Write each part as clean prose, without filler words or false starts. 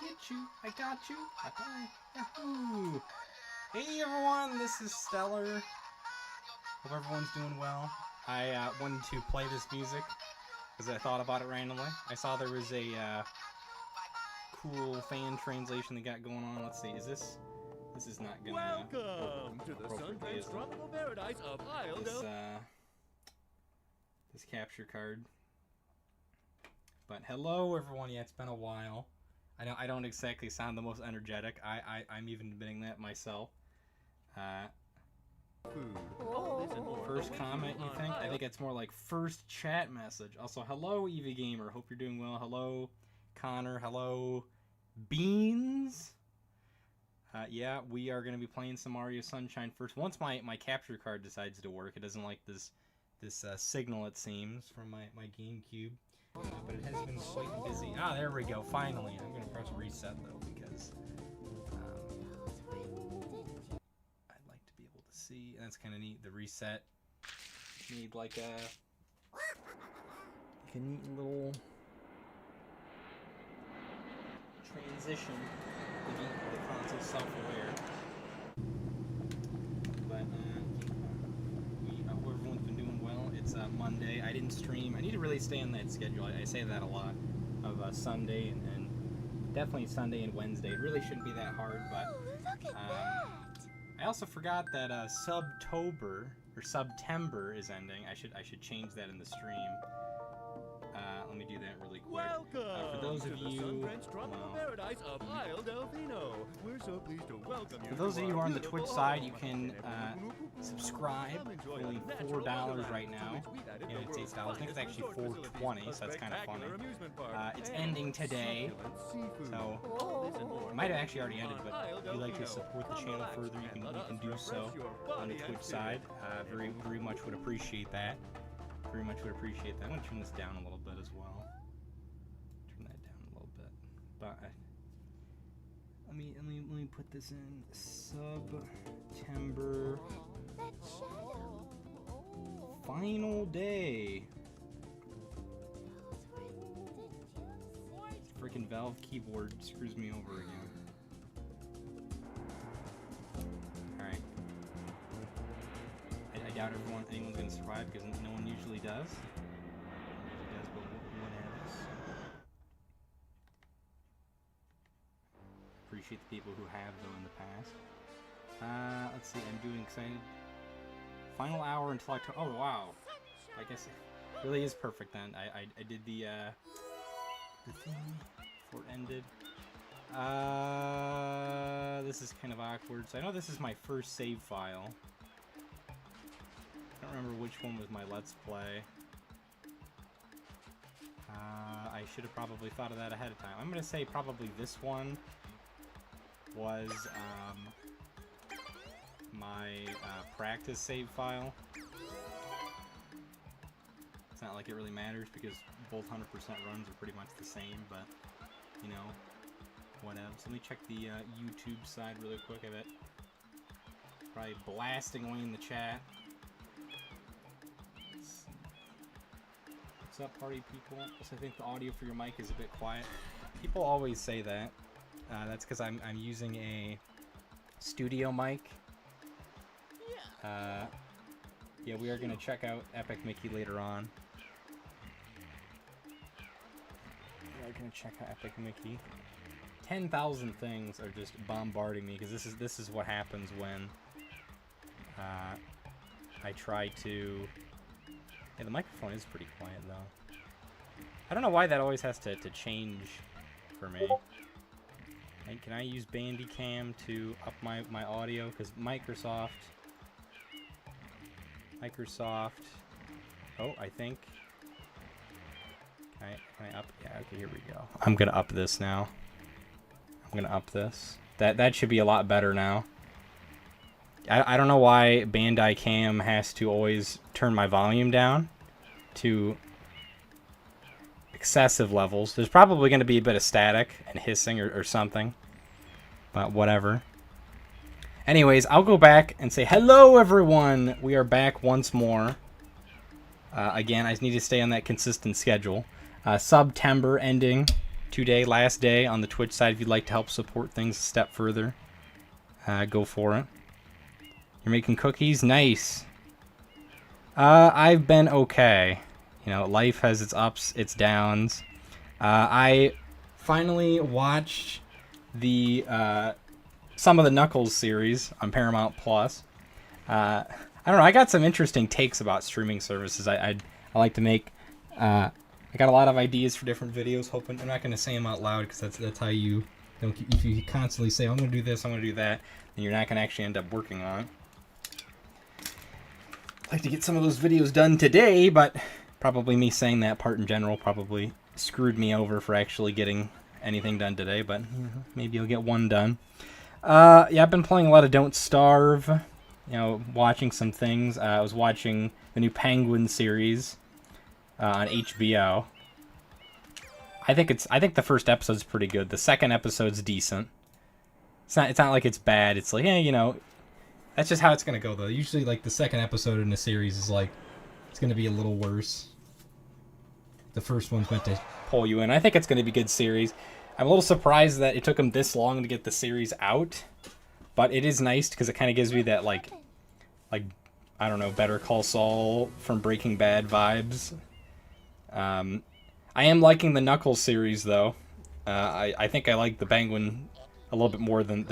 Get you, I got you, Yahoo! Hey everyone, this is Stellar. Hope everyone's doing well. I wanted to play this music because I thought about it randomly. I saw there was a cool fan translation they got going on. Let's see, is this? This is not gonna. Welcome to the Sunrise Tropical Paradise of Isle. This capture card. But hello everyone. Yeah, it's been a while. I don't exactly sound the most energetic. I'm even admitting that myself. First comment, you think? I think it's more like first chat message. Also, hello Evie Gamer. Hope you're doing well. Hello Connor. Hello Beans. Yeah, we are going to be playing some Mario Sunshine first. Once my capture card decides to work, it doesn't like this signal, it seems, from my GameCube. But it has been quite busy. Ah, there we go, finally. I'm going to press reset, though, because I'd like to be able to see. And that's kind of neat, the reset. Need like a neat little transition to be the console self-aware. But we hope everyone's been doing well. It's Monday. I didn't stream. I need to really stay on that schedule. I say that a lot of Sunday and definitely Sunday and Wednesday. It really shouldn't be that hard, but I also forgot that Subtober or September is ending. I should change that in the stream. Let me do that really quick. Welcome for those of to the you, Sunrise Tropical Paradise of Isle Delfino. We're so pleased to welcome you. For those of you who are on the Twitch side, you can subscribe for only $4 right now. United States dollars. I think it's actually $4.20, so that's kind of funny. It's ending today, so it might have actually already ended. But if you'd like to support the channel further, you can do so on the Twitch side. Very much would appreciate that. Very much would appreciate that. I'm gonna turn this down a little bit as well. Turn that down a little bit. But let me put this in September. Final day. Freaking Valve keyboard screws me over again. Alright. I doubt anyone's gonna survive because no one usually does. But whatevs. Appreciate the people who have though in the past. Let's see. I'm doing excited. Final hour until October. Oh wow! I guess it really is perfect then. I did the thing before it ended. This is kind of awkward. So I know this is my first save file. I don't remember which one was my Let's Play. I should have probably thought of that ahead of time. I'm gonna say probably this one was my practice save file. It's not like it really matters because both 100% runs are pretty much the same, but you know, whatever. So let me check the YouTube side really quick of it. Probably blasting away in the chat. What's up, party people? Also, I think the audio for your mic is a bit quiet. People always say that. That's because I'm using a studio mic. Yeah, we are gonna check out Epic Mickey later on. We are gonna check out Epic Mickey. 10,000 things are just bombarding me because this is what happens when I try to. Yeah, the microphone is pretty quiet though. I don't know why that always has to change for me. And can I use Bandicam to up my audio? Because Microsoft Oh, I think. Can I up? Yeah, okay, here we go. I'm gonna up this now. I'm gonna up this. That should be a lot better now. I don't know why Bandai Cam has to always turn my volume down to excessive levels. There's probably going to be a bit of static and hissing or something, but whatever. Anyways, I'll go back and say hello, everyone. We are back once more. Again, I just need to stay on that consistent schedule. September ending today, last day on the Twitch side. If you'd like to help support things a step further, go for it. You're making cookies? Nice. I've been okay. You know, life has its ups, its downs. I finally watched the some of the Knuckles series on Paramount Plus. I don't know. I got some interesting takes about streaming services. I like to make. I got a lot of ideas for different videos. Hoping I'm not going to say them out loud because that's how you. If you constantly say I'm going to do this, I'm going to do that, then you're not going to actually end up working on it. I'd like to get some of those videos done today, but probably me saying that part in general probably screwed me over for actually getting anything done today, but maybe I'll get one done. Yeah, I've been playing a lot of Don't Starve, you know, watching some things. I was watching the new Penguin series on HBO. I think the first episode's pretty good. The second episode's decent. It's not like it's bad. It's like, you know, that's just how it's gonna go though. Usually, like the second episode in a series is like it's gonna be a little worse. The first one's meant to pull you in. I think it's gonna be a good series. I'm a little surprised that it took them this long to get the series out, but it is nice because it kind of gives me that like I don't know, Better Call Saul from Breaking Bad vibes. I am liking the Knuckles series though. I think I like the Penguin a little bit more than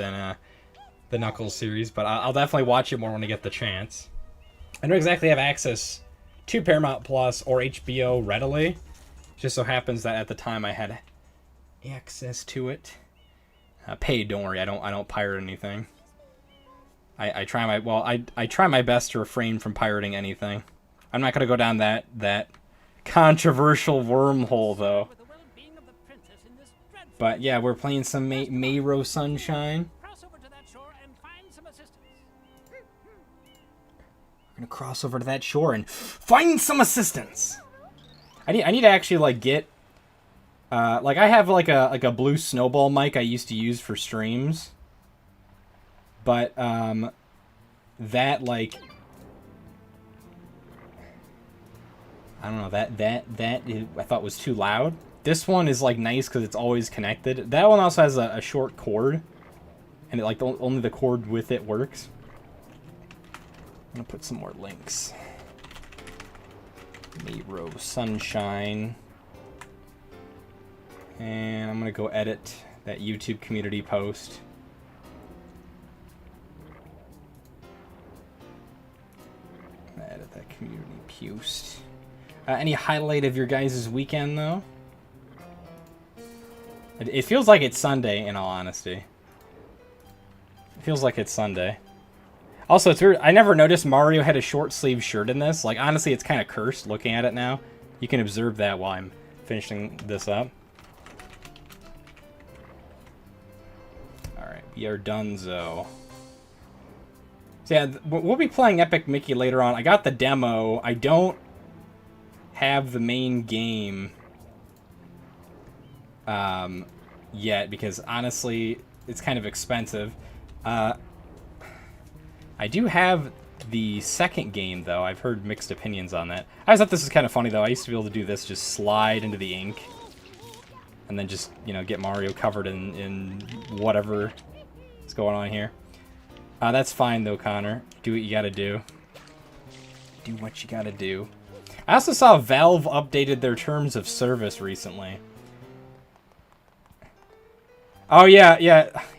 the Knuckles series, but I'll definitely watch it more when I get the chance. I don't exactly have access to Paramount Plus or HBO readily. It just so happens that at the time I had access to it. Paid, don't worry, I don't pirate anything. I try my best to refrain from pirating anything. I'm not gonna go down that controversial wormhole though. But yeah, we're playing some Mayro Sunshine. We're gonna cross over to that shore and find some assistance. I need to actually like get like I have like a blue snowball mic I used to use for streams. But that like I don't know, that I thought was too loud. This one is like nice because it's always connected. That one also has a short cord, and it like only the cord with it works. I'm gonna put some more links. Mayro Sunshine, and I'm gonna go edit that YouTube community post. Edit that community post. Any highlight of your guys' weekend though? It feels like it's Sunday, in all honesty. It feels like it's Sunday. Also, it's weird. I never noticed Mario had a short sleeve shirt in this. Like, honestly, it's kind of cursed looking at it now. You can observe that while I'm finishing this up. Alright, we are donezo. So yeah, we'll be playing Epic Mickey later on. I got the demo. I don't have the main game yet because honestly it's kind of expensive. I do have the second game though. I've heard mixed opinions on that. I always thought this was kind of funny though. I used to be able to do this, just slide into the ink and then just, you know, get Mario covered in whatever is going on here. That's fine though, Connor. Do what you gotta do. Do what you gotta do. I also saw Valve updated their terms of service recently. Oh yeah.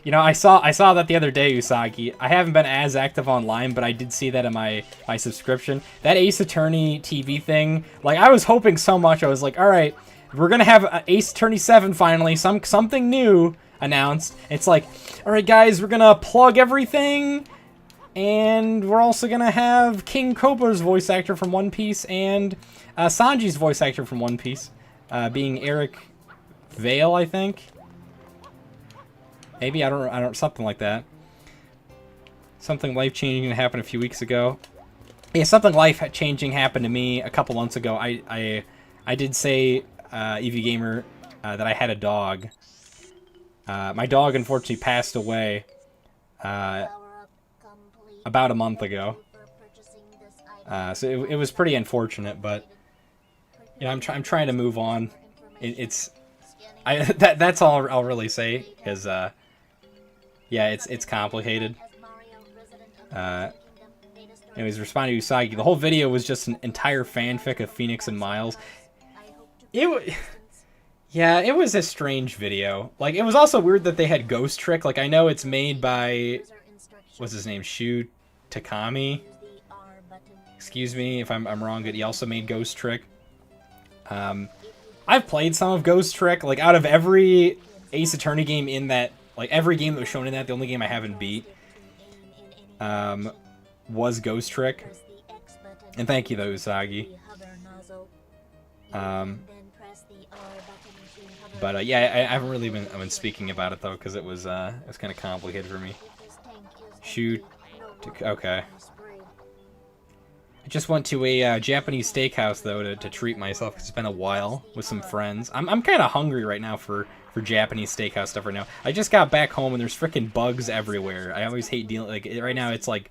You know, I saw that the other day, Usagi. I haven't been as active online, but I did see that in my subscription. That Ace Attorney TV thing, like I was hoping so much. I was like, all right, we're gonna have Ace Attorney 7 finally, something new announced. It's like, all right, guys, we're gonna plug everything. And we're also going to have King Cobra's voice actor from One Piece and Sanji's voice actor from One Piece, being Eric Vale, I think. Maybe, I don't, something like that. Something life-changing happened a few weeks ago. Yeah, something life-changing happened to me a couple months ago. I did say, Eevee Gamer, that I had a dog. My dog, unfortunately, passed away about a month ago. So it was pretty unfortunate, but you know, I'm trying to move on. That's all I'll really say, because yeah, it's complicated. Anyways, responding to Usagi, the whole video was just an entire fanfic of Phoenix and Miles. Yeah, it was a strange video. Like, it was also weird that they had Ghost Trick. Like, I know it's made by, what's his name, Shu Takami. Excuse me if I'm wrong, but he also made Ghost Trick. I've played some of Ghost Trick. Like, out of every Ace Attorney game in that, like, every game that was shown in that, the only game I haven't beat was Ghost Trick. And thank you, though, Usagi. But yeah, I haven't really been speaking about it though, because it was kind of complicated for me. Shoot. Okay. I just went to a Japanese steakhouse though to treat myself. It's been a while with some friends. I'm kind of hungry right now for Japanese steakhouse stuff right now. I just got back home and there's freaking bugs everywhere. I always hate dealing like right now. It's like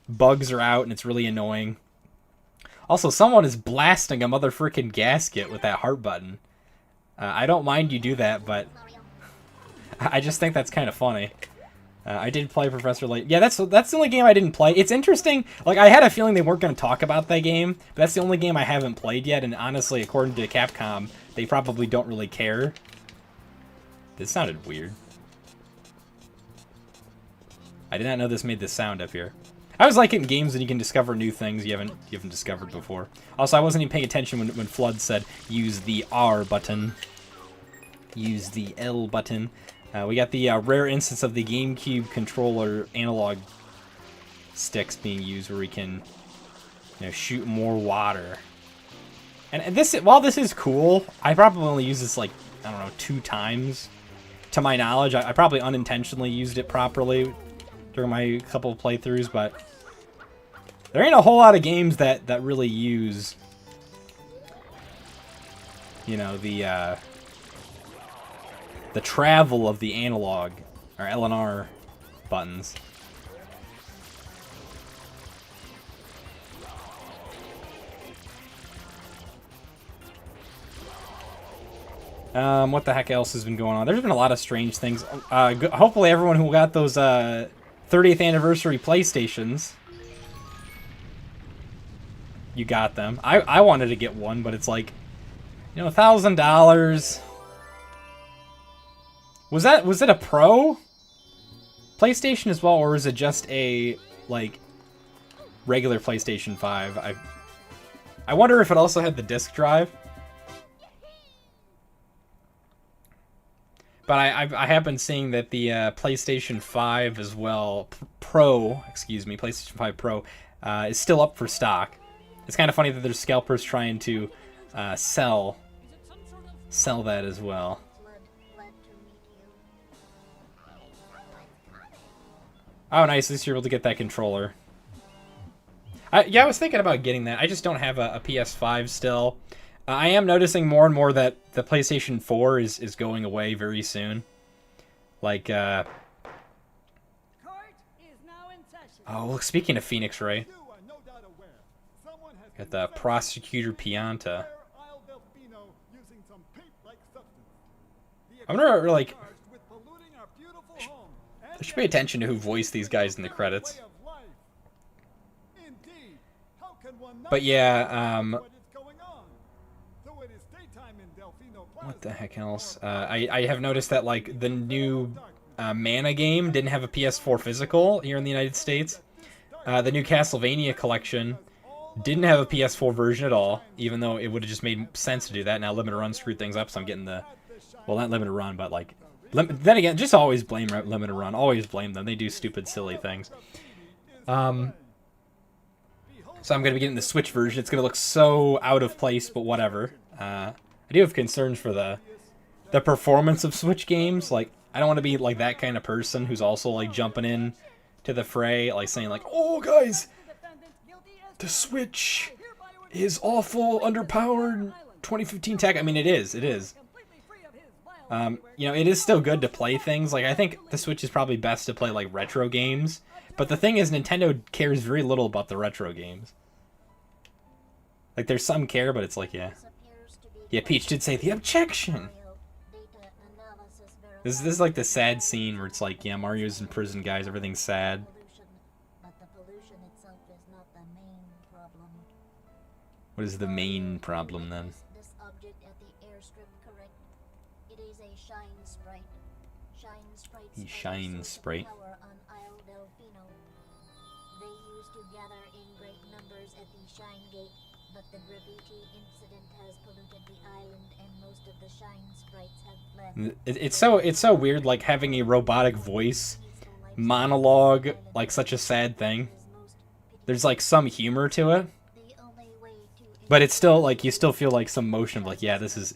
bugs are out and it's really annoying. Also, someone is blasting a motherfucking gasket with that heart button. I don't mind you do that, but I just think that's kind of funny. I did play Professor Layton. Yeah, that's the only game I didn't play. It's interesting. Like, I had a feeling they weren't going to talk about that game, but that's the only game I haven't played yet, and honestly, according to Capcom, they probably don't really care. This sounded weird. I did not know this made this sound up here. I always like it in games when you can discover new things you haven't discovered before. Also, I wasn't even paying attention when Flood said, use the R button. Use the L button. We got the rare instance of the GameCube controller analog sticks being used where we can, you know, shoot more water. And this, while this is cool, I probably only used this like, I don't know, 2 times. To my knowledge, I probably unintentionally used it properly during my couple of playthroughs, but there ain't a whole lot of games that really use, you know, the travel of the analog, or LNR buttons. What the heck else has been going on? There's been a lot of strange things. Hopefully everyone who got those 30th anniversary PlayStations, you got them. I wanted to get one, but it's like, you know, $1,000. Was it a Pro PlayStation as well, or is it just a like regular PlayStation 5? I wonder if it also had the disc drive. But I have been seeing that the PlayStation 5 as well, PlayStation 5 Pro, is still up for stock. It's kind of funny that there's scalpers trying to sell that as well. Oh, nice. At least you're able to get that controller. Yeah, I was thinking about getting that. I just don't have a PS5 still. I am noticing more and more that the PlayStation 4 is going away very soon. Like, oh, look, speaking of Phoenix Ray, got the Prosecutor Pianta. I wonder, like, I should pay attention to who voiced these guys in the credits. But yeah, what the heck else? I have noticed that, like, the new Mana game didn't have a PS4 physical here in the United States. The new Castlevania collection didn't have a PS4 version at all, even though it would have just made sense to do that. Now Limited Run screwed things up, so I'm getting the... Well, not Limited Run, but, like... Then again, just always blame Limited Run. Always blame them. They do stupid, silly things. So I'm going to be getting the Switch version. It's going to look so out of place, but whatever. I do have concerns for the performance of Switch games. Like, I don't want to be like that kind of person who's also like jumping in to the fray, like saying like, "Oh guys, the Switch is awful, underpowered, 2015 tech." I mean, it is. You know, it is still good to play things. Like, I think the Switch is probably best to play like retro games. But the thing is, Nintendo cares very little about the retro games. Like, there's some care, but it's like, yeah. Yeah, Peach did say the objection. This is like the sad scene where it's like, yeah, Mario's in prison, guys. Everything's sad. What is the main problem then? The Shine Sprite. It's so weird, like having a robotic voice monologue like such a sad thing. There's like some humor to it, but it's still like you still feel like some motion of like, yeah, this is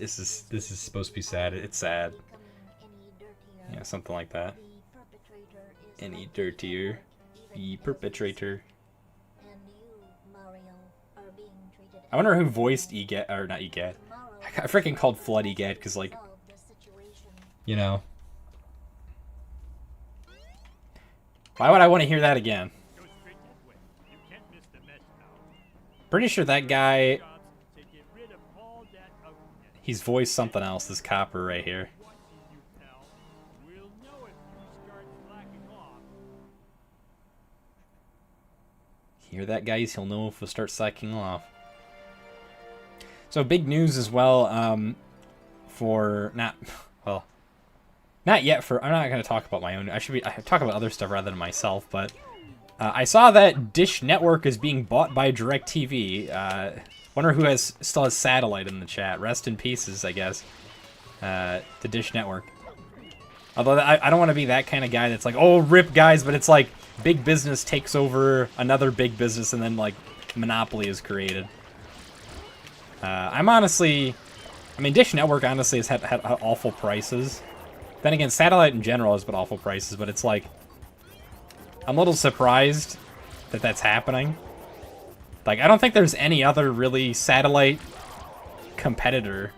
supposed to be sad. It's sad. Yeah, something like that. Any dirtier, the perpetrator. I wonder who voiced Egad, or not Egad. I freaking called Flood Egad because, like, you know. Why would I want to hear that again? Pretty sure that guy, he's voiced something else, this copper right here. Hear that, guys? He'll know if we'll start slacking off. So big news as well, for not yet for, I'm not going to talk about my own, I talk about other stuff rather than myself, but I saw that Dish Network is being bought by DirecTV. Wonder who still has satellite in the chat. Rest in pieces, I guess, to Dish Network. Although I don't want to be that kind of guy that's like, oh, rip guys, but it's like big business takes over another big business and then like monopoly is created. I'm honestly, I mean, Dish Network honestly has had awful prices. Then again, satellite in general has been awful prices, but it's like, I'm a little surprised that that's happening. Like, I don't think there's any other really satellite competitor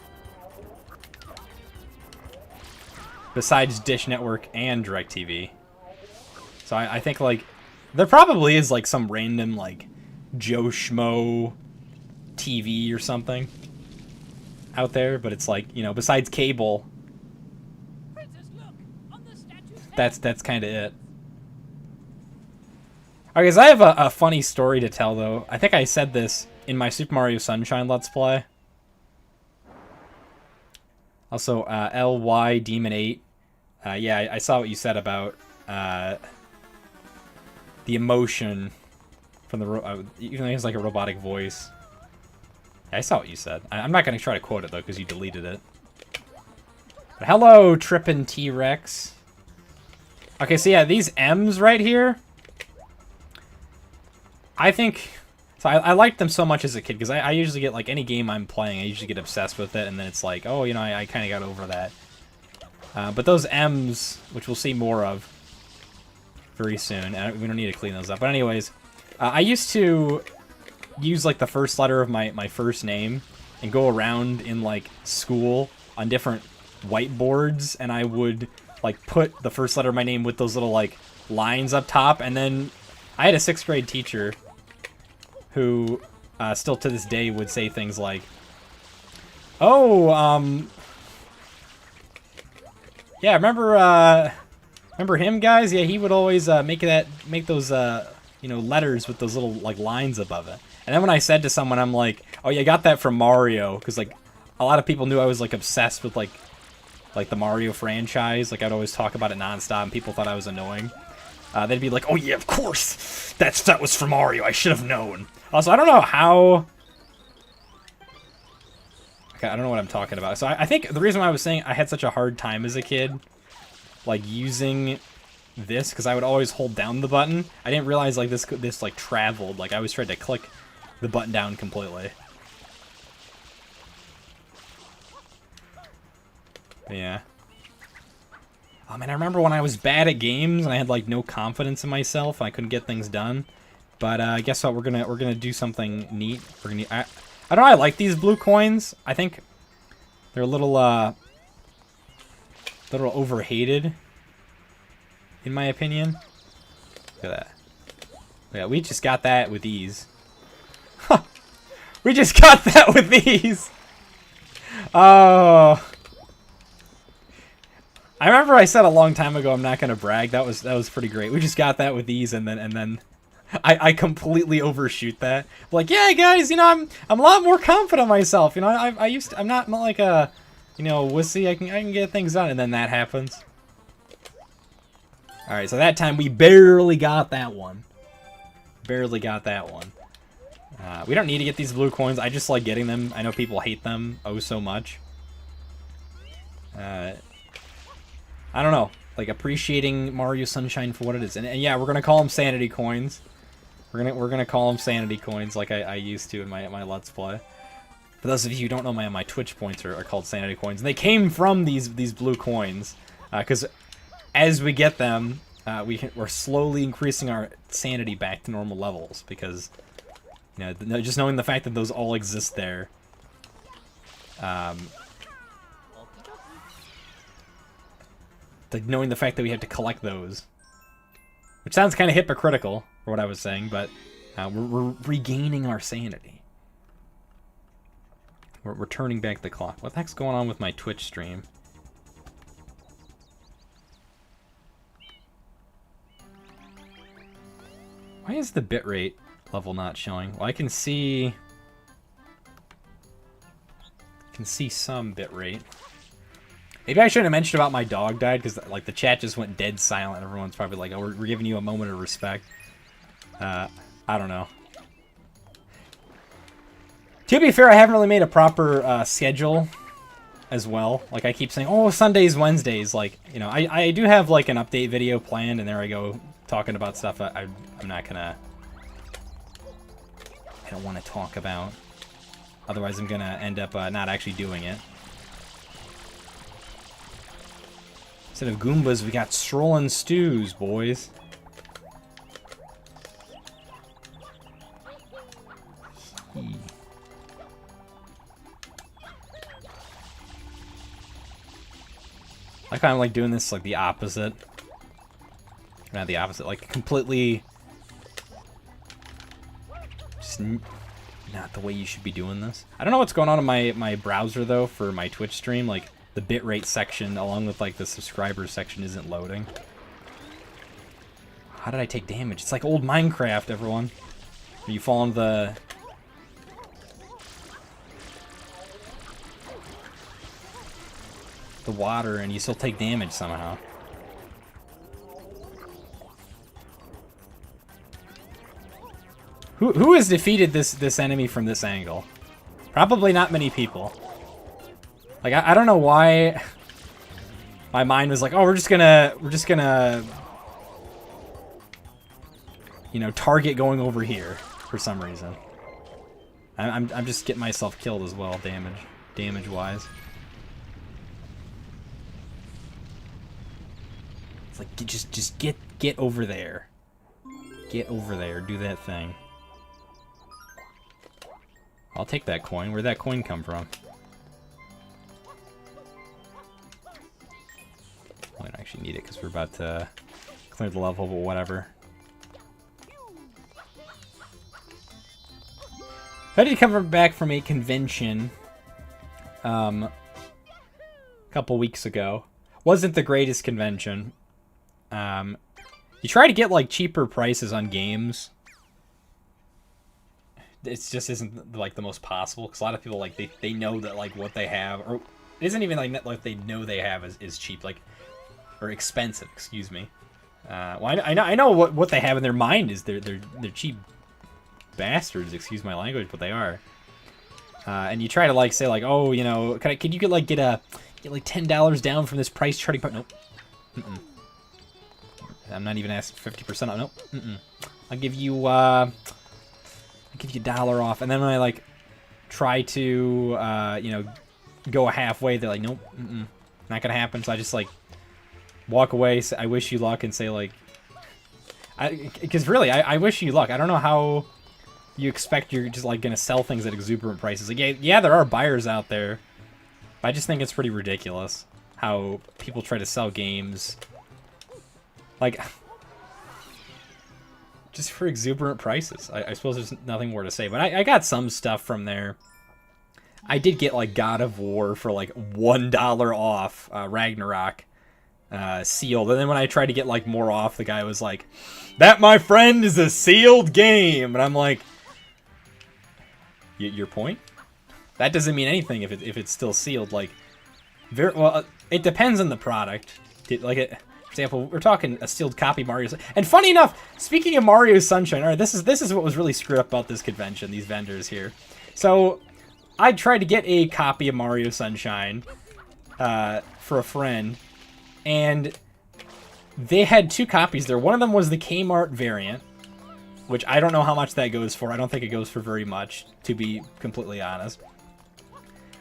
besides Dish Network and DirecTV. So I think, like, there probably is, like, some random, like, Joe Schmo TV or something out there, but it's like, you know, besides cable, that's kind of it. Alright, guys, I have a funny story to tell, though. I think I said this in my Super Mario Sunshine Let's Play. Also, LY Demon 8. Yeah, I saw what you said about the emotion from the even though he has like a robotic voice. I saw what you said. I'm not going to try to quote it, though, because you deleted it. But hello, Trippin' T-Rex. Okay, so yeah, these M's right here, I think... So I liked them so much as a kid, because I usually get, like, any game I'm playing, I usually get obsessed with it, and then it's like, oh, you know, I kind of got over that. But those M's, which we'll see more of very soon, and we don't need to clean those up. But anyways, I used to use like the first letter of my first name and go around in like school on different whiteboards, and I would like put the first letter of my name with those little like lines up top. And then I had a 6th grade teacher who still to this day would say things like, oh, yeah, remember him, guys? Yeah, he would always make those you know, letters with those little like lines above it. And then when I said to someone, I'm like, oh yeah, I got that from Mario, because like a lot of people knew I was like obsessed with like the Mario franchise. Like I'd always talk about it nonstop, and people thought I was annoying. They'd be like, oh yeah, of course, that was from Mario. I should have known. Also, I don't know how. Okay, I don't know what I'm talking about. So I think the reason why I was saying I had such a hard time as a kid, like using this because I would always hold down the button. I didn't realize like this like traveled. Like I always tried to click the button down completely. Yeah. Oh man, I remember when I was bad at games and I had like no confidence in myself and I couldn't get things done. But guess what? We're gonna do something neat. We're gonna. I don't know. I like these blue coins. I think they're a little overhated, in my opinion. Look at that. Yeah, we just got that with these. We just got that with these. Oh. I remember I said a long time ago I'm not gonna brag. That was pretty great. We just got that with these, and then I completely overshoot that. Like, yeah, guys, you know, I'm a lot more confident in myself. You know, I'm not like a, you know, wussy. I can get things done, and then that happens. All right, so that time we barely got that one. Barely got that one. We don't need to get these blue coins. I just like getting them. I know people hate them oh so much. I don't know, like appreciating Mario Sunshine for what it is, and yeah, we're gonna call them sanity coins. We're gonna call them sanity coins, like I used to in my Let's Play. For those of you who don't know, my Twitch points are called sanity coins, and they came from these blue coins, because as we get them, we're slowly increasing our sanity back to normal levels, because you know, just knowing the fact that those all exist there. Like knowing the fact that we have to collect those, which sounds kind of hypocritical for what I was saying, but we're regaining our sanity. We're turning back the clock. What the heck's going on with my Twitch stream? Why is the bitrate level not showing? Well, I can see some bitrate. Maybe I shouldn't have mentioned about my dog died, because like the chat just went dead silent. Everyone's probably like, oh, we're giving you a moment of respect. I don't know. To be fair, I haven't really made a proper schedule as well. Like I keep saying, oh, Sundays, Wednesdays. Like, you know, I do have like an update video planned, and there I go talking about stuff I'm not gonna... I don't want to talk about. Otherwise I'm gonna end up not actually doing it. Instead of Goombas, we got strolling stews, boys. I kind of like doing this like the opposite. Not the opposite, like completely... Just not the way you should be doing this. I don't know what's going on in my browser, though, for my Twitch stream. Like, the bitrate section, along with, like, the subscribers section isn't loading. How did I take damage? It's like old Minecraft, everyone. Where you fall into the water and you still take damage somehow. Who has defeated this enemy from this angle? Probably not many people. Like I don't know why my mind was like, oh, we're just gonna you know, target going over here for some reason. I'm just getting myself killed as well, damage wise. It's like just get over there. Get over there, do that thing. I'll take that coin. Where'd that coin come from? I don't actually need it because we're about to clear the level, but whatever. I did come back from a convention a couple weeks ago. Wasn't the greatest convention. You try to get like cheaper prices on games. It just isn't like the most possible, because a lot of people like they know that like what they have, or it isn't even like they know they have is cheap, like, or expensive, excuse me. Well, I know what they have in their mind is they're cheap bastards, excuse my language, but they are. And you try to like say like, oh, you know, could you get like $10 down from this price charting part? Nope. I'm not even asking 50% off. Nope. I'll give you $1 off. And then when I like try to you know, go halfway, they're like, nope, not gonna happen. So I just like walk away. Say, I wish you luck, and say like, because really, I wish you luck. I don't know how you expect you're just like gonna sell things at exuberant prices. Like, yeah, there are buyers out there, but I just think it's pretty ridiculous how people try to sell games like just for exuberant prices. I suppose there's nothing more to say, but I got some stuff from there. I did get like God of War for like $1 off, Ragnarok sealed, and then when I tried to get like more off, the guy was like, "That, my friend, is a sealed game," and I'm like, your point? That doesn't mean anything if it's still sealed. Like, very well, it depends on the product. For example, we're talking a sealed copy of Mario. And funny enough, speaking of Mario Sunshine, all right, this is what was really screwed up about this convention. These vendors here. So I tried to get a copy of Mario Sunshine for a friend, and they had 2 copies there. One of them was the Kmart variant, which I don't know how much that goes for. I don't think it goes for very much, to be completely honest.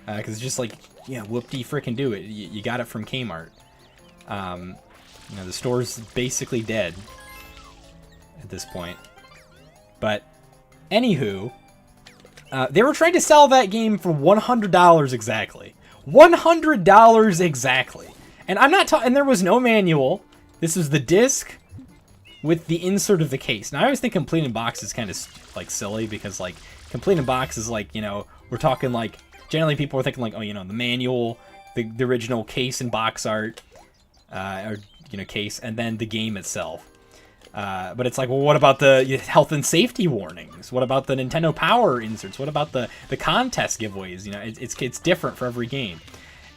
Because it's just like, yeah, whoop-de-frickin' do it. You got it from Kmart. You know, the store's basically dead at this point. But, anywho, they were trying to sell that game for $100 exactly. $100 exactly. And I'm not talking, and there was no manual. This was the disc with the insert of the case. Now, I always think complete in box is kind of like silly, because like complete in box is like, you know, we're talking like, generally people are thinking like, oh, you know, the manual, the original case and box art, or, you know, case, and then the game itself. But it's like, well, what about the health and safety warnings? What about the Nintendo Power inserts? What about the contest giveaways? You know, it's different for every game.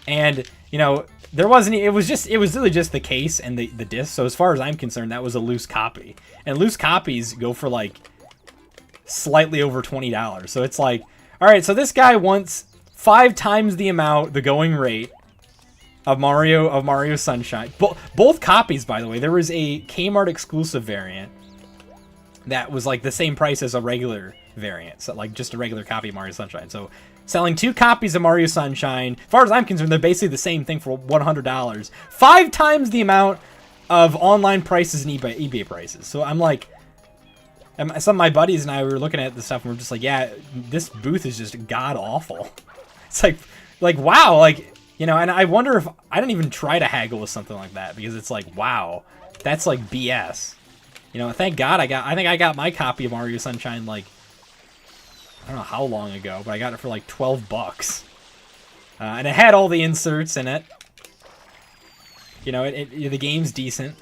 And, you know, there wasn't, it was really just the case and the disc. So as far as I'm concerned, that was a loose copy. And loose copies go for like slightly over $20. So it's like, all right, so this guy wants 5 times the amount, the going rate of Mario Sunshine. Both copies, by the way. There was a Kmart exclusive variant that was like the same price as a regular variant, so like just a regular copy of Mario Sunshine. So selling 2 copies of Mario Sunshine, as far as I'm concerned, they're basically the same thing for $100. 5 times the amount of online prices and eBay prices. So I'm like, some of my buddies and I were looking at this stuff and we're just like, yeah, this booth is just god awful. It's like wow, like, you know, and I wonder if I didn't even try to haggle with something like that, because it's like, wow, that's like BS. You know, thank God I think I got my copy of Mario Sunshine like, I don't know how long ago, but I got it for like $12. And it had all the inserts in it. You know, the game's decent.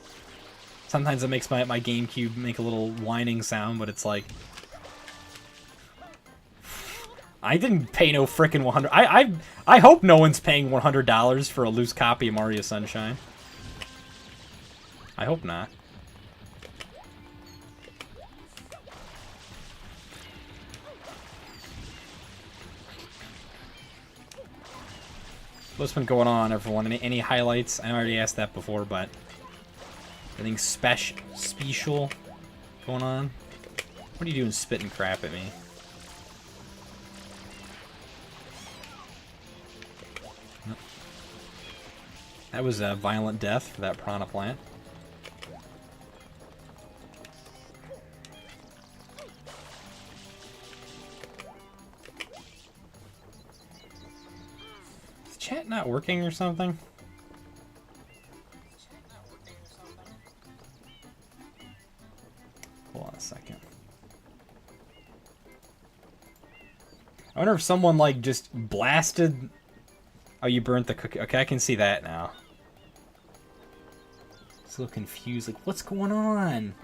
Sometimes it makes my GameCube make a little whining sound, but it's like, I didn't pay no frickin' $100. I hope no one's paying $100 for a loose copy of Mario Sunshine. I hope not. What's been going on, everyone? Any highlights? I already asked that before, but anything special going on? What are you doing, spitting crap at me? That was a violent death for that piranha plant. Is chat not working or something? Hold on a second. I wonder if someone like just blasted. Oh, you burnt the cookie. Okay, I can see that now. It's a little confused. Like, what's going on?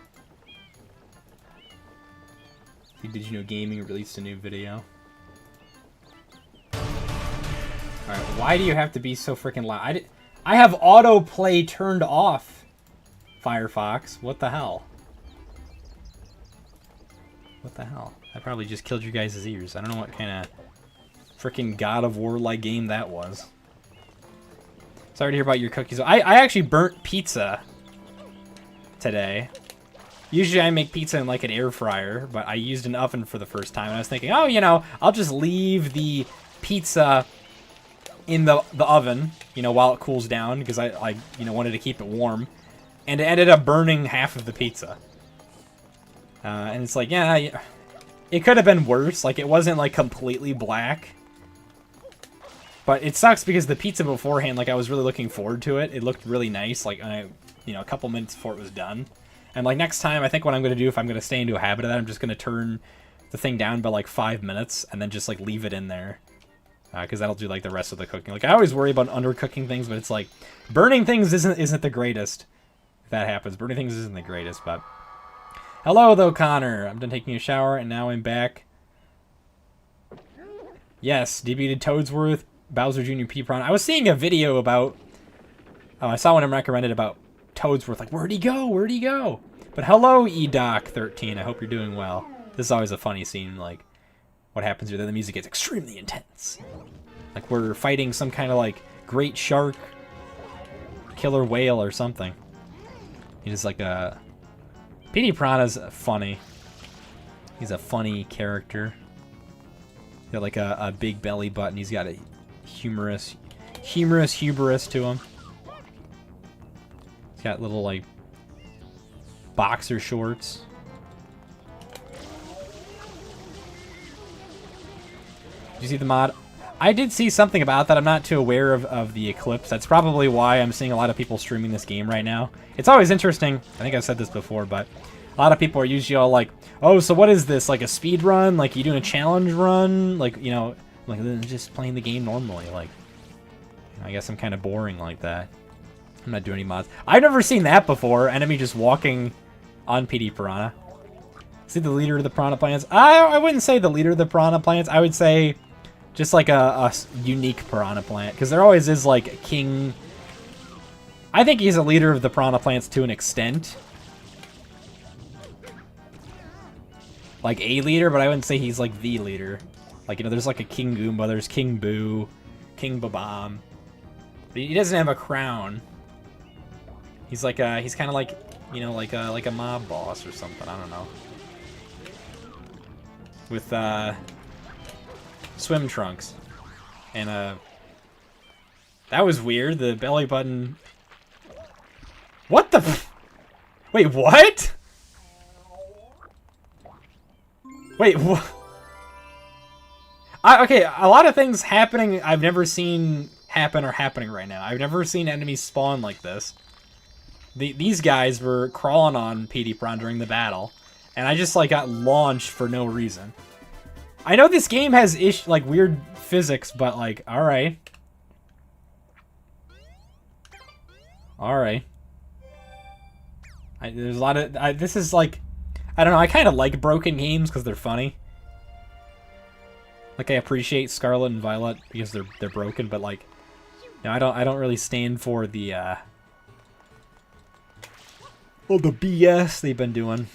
Did you know Gaming released a new video? Alright, why do you have to be so freaking loud? I have autoplay turned off, Firefox. What the hell? What the hell? I probably just killed you guys' ears. I don't know what kind of freaking God of War-like game that was. Sorry to hear about your cookies. I actually burnt pizza today. Usually I make pizza in like an air fryer, but I used an oven for the first time. And I was thinking, oh, you know, I'll just leave the pizza in the oven, you know, while it cools down, because I you know, wanted to keep it warm. And it ended up burning half of the pizza. And it's like, yeah, it could have been worse. Like, it wasn't like completely black. But it sucks because the pizza beforehand, like, I was really looking forward to it. It looked really nice, like, you know, a couple minutes before it was done. And, like, next time, I think what I'm going to do, if I'm going to stay into a habit of that, I'm just going to turn the thing down by, like, 5 minutes and then just, like, leave it in there. Because that'll do, like, the rest of the cooking. Like, I always worry about undercooking things, but it's like, burning things isn't the greatest. If that happens. Burning things isn't the greatest, but... Hello, though, Connor. I'm done taking a shower, and now I'm back. Yes, debuted Toadsworth, Bowser Jr. P-Prawn. I was seeing a video about... Oh, I saw one recommended about Toadsworth. Like, where'd he go? Where'd he go? But hello, eDoc13. I hope you're doing well. This is always a funny scene, like, what happens here. Then the music gets extremely intense. Like, we're fighting some kind of, like, great shark, killer whale or something. He's like a... Petey Piranha's funny. He's a funny character. He's got like a big belly button. He's got a humorous hubris to him. He's got little like boxer shorts. Did you see the mod? I did see something about that. I'm not too aware of the Eclipse. That's probably why I'm seeing a lot of people streaming this game right now. It's always interesting. I think I've said this before, but a lot of people are usually all like, oh, so what is this? Like a speed run? Like you doing a challenge run? Like, you know, like just playing the game normally. Like, I guess I'm kind of boring like that. I'm not doing any mods. I've never seen that before. Enemy just walking on Petey Piranha. See the leader of the Piranha Plants? I wouldn't say the leader of the Piranha Plants. I would say... just like a unique Piranha Plant. Because there always is like a king. I think he's a leader of the Piranha Plants to an extent. Like a leader, but I wouldn't say he's like the leader. Like, you know, there's like a King Goomba, there's King Boo, King Babam. But he doesn't have a crown. He's like he's kind of like, you know, like a mob boss or something. I don't know. With swim trunks. And that was weird. The belly button. What the wait, what? Wait, what? Okay, a lot of things happening I've never seen happen are happening right now. I've never seen enemies spawn like this. These guys were crawling on Petey Piranha during the battle, and I just like got launched for no reason. I know this game has like weird physics, but like, all right. There's a lot of this is like, I don't know. I kind of like broken games because they're funny. Like I appreciate Scarlet and Violet because they're broken, but like, no, I don't really stand for the the BS they've been doing.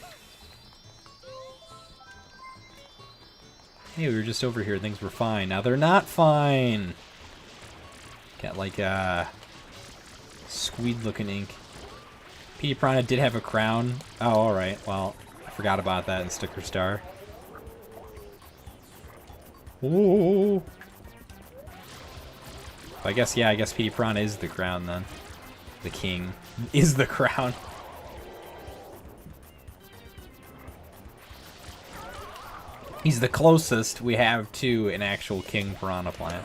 Hey, we were just over here. Things were fine. Now they're not fine. Got like squid-looking ink. Petey Piranha did have a crown. Oh, all right. Well, I forgot about that in Sticker Star. Ooh. I guess, yeah, I guess Petey Piranha is the crown then. The king is the crown. He's the closest we have to an actual King Piranha Plant.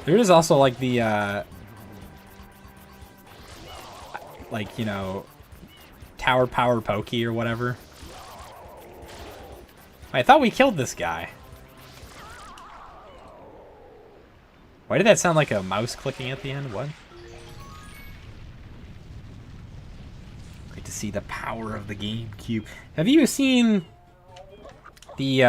There is also like the, like, you know, Tower Power Pokey or whatever. I thought we killed this guy. Why did that sound like a mouse clicking at the end? What? Great to see the power of the GameCube. Have you seen the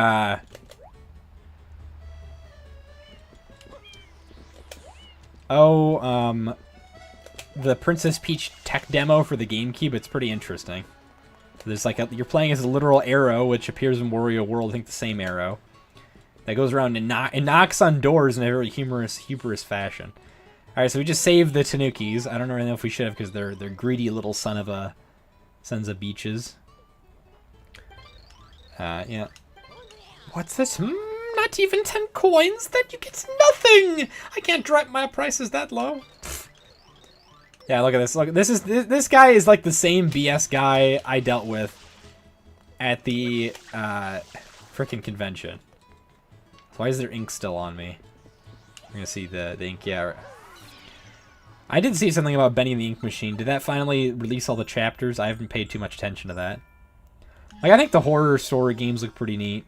the Princess Peach tech demo for the GameCube? It's pretty interesting. There's like you're playing as a literal arrow, which appears in Wario World. I think the same arrow that goes around and knocks on doors in a very humorous fashion. All right, so we just saved the Tanukis. I don't really know if we should have because they're greedy little sons of beaches. Yeah. What's this? Not even 10 coins? Then you get nothing. I can't drop my prices that low. Yeah, look at this. Look, this guy is like the same BS guy I dealt with at the frickin' convention. So why is there ink still on me? I'm gonna see the ink. Yeah. I did see something about Benny the Ink Machine. Did that finally release all the chapters? I haven't paid too much attention to that. Like, I think the horror story games look pretty neat.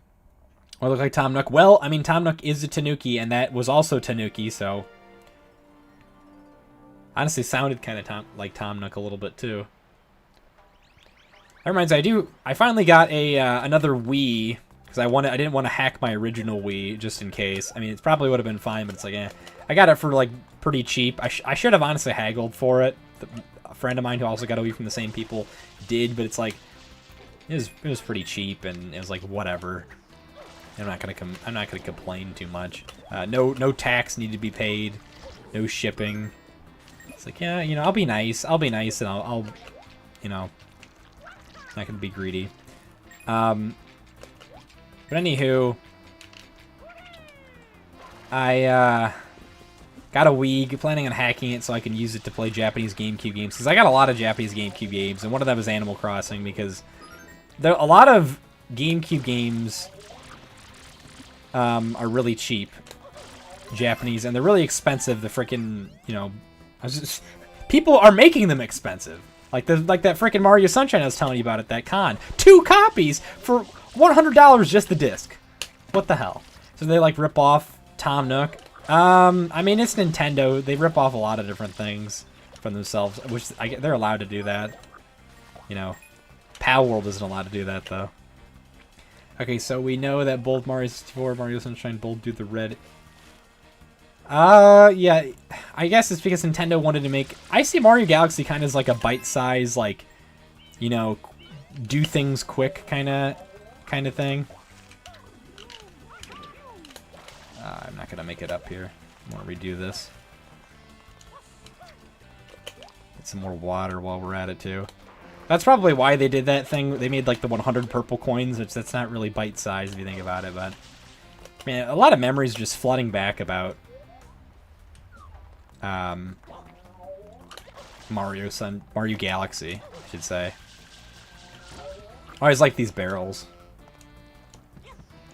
Or look like Tom Nook. Well, I mean, Tom Nook is a Tanuki, and that was also Tanuki, so... Honestly, sounded kind of like Tom Nook a little bit, too. That reminds me, I finally got a another Wii, because I didn't want to hack my original Wii, just in case. I mean, it probably would have been fine, but it's like, eh. I got it for, like, pretty cheap. I should have honestly haggled for it. A friend of mine who also got a Wii from the same people did, but it's like, it was pretty cheap, and it was like, whatever. I'm not gonna complain too much. No tax needed to be paid. No shipping. It's like, yeah, you know, I'll be nice, and I'll you know, not gonna be greedy. But anywho, I got a Wii, planning on hacking it so I can use it to play Japanese GameCube games, because I got a lot of Japanese GameCube games, and one of them is Animal Crossing, because a lot of GameCube games are really cheap, Japanese, and they're really expensive. The frickin', you know, people are making them expensive. Like that frickin' Mario Sunshine I was telling you about at that con. 2 copies for $100 just the disc. What the hell? So they like rip off Tom Nook. I mean, it's Nintendo. They rip off a lot of different things from themselves, which they're allowed to do that. You know, Pal World isn't allowed to do that though. Okay, so we know that both Mario 64, Mario Sunshine both do the red. Yeah, I guess it's because Nintendo wanted to make... I see Mario Galaxy kind of as like a bite-size, like, you know, do things quick kind of thing. I'm not gonna make it up here. I want to redo this. Get some more water while we're at it too. That's probably why they did that thing. They made like the 100 purple coins, which that's not really bite-sized if you think about it, but man, a lot of memories just flooding back about Mario Galaxy, I should say. I always like these barrels.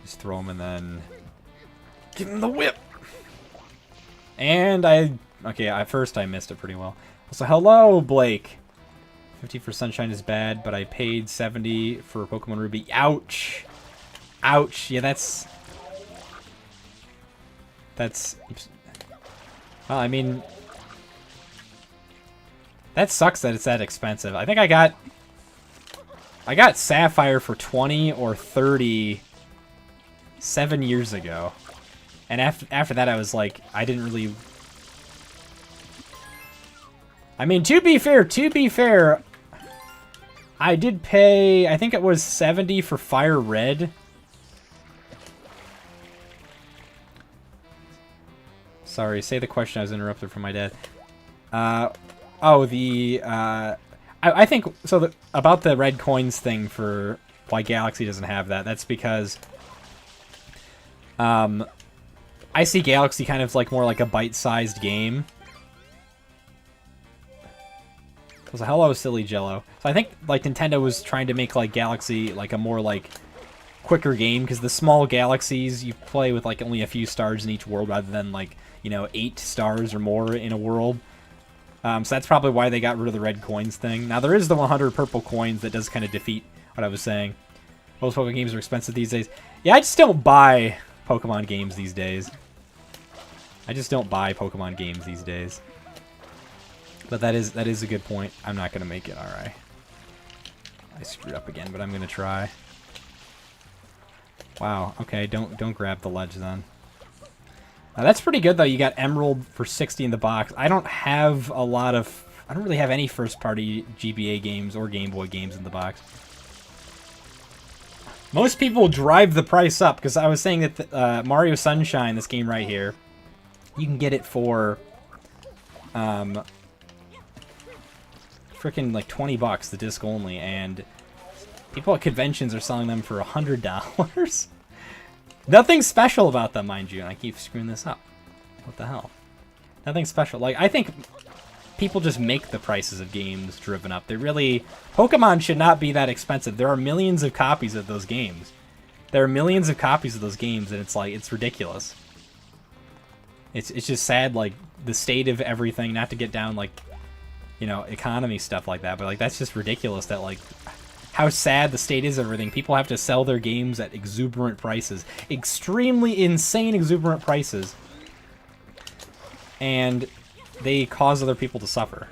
Just throw them and then give him the whip. And okay, at first I missed it pretty well. So hello, Blake. 50 for Sunshine is bad, but I paid 70 for Pokemon Ruby. Ouch. Ouch. Yeah, that's... Well, I mean... That sucks that it's that expensive. I think I got Sapphire for 20 or 30 7 years ago. And after that, I was like, I didn't really... I mean, to be fair, I did pay, I think it was 70 for Fire Red. Sorry, say the question. I was interrupted from my dad. I think, so about the red coins thing for why Galaxy doesn't have that, that's because I see Galaxy kind of like more like a bite-sized game. So hello, silly Jello. So I think like Nintendo was trying to make like Galaxy like a more like quicker game, because the small galaxies you play with like only a few stars in each world rather than like, you know, 8 stars or more in a world. So that's probably why they got rid of the red coins thing. Now there is the 100 purple coins that does kind of defeat what I was saying. Most Pokemon games are expensive these days. Yeah, I just don't buy Pokemon games these days. I just don't buy Pokemon games these days. But that is a good point. I'm not gonna make it. All right. I screwed up again, but I'm gonna try. Wow. Okay. Don't grab the ledge then. Now, that's pretty good though. You got Emerald for 60 in the box. I don't really have any first-party GBA games or Game Boy games in the box. Most people drive the price up because I was saying that Mario Sunshine, this game right here, you can get it for Freaking like $20, the disc only, and people at conventions are selling them for $100. Nothing special about them, mind you, and I keep screwing this up. What the hell? Nothing special. Like, I think people just make the prices of games driven up. They really... Pokemon should not be that expensive. There are millions of copies of those games. There are millions of copies of those games, and it's like, it's ridiculous. It's just sad, like, the state of everything, not to get down, like, you know, economy stuff like that, but, like, that's just ridiculous that, like, how sad the state is of everything. People have to sell their games at exuberant prices. Extremely insane exuberant prices. And they cause other people to suffer.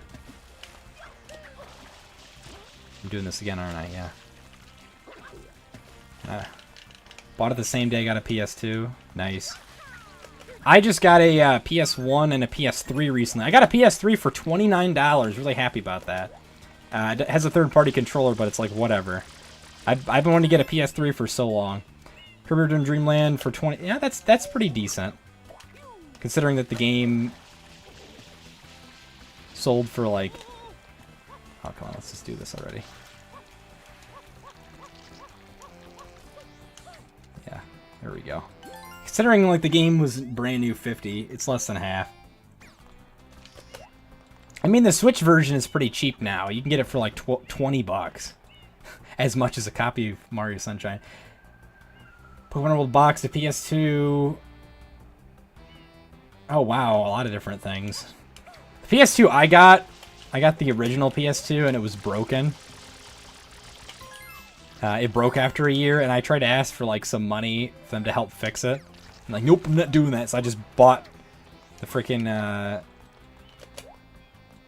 I'm doing this again, aren't I? Yeah. Bought it the same day, got a PS2. Nice. I just got a PS1 and a PS3 recently. I got a PS3 for $29. Really happy about that. It has a third-party controller, but it's like, whatever. I've been wanting to get a PS3 for so long. Kirby Return Dream Land for 20... Yeah, that's pretty decent. Considering that the game sold for like... Oh, come on, let's just do this already. Yeah, there we go. Considering like the game was brand new 50, it's less than half. I mean, the Switch version is pretty cheap now. You can get it for like $20. As much as a copy of Mario Sunshine. Pokemon World box, the PS2... Oh wow, a lot of different things. The PS2 I got the original PS2 and it was broken. It broke after a year, and I tried to ask for like some money for them to help fix it. I'm like, nope, I'm not doing that. So I just bought the freaking...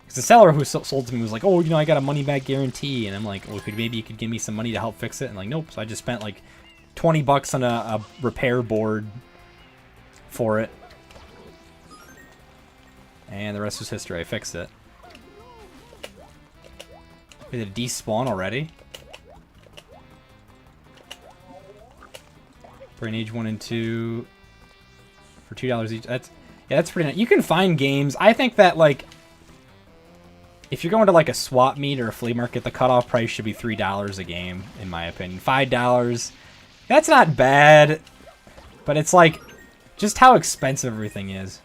Because the seller who sold to me was like, oh, you know, I got a money back guarantee. And I'm like, well, maybe you could give me some money to help fix it. And like, nope. So I just spent like $20 on a repair board for it. And the rest was history. I fixed it. Did it despawn already? Brain Age 1 and 2 for $2 each. That's pretty nice. You can find games. I think that, like, if you're going to like a swap meet or a flea market, the cutoff price should be $3 a game, in my opinion. $5, that's not bad, but it's like just how expensive everything is.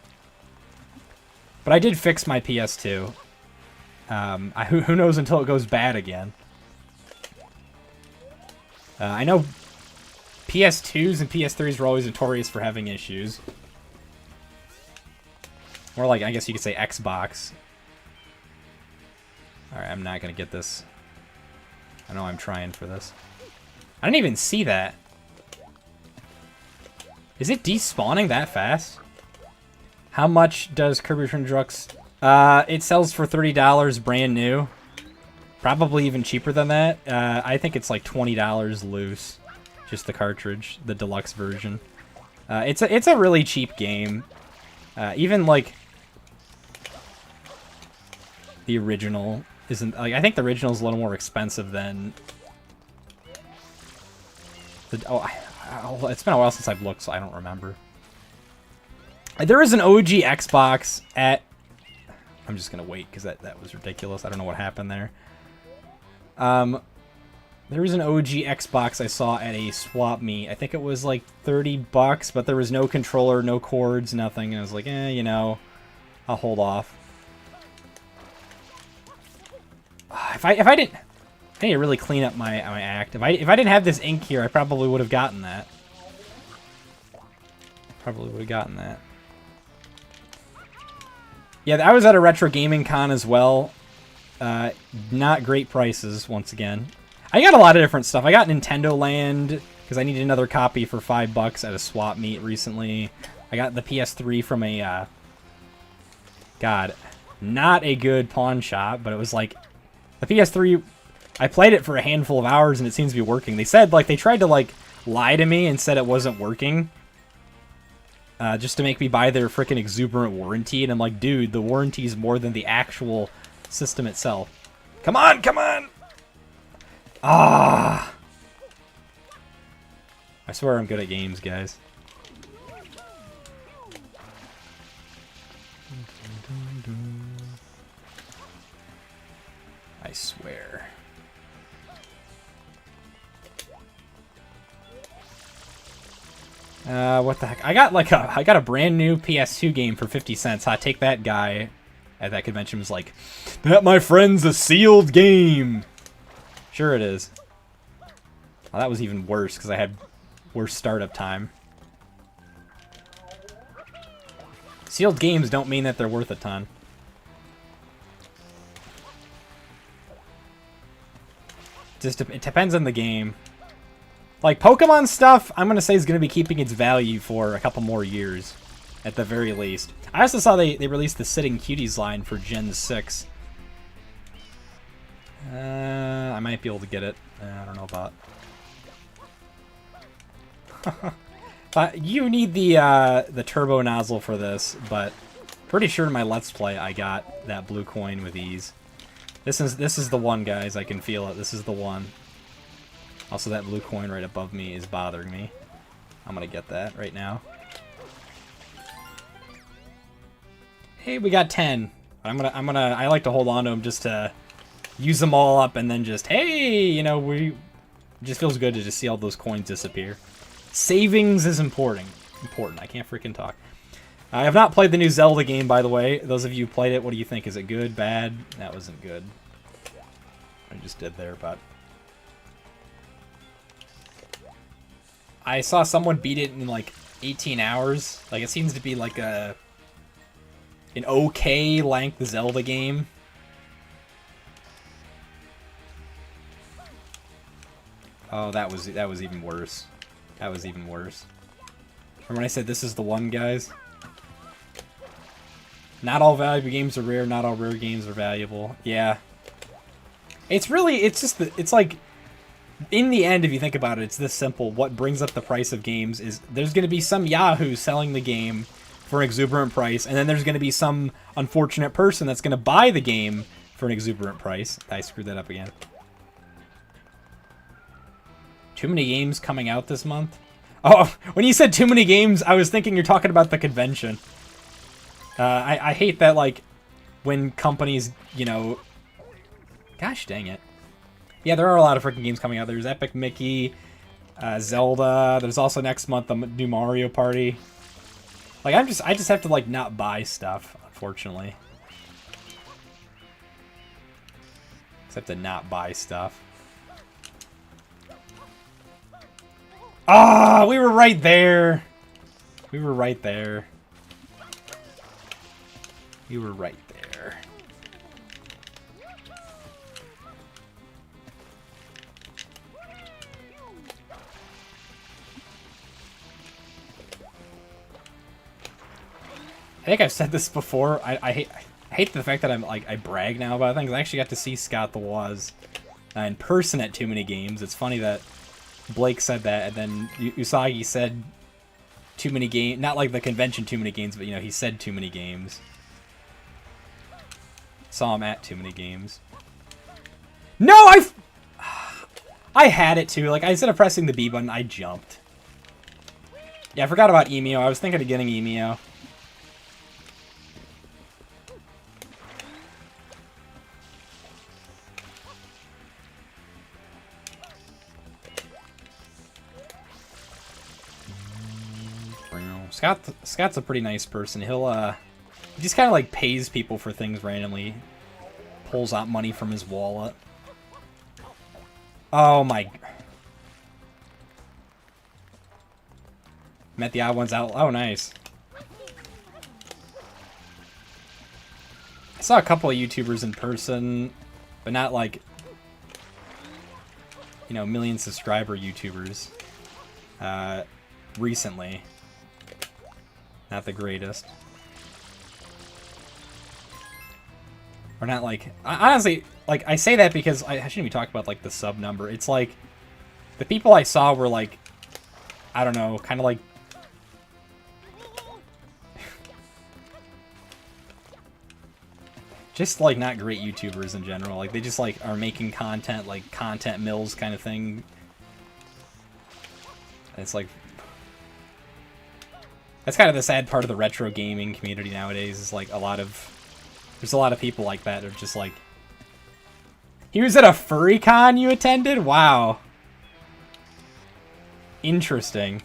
But I did fix my PS2. Who knows until it goes bad again. I know PS2s and PS3s were always notorious for having issues. Or like, I guess you could say Xbox. Alright, I'm not gonna get this. I know I'm trying for this. I didn't even see that. Is it despawning that fast? How much does Kirby Return Drux? It sells for $30 brand new. Probably even cheaper than that. I think it's like $20 loose. Just the cartridge, the deluxe version. It's a really cheap game. Even like the original isn't like, I think the original is a little more expensive than the it's been a while since I've looked, so I don't remember. There is an OG Xbox at... I'm just gonna wait because that was ridiculous. I don't know what happened there. There was an OG Xbox I saw at a swap meet. I think it was like $30, but there was no controller, no cords, nothing. And I was like, you know, I'll hold off. If I didn't... I need to really clean up my act. If I didn't have this ink here, I probably would have gotten that. Probably would have gotten that. Yeah, I was at a Retro Gaming Con as well. Not great prices, once again. I got a lot of different stuff. I got Nintendo Land, because I needed another copy for $5 at a swap meet recently. I got the PS3 from a... God, not a good pawn shop, but it was like... The PS3... I played it for a handful of hours, and it seems to be working. They said, like, they tried to, like, lie to me and said it wasn't working. Just to make me buy their freaking exuberant warranty. And I'm like, dude, the warranty is more than the actual system itself. Come on, come on! Ah! I swear I'm good at games, guys. What the heck? I got a brand new PS2 game for 50 cents. I take that guy at that convention was like, that, my friend's a sealed game. Sure it is. Well, that was even worse because I had worse startup time. Sealed games don't mean that they're worth a ton. It depends on the game. Like, Pokemon stuff, I'm going to say is going to be keeping its value for a couple more years, at the very least. I also saw they released the Sitting Cuties line for Gen 6. I might be able to get it. I don't know about... you need the turbo nozzle for this, but pretty sure in my Let's Play I got that blue coin with ease. This is the one, guys. I can feel it. This is the one. Also, that blue coin right above me is bothering me. I'm gonna get that right now. Hey, we got 10. I like to hold on to them just to use them all up and then just, hey, you know, it just feels good to just see all those coins disappear. Savings is important. I can't freaking talk. I have not played the new Zelda game, by the way. Those of you who played it, what do you think? Is it good, bad? That wasn't good. I just did there, but... I saw someone beat it in like 18 hours. Like, it seems to be like an okay length Zelda game. Oh, that was even worse. That was even worse. Remember when I said this is the one, guys? Not all valuable games are rare, not all rare games are valuable. Yeah. It's like, in the end, if you think about it, it's this simple. What brings up the price of games is there's going to be some Yahoo selling the game for an exuberant price, and then there's going to be some unfortunate person that's going to buy the game for an exuberant price. I screwed that up again. Too many games coming out this month? Oh, when you said too many games, I was thinking you're talking about the convention. I hate that, like, when companies, you know... Gosh dang it. Yeah, there are a lot of freaking games coming out. There's Epic Mickey, Zelda. There's also next month the new Mario Party. Like, I just have to, like, not buy stuff, unfortunately. Except to not buy stuff. Ah, we were right there. We were right there. You were right there. I think I've said this before. I hate the fact that I brag now about things. I actually got to see Scott the Woz in person at Too Many Games. It's funny that Blake said that, and then Usagi said Too Many Games. Not like the convention Too Many Games, but, you know, he said Too Many Games. Saw him at Too Many Games. No, I had it too. Like, instead of pressing the B button, I jumped. Yeah, I forgot about Emio. I was thinking of getting Emio. Scott's a pretty nice person. He just kind of like pays people for things randomly. Pulls out money from his wallet. Oh my. Met the odd ones out. Oh, nice. I saw a couple of YouTubers in person, but not like, you know, million subscriber YouTubers. Recently. Not the greatest. Or not like... honestly, like, I say that because I shouldn't be talking about, like, the sub number. It's like, the people I saw were, like, I don't know, kind of like... just, like, not great YouTubers in general. Like, they just, like, are making content, like, content mills kind of thing. And it's like... That's kind of the sad part of the retro gaming community nowadays, is like there's a lot of people like that. They're just like, he was at a furry con you attended? Wow. Interesting.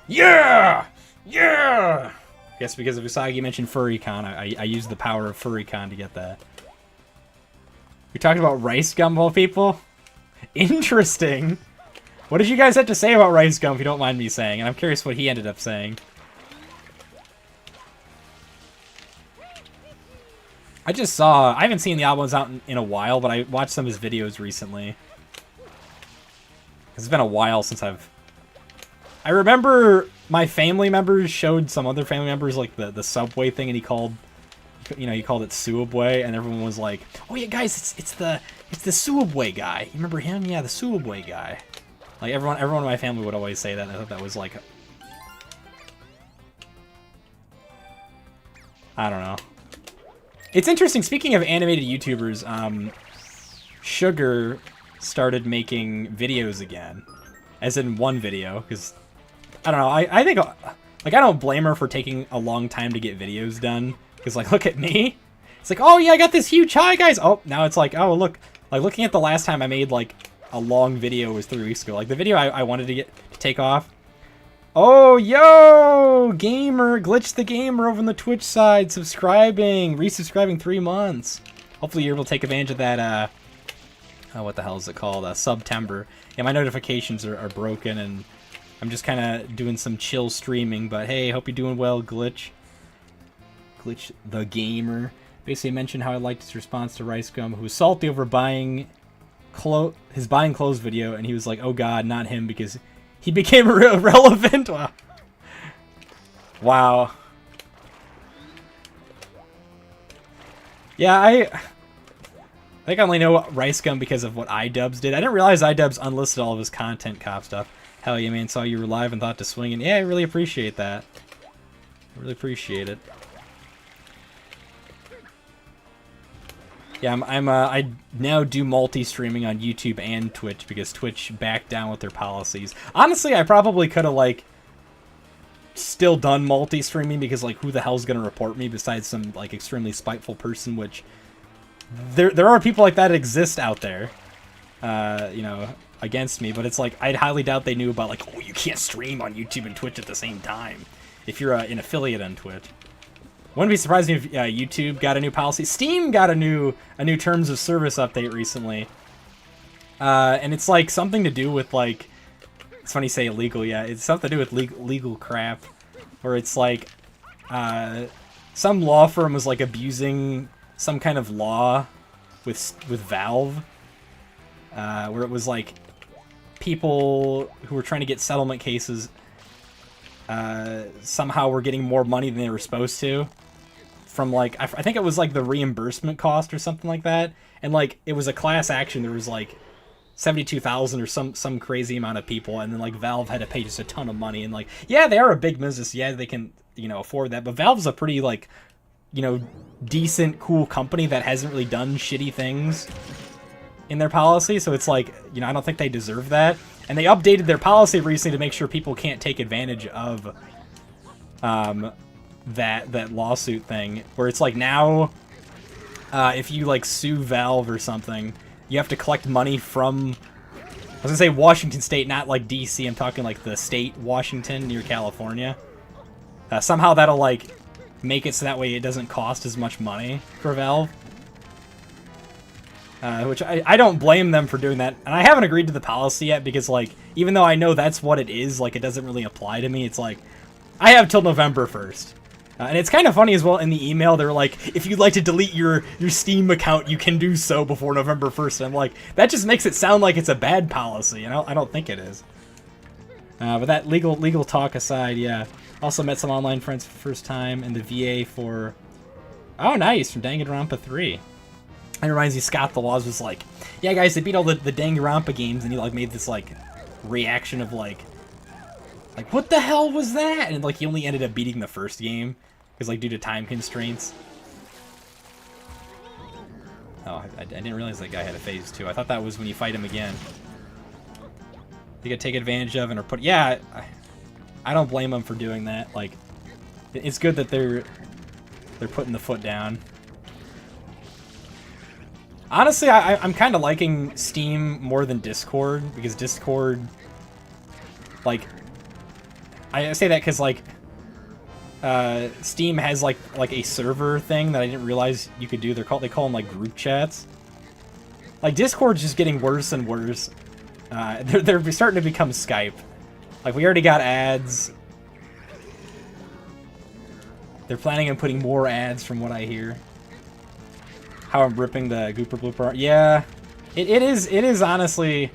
Yeah! Yeah! I guess because of Usagi mentioned Furrycon, I used the power of Furrycon to get that. You're talking about Rice Gum, all people? Interesting. What did you guys have to say about Rice Gum, if you don't mind me saying? And I'm curious what he ended up saying. I just saw... I haven't seen the albums out in a while, but I watched some of his videos recently. It's been a while since I've... I remember my family members showed some other family members, like, the Subway thing, and he called... You know, he called it Subway, and everyone was like, "Oh yeah, guys, it's the Subway guy. You remember him? Yeah, the Subway guy." Like everyone in my family would always say that. And I thought that was like, I don't know. It's interesting. Speaking of animated YouTubers, Sugar started making videos again, as in one video. Because I don't know. I think like I don't blame her for taking a long time to get videos done. Because, like, look at me. It's like, oh, yeah, I got this huge high, guys. Oh, now it's like, oh, look. Like, looking at the last time I made, like, a long video was 3 weeks ago. Like, the video I wanted to take off. Oh, yo! Gamer. Glitch the Gamer over on the Twitch side. Subscribing. Resubscribing 3 months. Hopefully you're able to take advantage of that, what the hell is it called? September. Yeah, my notifications are broken, and I'm just kind of doing some chill streaming. But, hey, hope you're doing well, Glitch. Glitch the Gamer. Basically mentioned how I liked his response to Rice Gum, who was salty over buying his buying clothes video, and he was like, oh god, not him, because he became irrelevant. Wow. Wow. Yeah, I think I only know Rice Gum because of what iDubbbz did. I didn't realize iDubbbz unlisted all of his content cop stuff. Hell yeah, man, saw you were live and thought to swing, and yeah, I really appreciate that. I really appreciate it. Yeah, I now do multi-streaming on YouTube and Twitch because Twitch backed down with their policies. Honestly, I probably could have, like, still done multi-streaming because, like, who the hell's gonna report me besides some, like, extremely spiteful person, which there are people like that exist out there, you know, against me, but it's like, I'd highly doubt they knew about, like, oh, you can't stream on YouTube and Twitch at the same time if you're an affiliate on Twitch. Wouldn't be surprised if YouTube got a new policy. Steam got a new terms of service update recently, and it's like something to do with, like, it's funny you say illegal. Yeah, it's something to do with legal crap, where it's like some law firm was like abusing some kind of law with Valve, where it was like people who were trying to get settlement cases somehow were getting more money than they were supposed to. From, like, I think it was, like, the reimbursement cost or something like that. And, like, it was a class action. There was, like, 72,000 or some crazy amount of people. And then, like, Valve had to pay just a ton of money. And, like, yeah, they are a big business. Yeah, they can, you know, afford that. But Valve's a pretty, like, you know, decent, cool company that hasn't really done shitty things in their policy. So it's like, you know, I don't think they deserve that. And they updated their policy recently to make sure people can't take advantage of that lawsuit thing, where it's like now if you, like, sue Valve or something, you have to collect money from, I was gonna say Washington State, not like DC, I'm talking like the state Washington near California. Somehow that'll, like, make it so that way it doesn't cost as much money for Valve. Which I don't blame them for doing that. And I haven't agreed to the policy yet because, like, even though I know that's what it is, like, it doesn't really apply to me. It's like, I have till November 1st. And it's kind of funny as well, in the email, they're like, if you'd like to delete your Steam account, you can do so before November 1st. And I'm like, that just makes it sound like it's a bad policy, and I don't think it is. But that legal talk aside, yeah. Also met some online friends for the first time in the VA for... Oh, nice, from Danganronpa 3. And it reminds me, Scott the Laws was like, yeah, guys, they beat all the Danganronpa games, and he, like, made this, like, reaction of, like, what the hell was that? And, like, he only ended up beating the first game because, like, due to time constraints. Oh, I didn't realize that guy had a phase 2. I thought that was when you fight him again. You could take advantage of and or put... Yeah, I don't blame them for doing that. Like, it's good that they're putting the foot down. Honestly, I'm kind of liking Steam more than Discord, because Discord, like... I say that because like Steam has like a server thing that I didn't realize you could do. They call them like group chats. Like Discord's just getting worse and worse. They're starting to become Skype. Like we already got ads. They're planning on putting more ads from what I hear. How I'm ripping the Gooper Blooper. Yeah, it is honestly.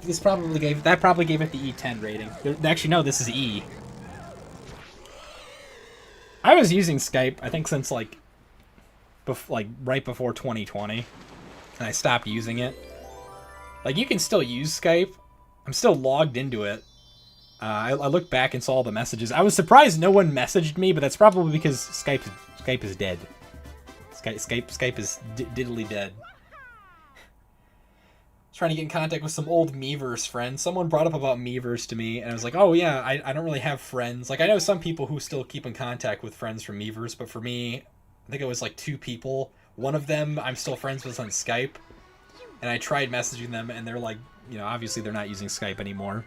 This probably gave it the E10 rating. Actually, no, this is E. I was using Skype, I think, since like right before 2020, and I stopped using it. Like you can still use Skype. I'm still logged into it. I looked back and saw all the messages. I was surprised no one messaged me, but that's probably because Skype is dead. Skype is diddly dead. Trying to get in contact with some old Miiverse friends. Someone brought up about Miiverse to me, and I was like, oh yeah, I don't really have friends. Like, I know some people who still keep in contact with friends from Miiverse, but for me, I think it was like 2 people. One of them I'm still friends with on Skype, and I tried messaging them, and they're like, you know, obviously they're not using Skype anymore.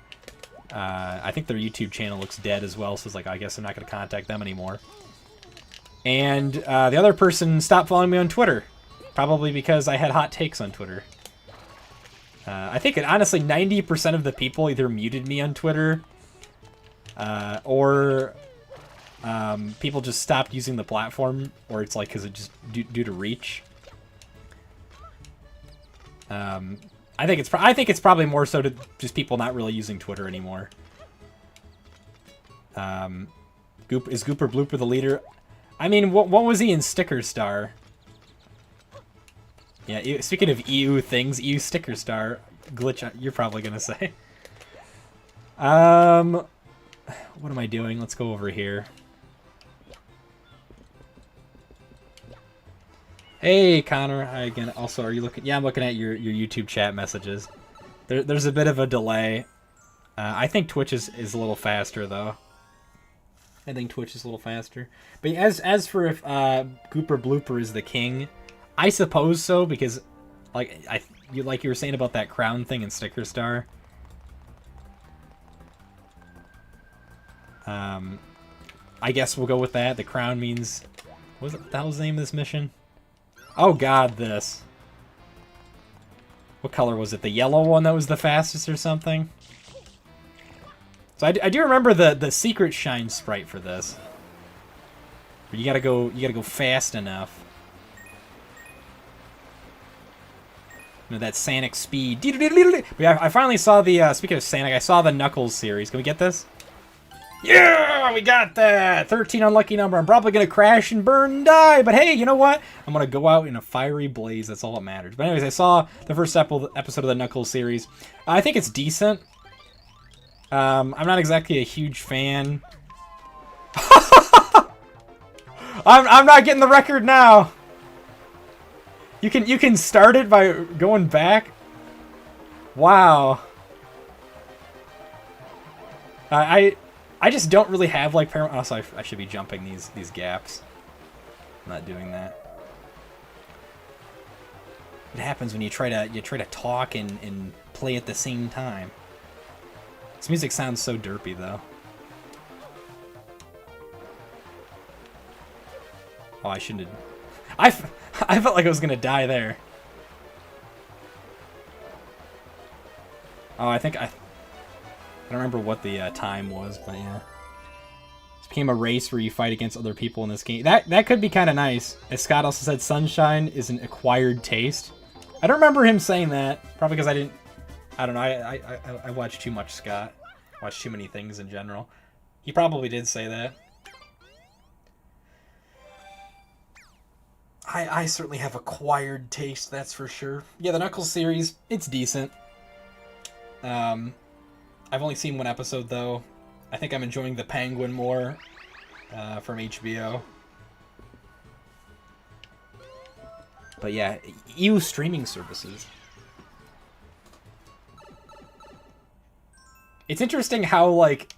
I think their YouTube channel looks dead as well, so it's like, I guess I'm not going to contact them anymore. And the other person stopped following me on Twitter, probably because I had hot takes on Twitter. I think honestly 90% of the people either muted me on Twitter or people just stopped using the platform, or it's like because it just due to reach. I think it's probably more so to just people not really using Twitter anymore. Is Gooper Blooper the leader? I mean, what was he in Sticker Star? Yeah, speaking of EU things, EU Sticker Star glitch. You're probably gonna say. What am I doing? Let's go over here. Hey, Connor. Hi again. Also, are you looking? Yeah, I'm looking at your YouTube chat messages. There's a bit of a delay. I think Twitch is a little faster though. I think Twitch is a little faster. But as for if Gooper Blooper is the king, I suppose so, because like you were saying about that crown thing in Sticker Star. I guess we'll go with that. The crown means, what was the hell's the name of this mission? Oh god, this. What color was it? The yellow one that was the fastest or something? So I do remember the secret shine sprite for this. You gotta go fast enough. You know, that Sonic speed. Yeah, I finally saw the speaking of Sonic, I saw the Knuckles series. Can we get this? Yeah, we got that! 13 unlucky number. I'm probably gonna crash and burn and die, but hey, you know what? I'm gonna go out in a fiery blaze. That's all that matters. But anyways, I saw the first episode of the Knuckles series. I think it's decent. I'm not exactly a huge fan. I'm not getting the record now. You can start it by going back. Wow. I just don't really have like also I should be jumping these gaps. I'm not doing that. It happens when you try to talk and play at the same time. This music sounds so derpy though. Oh, I shouldn't have. I felt like I was gonna die there. Oh, I don't remember what the time was, but yeah. This became a race where you fight against other people in this game. That could be kind of nice. As Scott also said, Sunshine is an acquired taste. I don't remember him saying that. Probably because I don't know. I watch too much Scott. I watch too many things in general. He probably did say that. I certainly have acquired taste, that's for sure. Yeah, the Knuckles series, it's decent. I've only seen one episode, though. I think I'm enjoying the Penguin more from HBO. But yeah, EU streaming services. It's interesting how, like,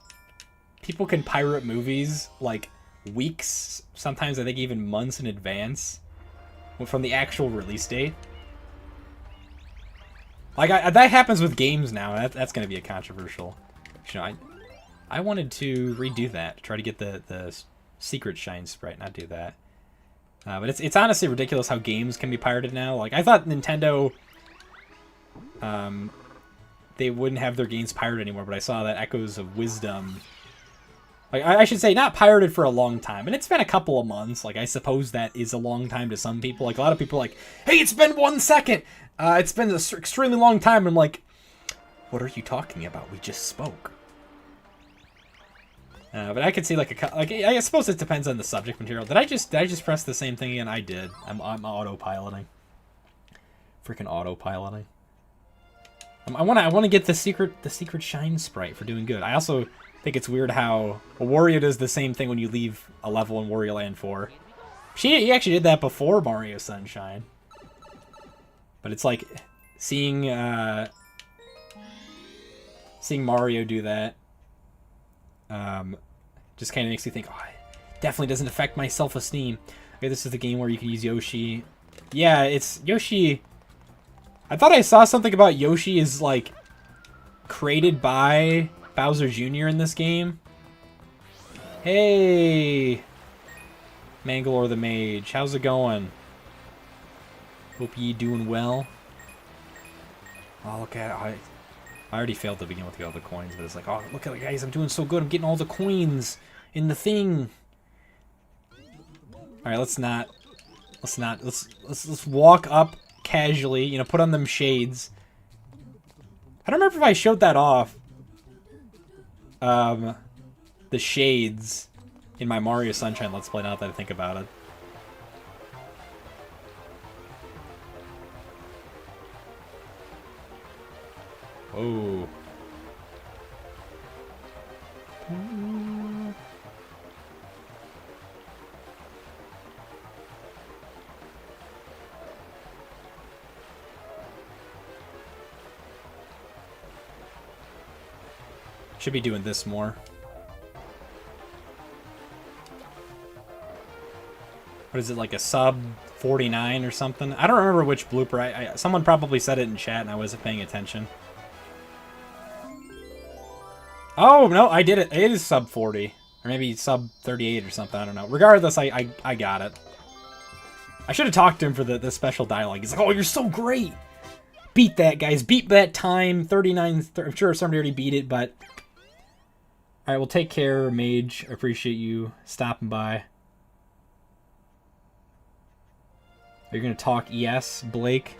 people can pirate movies, like, weeks, sometimes I think even months in advance from the actual release date. Like, that happens with games now. That's going to be a controversial... You know, I wanted to redo that, try to get the secret shine sprite, not do that. But it's honestly ridiculous how games can be pirated now. Like, I thought Nintendo, they wouldn't have their games pirated anymore, but I saw that Echoes of Wisdom, like, I should say, not pirated for a long time. And it's been a couple of months. Like, I suppose that is a long time to some people. Like, a lot of people are like, hey, it's been 1 second. It's been an extremely long time. I'm like, what are you talking about? We just spoke. But I could see, like, I suppose it depends on the subject material. Did I just press the same thing again? I did. I'm autopiloting. Freaking autopiloting. I want to get the secret shine sprite for doing good. I also think it's weird how Wario does the same thing when you leave a level in Wario Land 4. He actually did that before Mario Sunshine. But it's like seeing Mario do that just kind of makes me think, oh, it definitely doesn't affect my self-esteem. Okay, this is the game where you can use Yoshi. Yeah, it's Yoshi. I thought I saw something about Yoshi is like created by Bowser Jr. in this game. Hey, Mangalore the Mage, how's it going? Hope ye doing well. Oh, look at it. I already failed to begin with all the coins, but it's like, oh, look at it, guys, I'm doing so good. I'm getting all the coins in the thing. All right, let's walk up casually, you know, put on them shades. I don't remember if I showed that off. The shades in my Mario Sunshine Let's Play, now that I think about it. Oh. Should be doing this more. What is it, like a sub 49 or something? I don't remember which blooper. Someone probably said it in chat and I wasn't paying attention. Oh, no, I did it. It is sub 40. Or maybe sub 38 or something. I don't know. Regardless, I got it. I should have talked to him for the special dialogue. He's like, oh, you're so great. Beat that, guys. Beat that time. 39. I'm sure somebody already beat it, but... Alright, well, take care, Mage. I appreciate you stopping by. You're going to talk ES, Blake?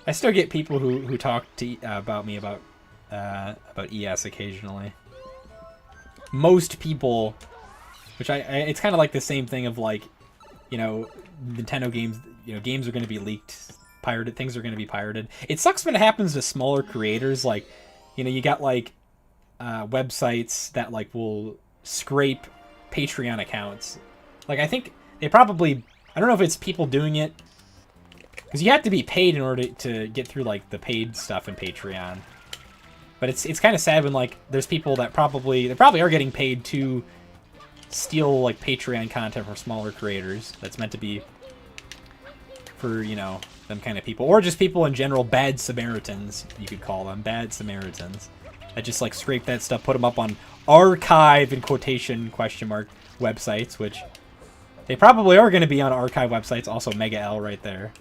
I still get people who talk to about me about ES occasionally. Most people, which it's kind of like the same thing of like, you know, Nintendo games, you know, games are going to be leaked, pirated, things are going to be pirated. It sucks when it happens to smaller creators, like, you know, you got like websites that like will scrape Patreon accounts. Like, I think they probably, I don't know if it's people doing it, because you have to be paid in order to get through like the paid stuff in Patreon. But it's kind of sad when like there's people that probably are getting paid to steal like Patreon content from smaller creators that's meant to be for, you know, them kind of people, or just people in general, bad Samaritans, you could call them, bad Samaritans, that just like scrape that stuff, put them up on archive in quotation question mark websites, which they probably are going to be on archive websites. Also Mega L right there,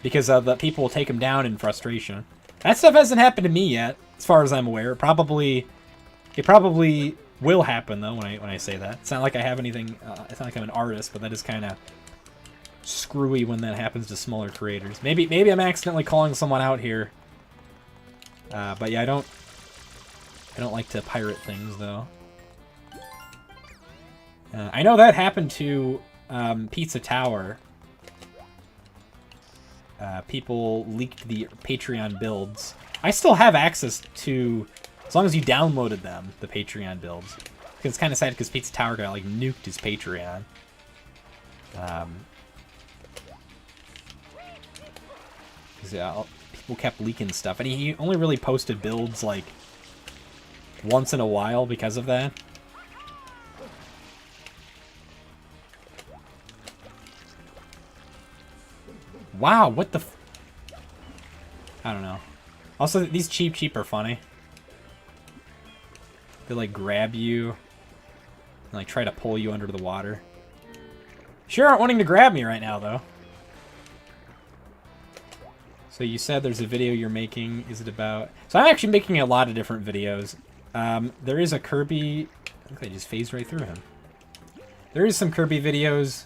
because the people will take them down in frustration. That stuff hasn't happened to me yet, as far as I'm aware. It probably will happen though when I say that. It's not like I have anything. It's not like I'm an artist, but that is kind of screwy when that happens to smaller creators. Maybe I'm accidentally calling someone out here. But yeah, I don't like to pirate things though. I know that happened to Pizza Tower. People leaked the Patreon builds. I still have access to, as long as you downloaded them, the Patreon builds. Because it's kind of sad because Pizza Tower got like nuked his Patreon. Because yeah, people kept leaking stuff, and he only really posted builds like once in a while because of that. Wow, what the I don't know. Also, these cheap are funny. They like grab you and like try to pull you under the water. Sure aren't wanting to grab me right now though. So you said there's a video you're making. Is it about... So I'm actually making a lot of different videos. There is a Kirby... I think I just phased right through him. There is some Kirby videos.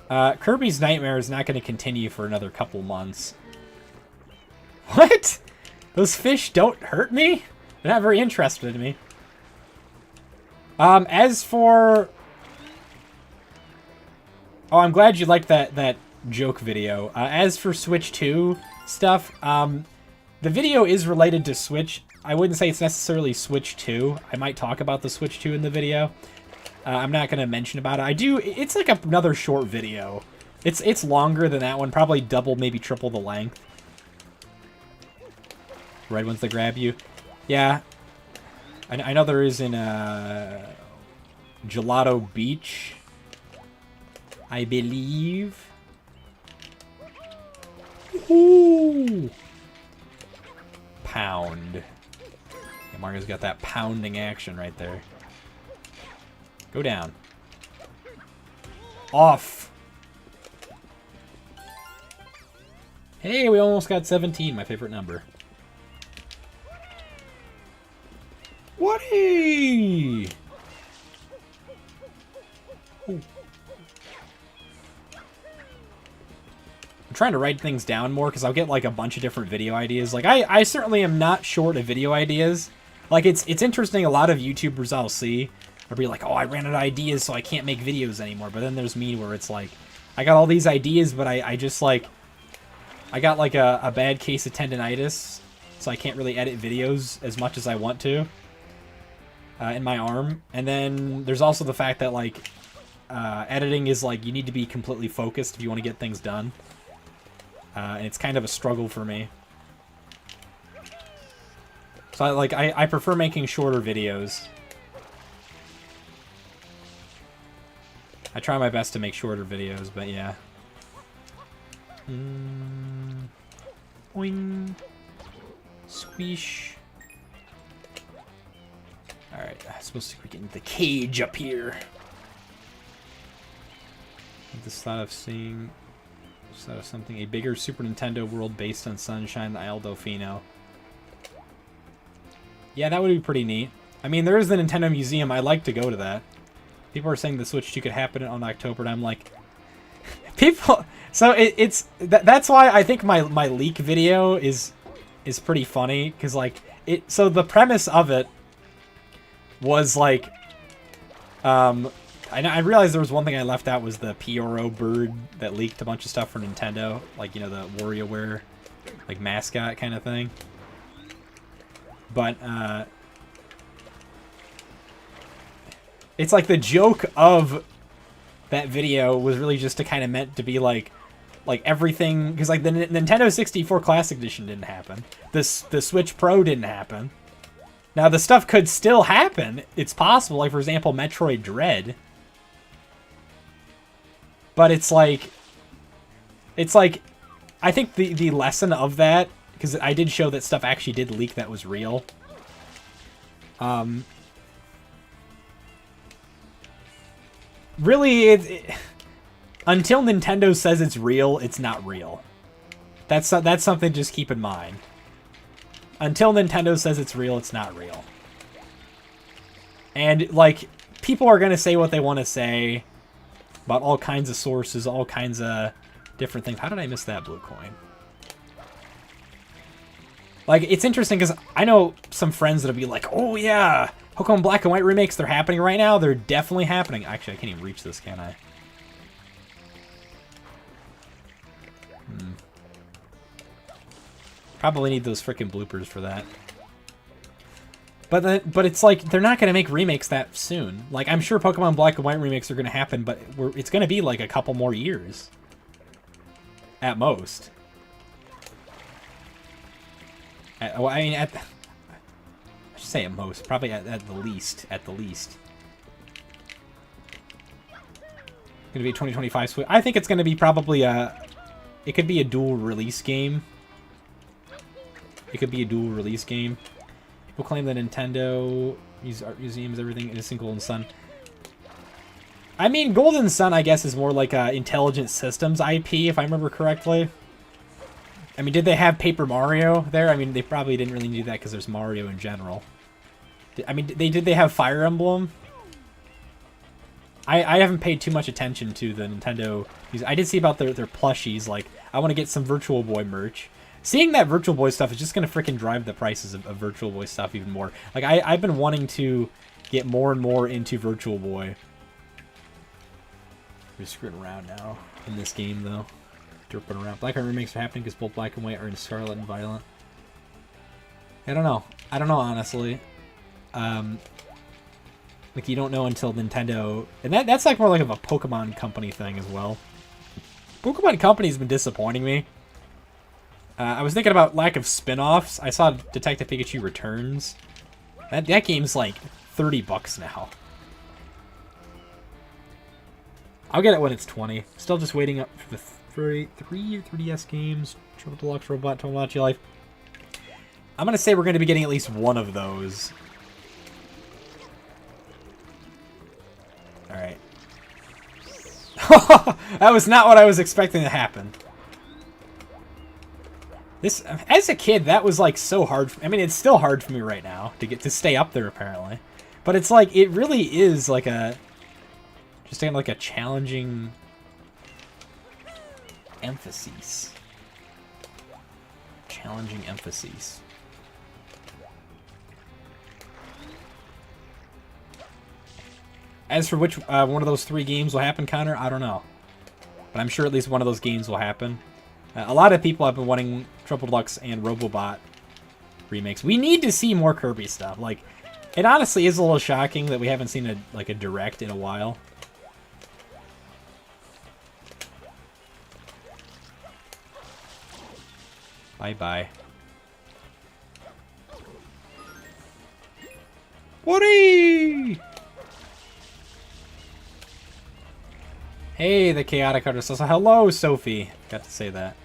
Kirby's Nightmare is not going to continue for another couple months. What? Those fish don't hurt me? They're not very interested in me. As for... Oh, I'm glad you liked that joke video. As for Switch 2 stuff, the video is related to Switch. I wouldn't say it's necessarily Switch 2. I might talk about the Switch 2 in the video. I'm not going to mention about it. It's like another short video. It's longer than that one, probably double, maybe triple the length. Red ones that grab you. Yeah. I know there is in Gelato Beach, I believe. Ooh. Pound. Yeah, Mario's got that pounding action right there. Go down. Off. Hey, we almost got 17, my favorite number. Woody! Ooh. I'm trying to write things down more because I'll get like a bunch of different video ideas. Like I certainly am not short of video ideas. Like it's interesting. A lot of YouTubers I'll see will be like, "Oh, I ran out of ideas, so I can't make videos anymore." But then there's me where it's like, I got all these ideas, but I just like, I got like a bad case of tendonitis, so I can't really edit videos as much as I want to in my arm. And then there's also the fact that like editing is like you need to be completely focused if you want to get things done. And it's kind of a struggle for me. So I prefer making shorter videos. I try my best to make shorter videos, but yeah. Boing. Squish. Alright, I'm supposed to be getting the cage up here. This thought of seeing... So something, a bigger Super Nintendo world based on Sunshine Isle Delfino. Yeah, that would be pretty neat. I mean, there is the Nintendo Museum. I'd like to go to that. People are saying the Switch 2 could happen on October, and I'm like... People... So that's why I think my leak video is pretty funny, because like, so the premise of it was like... I realized there was one thing I left out was the Pyoro bird that leaked a bunch of stuff for Nintendo. Like, you know, the WarioWare, like, mascot kind of thing. But, it's like the joke of that video was really just to kind of meant to be like everything... Because, like, the Nintendo 64 Classic Edition didn't happen. The Switch Pro didn't happen. Now, the stuff could still happen. It's possible. Like, for example, Metroid Dread... But it's like, I think the lesson of that, because I did show that stuff actually did leak that was real. Really, until Nintendo says it's real, it's not real. That's something to just keep in mind. Until Nintendo says it's real, it's not real. And, like, people are going to say what they want to say about all kinds of sources, all kinds of different things. How did I miss that blue coin? Like, it's interesting because I know some friends that'll be like, oh yeah, Pokemon Black and White remakes, they're happening right now. They're definitely happening. Actually, I can't even reach this, can I? Probably need those frickin' bloopers for that. But it's like, they're not going to make remakes that soon. Like, I'm sure Pokemon Black and White remakes are going to happen, but it's going to be like a couple more years. At most. I mean, I should say at most. Probably at the least. At the least. Going to be a 2025 Switch. I think it's going to be probably it could be a dual release game. It could be a dual release game. People claim that Nintendo uses art museums, everything is Golden Sun. I mean, Golden Sun, I guess, is more like a Intelligent Systems IP, if I remember correctly. I mean, did they have Paper Mario there? I mean, they probably didn't really need that because there's Mario in general. I mean, did they have Fire Emblem? I haven't paid too much attention to the Nintendo. I did see about their plushies. Like, I want to get some Virtual Boy merch. Seeing that Virtual Boy stuff is just going to freaking drive the prices of Virtual Boy stuff even more. Like, I've been wanting to get more and more into Virtual Boy. We're screwing around now in this game, though. Derping around. Black and White remakes are happening because both Black and White are in Scarlet and Violet. I don't know. I don't know, honestly. Like, you don't know until Nintendo... And that's like more like of a Pokemon Company thing as well. Pokemon Company's been disappointing me. I was thinking about lack of spin-offs. I saw Detective Pikachu Returns. That game's like $30 now. I'll get it when it's 20. Still just waiting up for the three 3DS games. Triple Deluxe Robot, Tomodachi Life. I'm going to say we're going to be getting at least one of those. Alright. That was not what I was expecting to happen. This, as a kid, that was like so hard. I mean, it's still hard for me right now to stay up there, apparently. But it's like, it really is like a... Just like a challenging emphasis. Challenging emphasis. As for which one of those 3 games will happen, Connor, I don't know. But I'm sure at least one of those games will happen. A lot of people have been wanting Triple Deluxe and Robobot remakes. We need to see more Kirby stuff. Like, it honestly is a little shocking that we haven't seen a direct in a while. Bye-bye. Woody! Hey, the Chaotic Artist. So, hello, Sophie. Got to say that.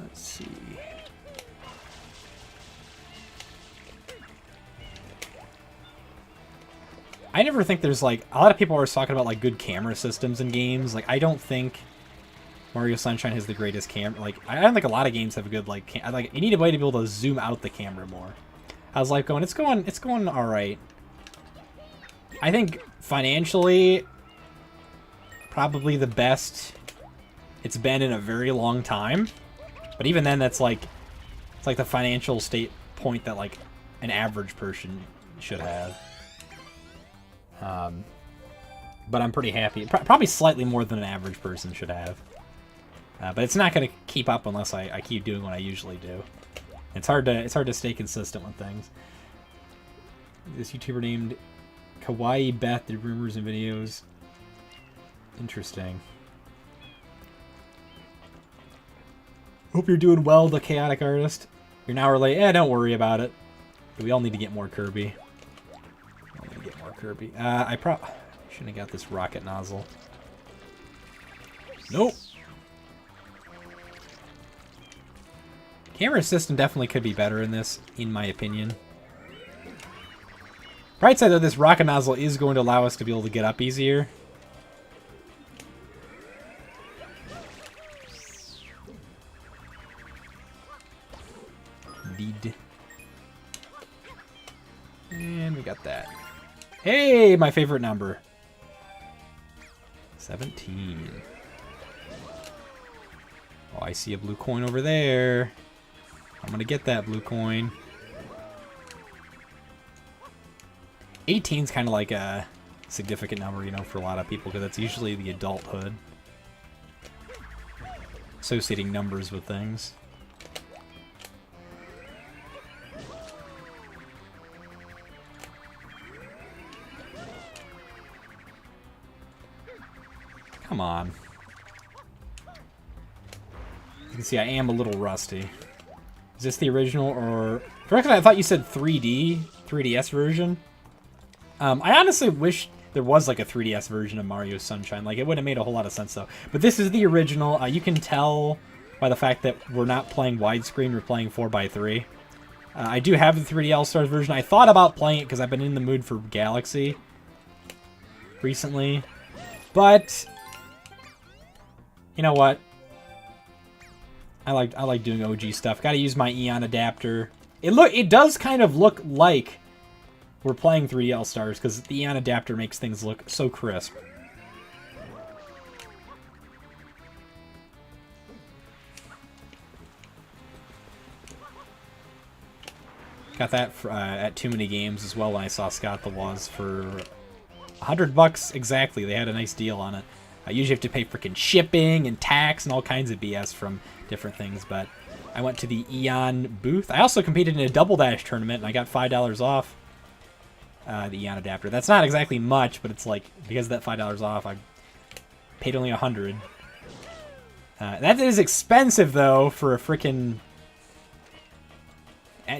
Let's see. I never think there's like a lot of people are always talking about like good camera systems in games. Like, I don't think Mario Sunshine has the greatest camera. Like, I don't think a lot of games have a good like you need a way to be able to zoom out the camera more. How's life going? It's going all right. I think financially, probably the best it's been in a very long time. But even then, that's like it's like the financial state point that like an average person should have. But I'm pretty happy. Probably slightly more than an average person should have. But it's not going to keep up unless I keep doing what I usually do. It's hard to stay consistent with things. This YouTuber named Kawaii Beth did rumors and videos. Interesting. Hope you're doing well, the Chaotic Artist. You're now late. Don't worry about it. We all need to get more Kirby. Kirby. I shouldn't have got this rocket nozzle. Nope. Camera system definitely could be better in this, in my opinion. Bright side though, this rocket nozzle is going to allow us to be able to get up easier. Indeed. And we got that. Hey, my favorite number. 17. Oh, I see a blue coin over there. I'm gonna get that blue coin. 18's kind of like a significant number, you know, for a lot of people, because that's usually the adulthood. Associating numbers with things. Come on. You can see I am a little rusty. Is this the original or... Correctly, I thought you said 3DS version. I honestly wish there was like a 3DS version of Mario Sunshine. Like, it would have made a whole lot of sense though. But this is the original. You can tell by the fact that we're not playing widescreen, we're playing 4x3. I do have the 3D All-Stars version. I thought about playing it because I've been in the mood for Galaxy recently. But you know what? I like doing OG stuff. Got to use my Eon adapter. It does kind of look like we're playing 3D All-Stars because the Eon adapter makes things look so crisp. Got that at Too Many Games as well when I saw Scott the Laws for $100 exactly. They had a nice deal on it. I usually have to pay freaking shipping and tax and all kinds of BS from different things, but I went to the Eon booth. I also competed in a Double Dash tournament, and I got $5 off the Eon adapter. That's not exactly much, but it's like, because of that $5 off, I paid only $100. That is expensive, though, for a freaking,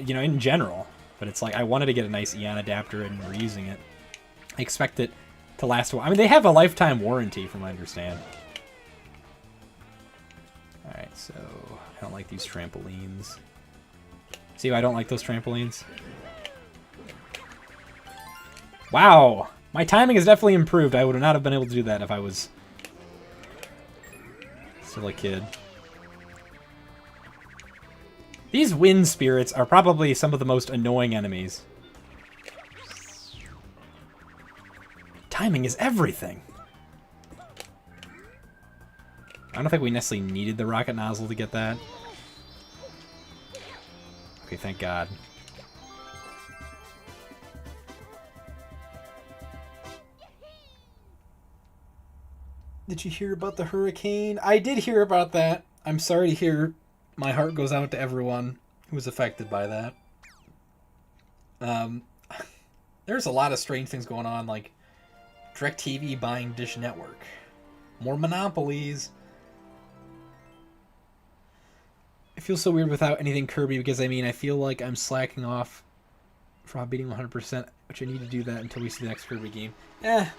you know, in general. But it's like, I wanted to get a nice Eon adapter, and we're using it. I expect it to last a while. I mean, they have a lifetime warranty, from what I understand. Alright, so I don't like these trampolines. See why I don't like those trampolines? Wow! My timing has definitely improved. I would not have been able to do that if I was still a kid. These wind spirits are probably some of the most annoying enemies. Timing is everything. I don't think we necessarily needed the rocket nozzle to get that. Okay, thank God. Did you hear about the hurricane? I did hear about that. I'm sorry to hear. My heart goes out to everyone who was affected by that. There's a lot of strange things going on, like DirecTV buying Dish Network. More monopolies. It feels so weird without anything Kirby because, I mean, I feel like I'm slacking off from beating 100%, which I need to do that until we see the next Kirby game. Yeah,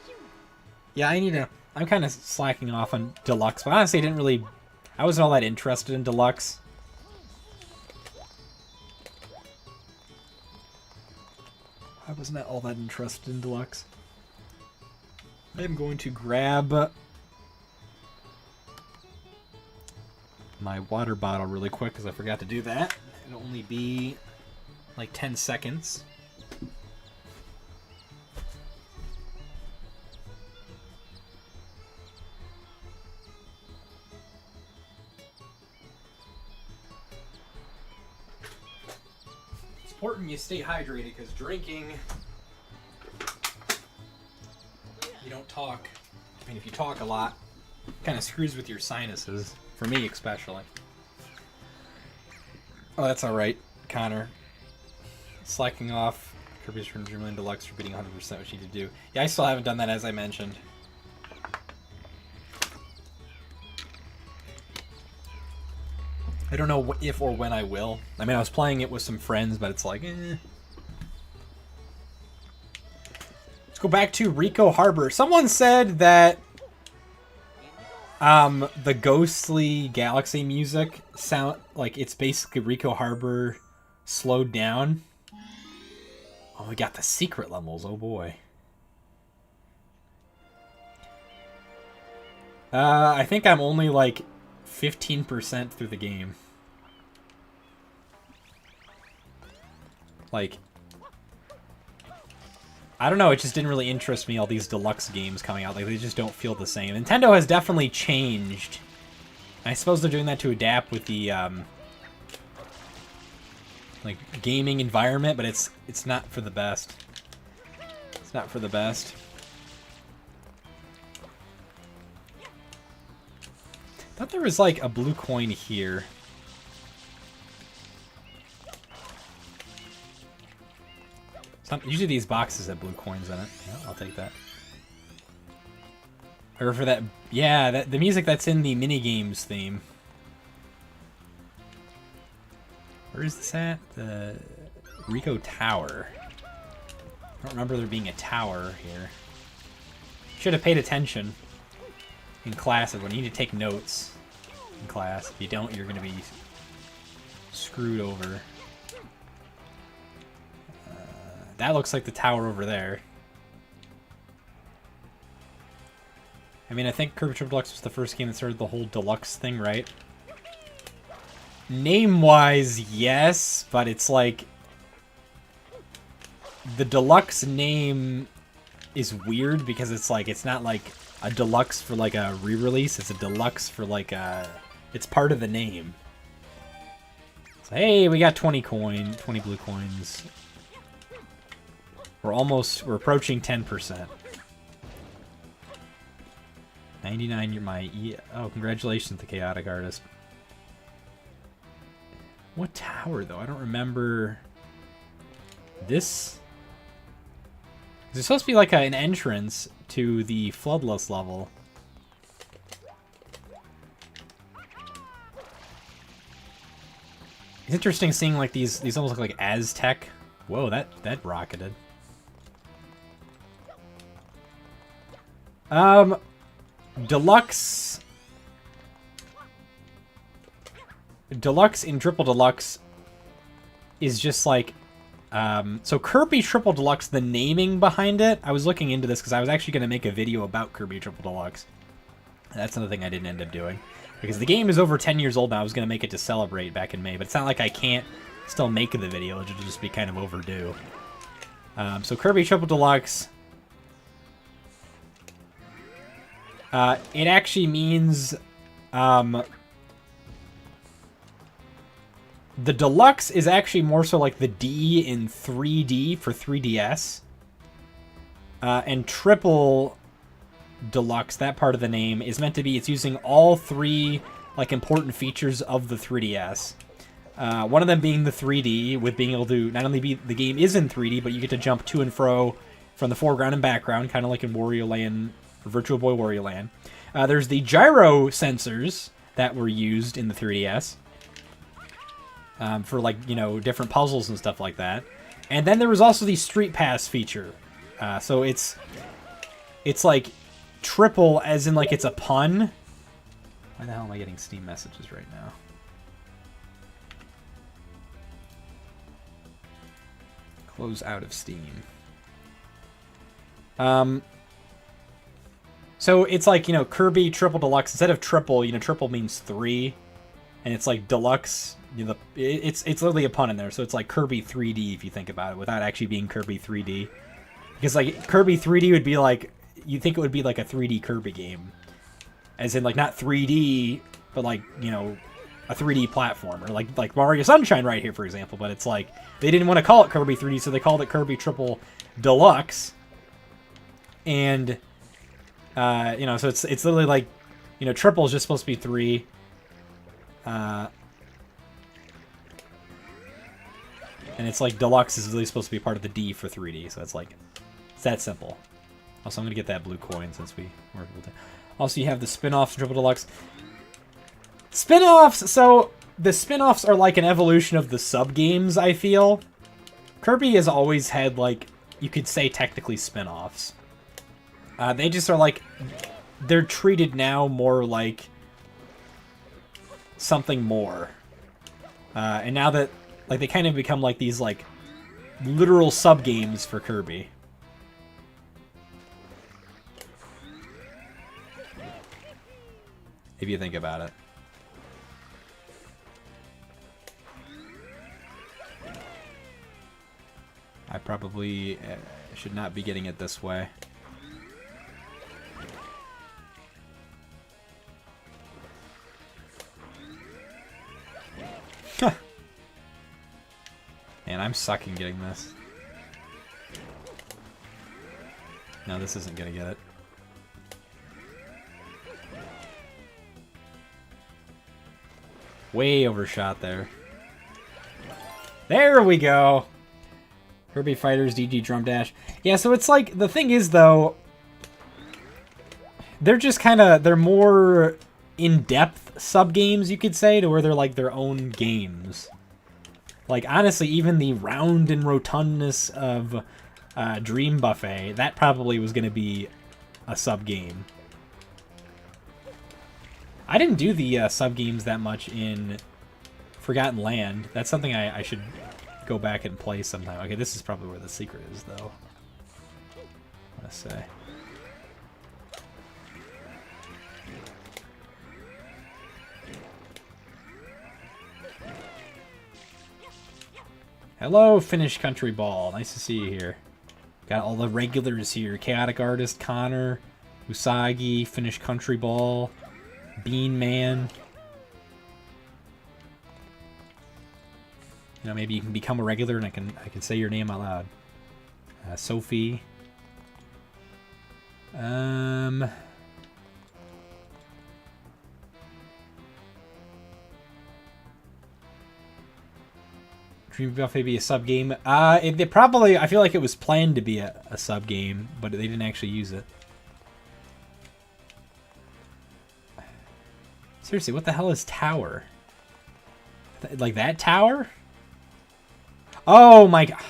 I need to. I'm kind of slacking off on Deluxe, but honestly, I wasn't all that interested in Deluxe. I was not all that interested in Deluxe. I'm going to grab my water bottle really quick because I forgot to do that. It'll only be like 10 seconds. It's important you stay hydrated because drinking, you don't talk. I mean, if you talk a lot, it kind of screws with your sinuses. For me, especially. Oh, that's alright, Connor. Slacking off. Kirby's Return to Dreamland Deluxe for beating 100%, which you need to do. Yeah, I still haven't done that, as I mentioned. I don't know if or when I will. I mean, I was playing it with some friends, but it's like, eh. Let's go back to Rico Harbor. Someone said that the ghostly Galaxy music sound like it's basically Rico Harbor slowed down. Oh, we got the secret levels. Oh boy. I think I'm only like 15% through the game. Like, I don't know, it just didn't really interest me, all these deluxe games coming out. Like, they just don't feel the same. Nintendo has definitely changed. I suppose they're doing that to adapt with the, like, gaming environment, but it's not for the best. It's not for the best. I thought there was, like, a blue coin here. Usually these boxes have blue coins in it. Yeah, I'll take that. Or for that, yeah, the music that's in the minigames theme. Where is this at? The Rico Tower. I don't remember there being a tower here. Should have paid attention in classes when you need to take notes in class. If you don't, you're going to be screwed over. That looks like the tower over there. I mean, I think Kirby Triple Deluxe was the first game that started the whole deluxe thing, right? Name-wise, yes, but it's like... The deluxe name is weird because it's like, it's not like a deluxe for like a re-release, it's a deluxe for like a... It's part of the name. So, hey, we got 20 blue coins. We're approaching 10%. 99, you're my... Oh, congratulations, the Chaotic Artist. What tower, though? I don't remember... This? Is it supposed to be like an entrance to the Floodless level? It's interesting seeing like these almost look like Aztec. Whoa, that rocketed. Deluxe in Triple Deluxe is just like, so Kirby Triple Deluxe, the naming behind it, I was looking into this because I was actually going to make a video about Kirby Triple Deluxe. That's another thing I didn't end up doing. Because the game is over 10 years old now, I was going to make it to celebrate back in May, but it's not like I can't still make the video, it'll just be kind of overdue. So Kirby Triple Deluxe... it actually means, the deluxe is actually more so like the D in 3D for 3DS. And triple deluxe, that part of the name, is meant to be, it's using all three, like, important features of the 3DS. One of them being the 3D, with being able to not only be, the game is in 3D, but you get to jump to and fro from the foreground and background, kind of like in Wario Land, Virtual Boy Wario Land. There's the gyro sensors that were used in the 3DS for, like, you know, different puzzles and stuff like that. And then there was also the Street Pass feature. So it's like triple as in like it's a pun. Why the hell am I getting Steam messages right now? Close out of Steam. So it's like, you know, Kirby Triple Deluxe, instead of triple, you know, triple means 3, and it's like deluxe, you know, it's literally a pun in there, so it's like Kirby 3D if you think about it, without actually being Kirby 3D. Because like Kirby 3D would be like, you think it would be like a 3D Kirby game. As in like not 3D, but like, you know, a 3D platformer, like Mario Sunshine right here, for example, but it's like, they didn't want to call it Kirby 3D, so they called it Kirby Triple Deluxe. And... you know, so it's literally like, you know, triple is just supposed to be 3. And it's like deluxe is really supposed to be part of the D for 3D, so it's like, it's that simple. Also, I'm going to get that blue coin since we were able to. Also, you have the spin-offs Triple Deluxe. Spin-offs! So, the spin-offs are like an evolution of the sub-games, I feel. Kirby has always had, like, you could say technically spin-offs. They just are like, they're treated now more like something more. And now that, like, they kind of become like these, like, literal sub-games for Kirby. If you think about it. I probably should not be getting it this way. Man, I'm sucking getting this. No, this isn't gonna get it. Way overshot there. There we go! Kirby Fighters, DG Drum Dash. Yeah, so it's like, the thing is, though, they're just kind of, they're more in-depth sub-games, you could say, to where they're like their own games. Like, honestly, even the round and rotundness of Dream Buffet, that probably was going to be a sub game. I didn't do the sub games that much in Forgotten Land. That's something I should go back and play sometime. Okay, this is probably where the secret is, though. I want to say. Hello, Finnish Country Ball. Nice to see you here. Got all the regulars here. Chaotic Artist, Connor, Usagi, Finnish Country Ball, Bean Man. You know, maybe you can become a regular and I can say your name out loud. Sophie. Dream Buffet be a sub game? It probably, I feel like it was planned to be a sub game, but they didn't actually use it. Seriously, what the hell is tower? Like that tower? Oh my god.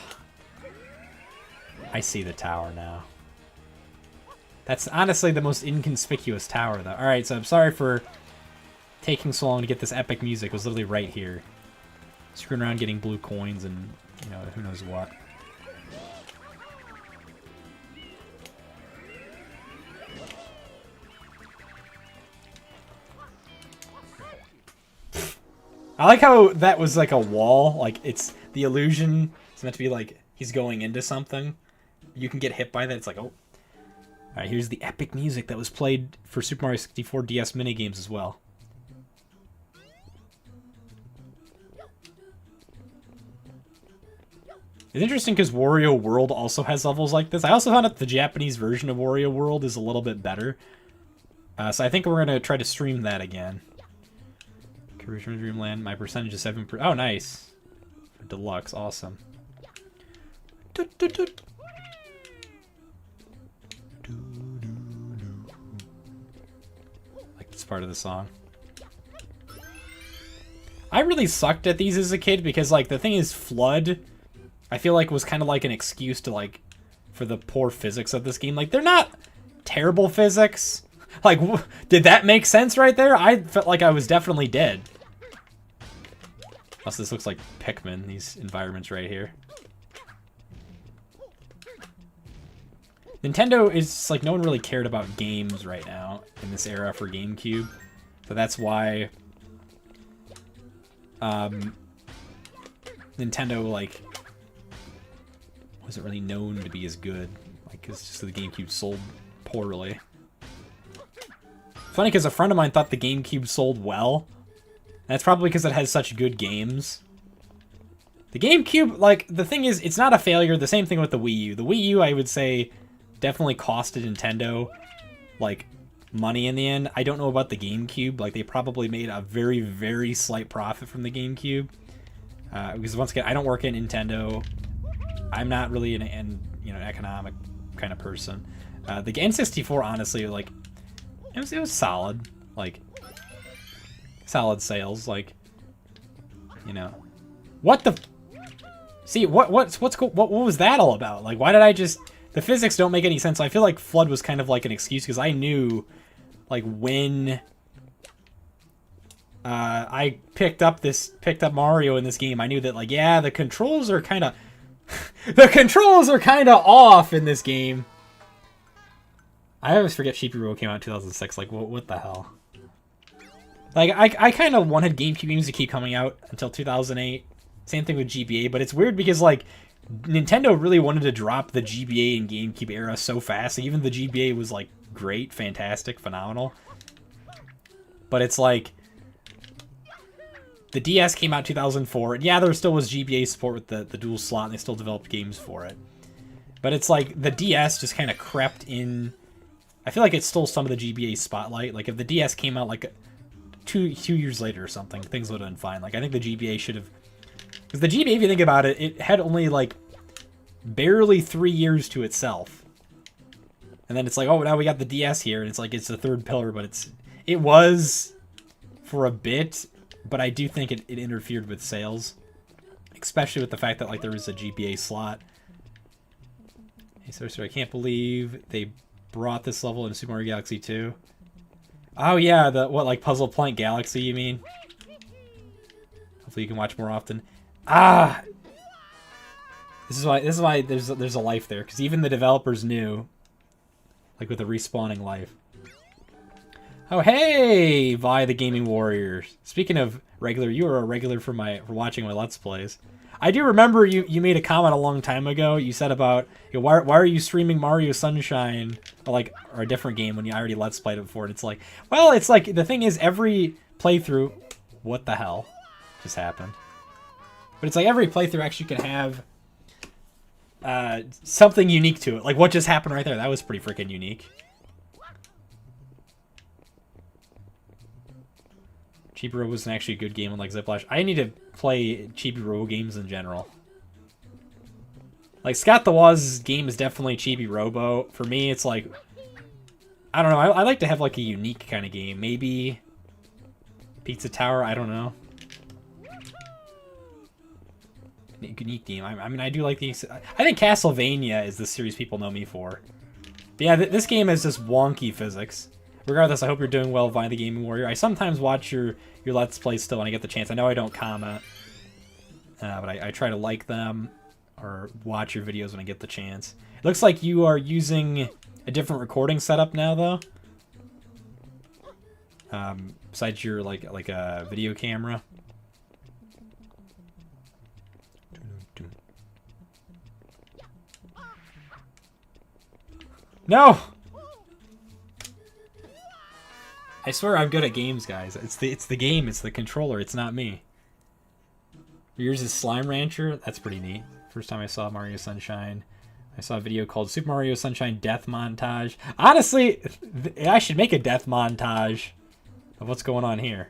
I see the tower now. That's honestly the most inconspicuous tower, though. Alright, so I'm sorry for taking so long to get this epic music. It was literally right here. Screwing around getting blue coins and, you know, who knows what. I like how that was like a wall. Like, it's the illusion. It's meant to be like he's going into something. You can get hit by that. It's like, oh. Alright, here's the epic music that was played for Super Mario 64 DS minigames as well. It's interesting because Wario World also has levels like this. I also found out the Japanese version of Wario World is a little bit better. So I think we're going to try to stream that again. Original Dreamland, my percentage is 7%. Oh, nice. Deluxe, awesome. Like this part of the song. I really sucked at these as a kid because, like, the thing is, FLUDD, I feel like was kind of like an excuse to, like, for the poor physics of this game. Like, they're not terrible physics. Like, did that make sense right there? I felt like I was definitely dead. Plus, this looks like Pikmin, these environments right here. Nintendo is, like, no one really cared about games right now in this era for GameCube. So that's why Nintendo, like, wasn't really known to be as good. Like, it's just the GameCube sold poorly. Funny, because a friend of mine thought the GameCube sold well. That's probably because it has such good games. The GameCube, like, the thing is, it's not a failure. The same thing with the Wii U. The Wii U, I would say, definitely costed Nintendo, like, money in the end. I don't know about the GameCube. Like, they probably made a very, very slight profit from the GameCube. Because, once again, I don't work at Nintendo. I'm not really an economic kind of person. The N64, honestly, like, it was solid. Like, solid sales. Like, you know. What the... See, what was that all about? Like, why did I just... The physics don't make any sense. I feel like FLUDD was kind of like an excuse because I knew, like, when I picked up Mario in this game, I knew that, like, yeah, the controls are kind of the controls are kind of off in this game. I always forget Sheepy Road came out in 2006. Like, what the hell? Like, I kind of wanted GameCube games to keep coming out until 2008. Same thing with GBA, but it's weird because, like, Nintendo really wanted to drop the GBA and GameCube era so fast. Like, even the GBA was, like, great, fantastic, phenomenal. But it's like, the DS came out 2004, and yeah, there still was GBA support with the dual slot, and they still developed games for it. But it's like, the DS just kind of crept in. I feel like it stole some of the GBA spotlight. Like, if the DS came out, like, two years later or something, things would have been fine. Like, I think the GBA should have... Because the GBA, if you think about it, it had only, like, barely 3 years to itself. And then it's like, oh, now we got the DS here, and it's like, it's the third pillar, but it was for a bit, but I do think it interfered with sales. Especially with the fact that, like, there was a GBA slot. Hey, so I can't believe they brought this level in Super Mario Galaxy 2. Oh yeah, the like Puzzle Plank Galaxy, you mean? Hopefully you can watch more often. Ah, this is why there's a life there, because even the developers knew, like with the respawning life. Oh hey, Vi the Gaming Warrior. Speaking of regular, you are a regular for watching my Let's Plays. I do remember you made a comment a long time ago. You said about, you know, why are you streaming Mario Sunshine or a different game when you already Let's Played it before? And it's like, well, it's like the thing is every playthrough, what the hell just happened? But it's like every playthrough actually can have something unique to it. Like what just happened right there, that was pretty freaking unique. Chibi Robo wasn't actually a good game like Ziplash. I need to play Chibi Robo games in general. Like Scott the Waz's game is definitely Chibi Robo. For me, it's like, I don't know. I like to have like a unique kind of game. Maybe Pizza Tower. I don't know. Unique game. I mean, I do like these. I think Castlevania is the series people know me for. But yeah, this game has just wonky physics. Regardless, I hope you're doing well, Vi the Gaming Warrior. I sometimes watch your Let's Plays still when I get the chance. I know I don't comment, but I try to like them or watch your videos when I get the chance. It looks like you are using a different recording setup now, though. Besides your like a video camera. No! I swear I'm good at games, guys. It's the game, it's the controller, it's not me. Yours is Slime Rancher? That's pretty neat. First time I saw Mario Sunshine. I saw a video called Super Mario Sunshine Death Montage. Honestly, I should make a death montage of what's going on here.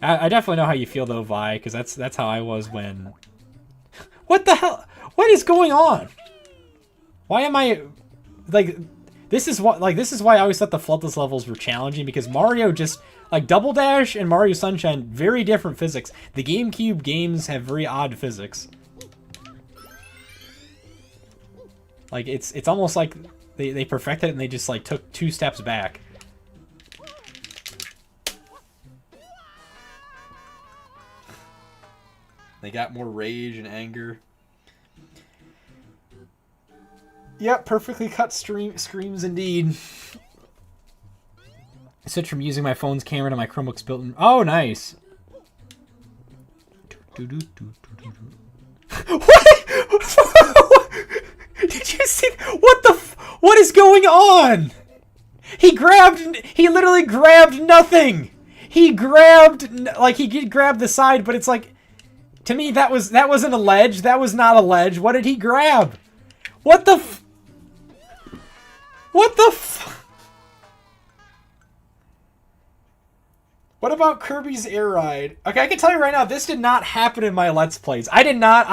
I definitely know how you feel though, Vi, because that's how I was when... What the hell? What is going on? Why am I... Like... This is why I always thought the Floodless levels were challenging, because Mario just, like Double Dash and Mario Sunshine, very different physics. The GameCube games have very odd physics. Like it's almost like they perfected it and they just like took 2 steps back. They got more rage and anger. Yep, perfectly cut screams indeed. I switched from using my phone's camera to my Chromebook's built-in... Oh, nice. What? Did you see? What is going on? He literally grabbed nothing. He grabbed the side, but it's like, to me that wasn't a ledge. That was not a ledge. What did he grab? What the What about Kirby's Air Ride? Okay, I can tell you right now, this did not happen in my Let's Plays. I did not.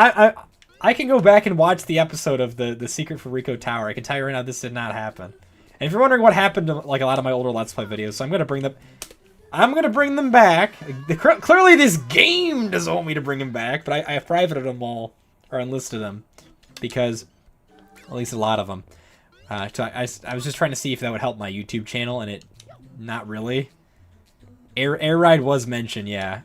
I can go back and watch the episode of the Secret for Rico Tower. I can tell you right now, this did not happen. And if you're wondering what happened to like a lot of my older Let's Play videos, so I'm gonna bring them back. Clearly, this game doesn't want me to bring them back, but I have privated them all or unlisted them because at least a lot of them. So I was just trying to see if that would help my YouTube channel, and not really. Air Ride was mentioned, yeah.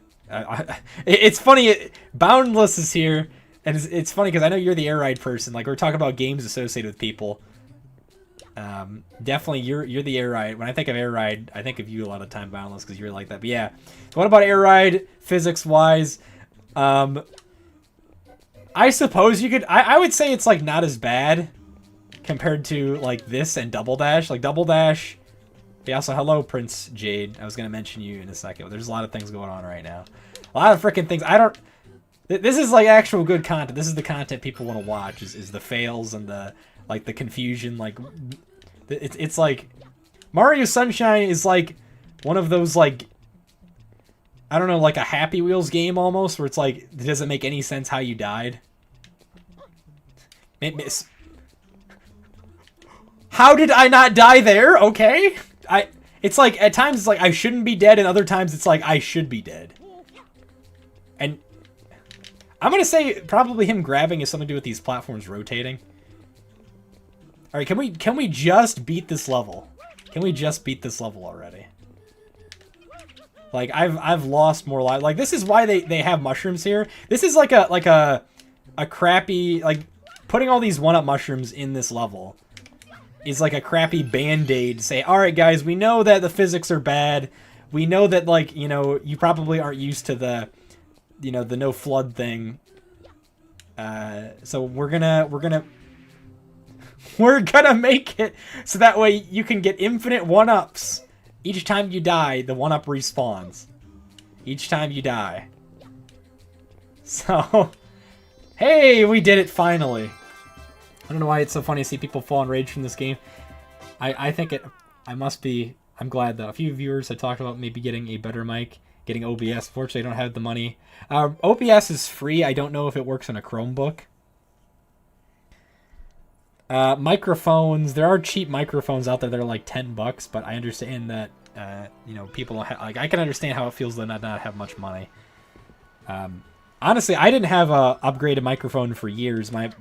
It's funny, Boundless is here, and it's funny because I know you're the Air Ride person. Like, we're talking about games associated with people. Definitely, you're the Air Ride. When I think of Air Ride, I think of you a lot of time, Boundless, because you're like that. But yeah, so what about Air Ride, physics-wise? I suppose you could... I would say it's, like, not as bad compared to, like, this and Double Dash. Like, Double Dash... Yeah, also, hello, Prince Jade. I was going to mention you in a second. There's a lot of things going on right now. A lot of freaking things. This is, like, actual good content. This is the content people want to watch, is the fails and the, like, the confusion. Like, it's like... Mario Sunshine is, like, one of those, like... I don't know, like a Happy Wheels game, almost, where it's, like, it doesn't make any sense how you died. How did I not die there? Okay. It's like, at times it's like I shouldn't be dead, and other times it's like I should be dead. And I'm gonna say probably him grabbing is something to do with these platforms rotating. All right, can we just beat this level? Can we just beat this level already? Like I've lost more life. Like this is why they have mushrooms here. This is like a crappy, like putting all these 1-up mushrooms in this level is like a crappy band-aid to say, all right guys, we know that the physics are bad. We know that, like, you know, you probably aren't used to the, you know, the no flood thing. So we're gonna make it so that way you can get infinite 1-ups. Each time you die, the 1-up respawns. Each time you die. So, hey, we did it finally. I don't know why it's so funny to see people fall in rage from this game. I think I'm glad though. A few viewers had talked about maybe getting a better mic, getting OBS. Fortunately, I don't have the money. OBS is free. I don't know if it works on a Chromebook. Microphones. There are cheap microphones out there that are like $10, but I understand that you know, people don't like. I can understand how it feels to not have much money. Honestly, I didn't have a upgraded microphone for years. My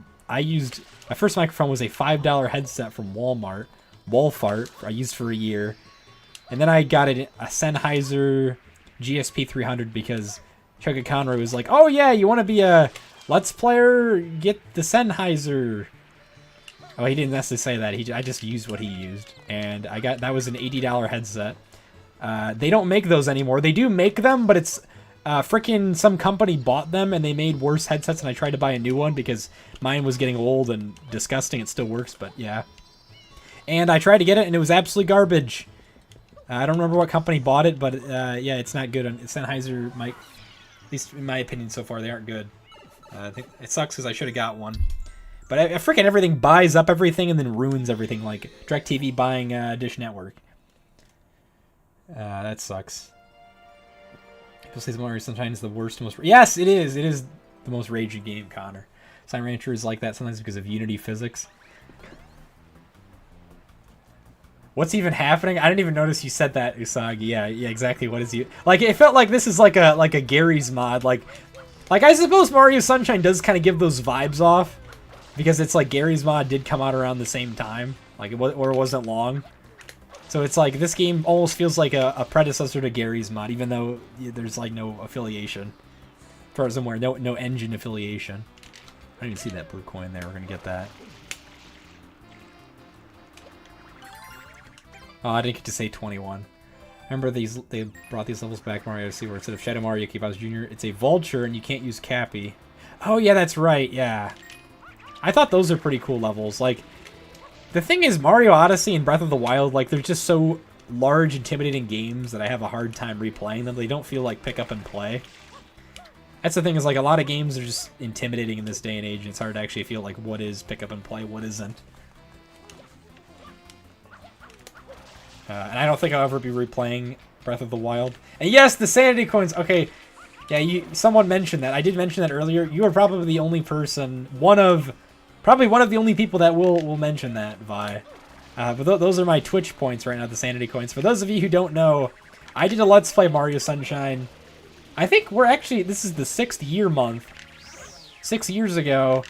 first microphone was a $5 headset from Walmart, Walfart. I used for a year, and then I got a Sennheiser GSP 300 because Chuck Conroy was like, "Oh yeah, you want to be a Let's Player? Get the Sennheiser." Oh, he didn't necessarily say that. I just used what he used, and that was an $80 headset. They don't make those anymore. They do make them, but it's frickin' some company bought them and they made worse headsets, and I tried to buy a new one because mine was getting old and disgusting. It still works, but yeah. And I tried to get it, and it was absolutely garbage. I don't remember what company bought it, but yeah, it's not good. Sennheiser mic, at least in my opinion so far, they aren't good. I think it sucks because I should have got one. But freaking everything buys up everything and then ruins everything, like DirecTV buying Dish Network. That sucks. People say Mario Sunshine is the worst, most... Yes, it is. It is the most raging game, Connor. Sign Rancher is like that sometimes because of Unity physics. What's even happening? I didn't even notice you said that, Usagi. Yeah, exactly. What is you... Like, it felt like this is like a Gary's mod. Like I suppose Mario Sunshine does kind of give those vibes off. Because it's like Gary's mod did come out around the same time, like it wasn't long, so it's like this game almost feels like a predecessor to Gary's mod, even though there's like no affiliation, as far as I'm aware, no engine affiliation. I didn't even see that blue coin there. We're gonna get that. Oh, I didn't get to say 21. Remember they brought these levels back, Mario Odyssey, where instead of Shadow Mario Key Bowser Jr., it's a vulture and you can't use Cappy. Oh yeah, that's right. Yeah. I thought those are pretty cool levels. Like, the thing is, Mario Odyssey and Breath of the Wild, like, they're just so large, intimidating games that I have a hard time replaying them. They don't feel like pick up and play. That's the thing, is like a lot of games are just intimidating in this day and age, and it's hard to actually feel like what is pick up and play, what isn't. And I don't think I'll ever be replaying Breath of the Wild. And yes, the sanity coins. Okay, yeah, someone mentioned that. I did mention that earlier. You are probably the only person, probably one of the only people that will mention that, Vi. But those are my Twitch points right now, the sanity coins. For those of you who don't know, I did a Let's Play Mario Sunshine. I think this is the 6th year month. 6 years ago,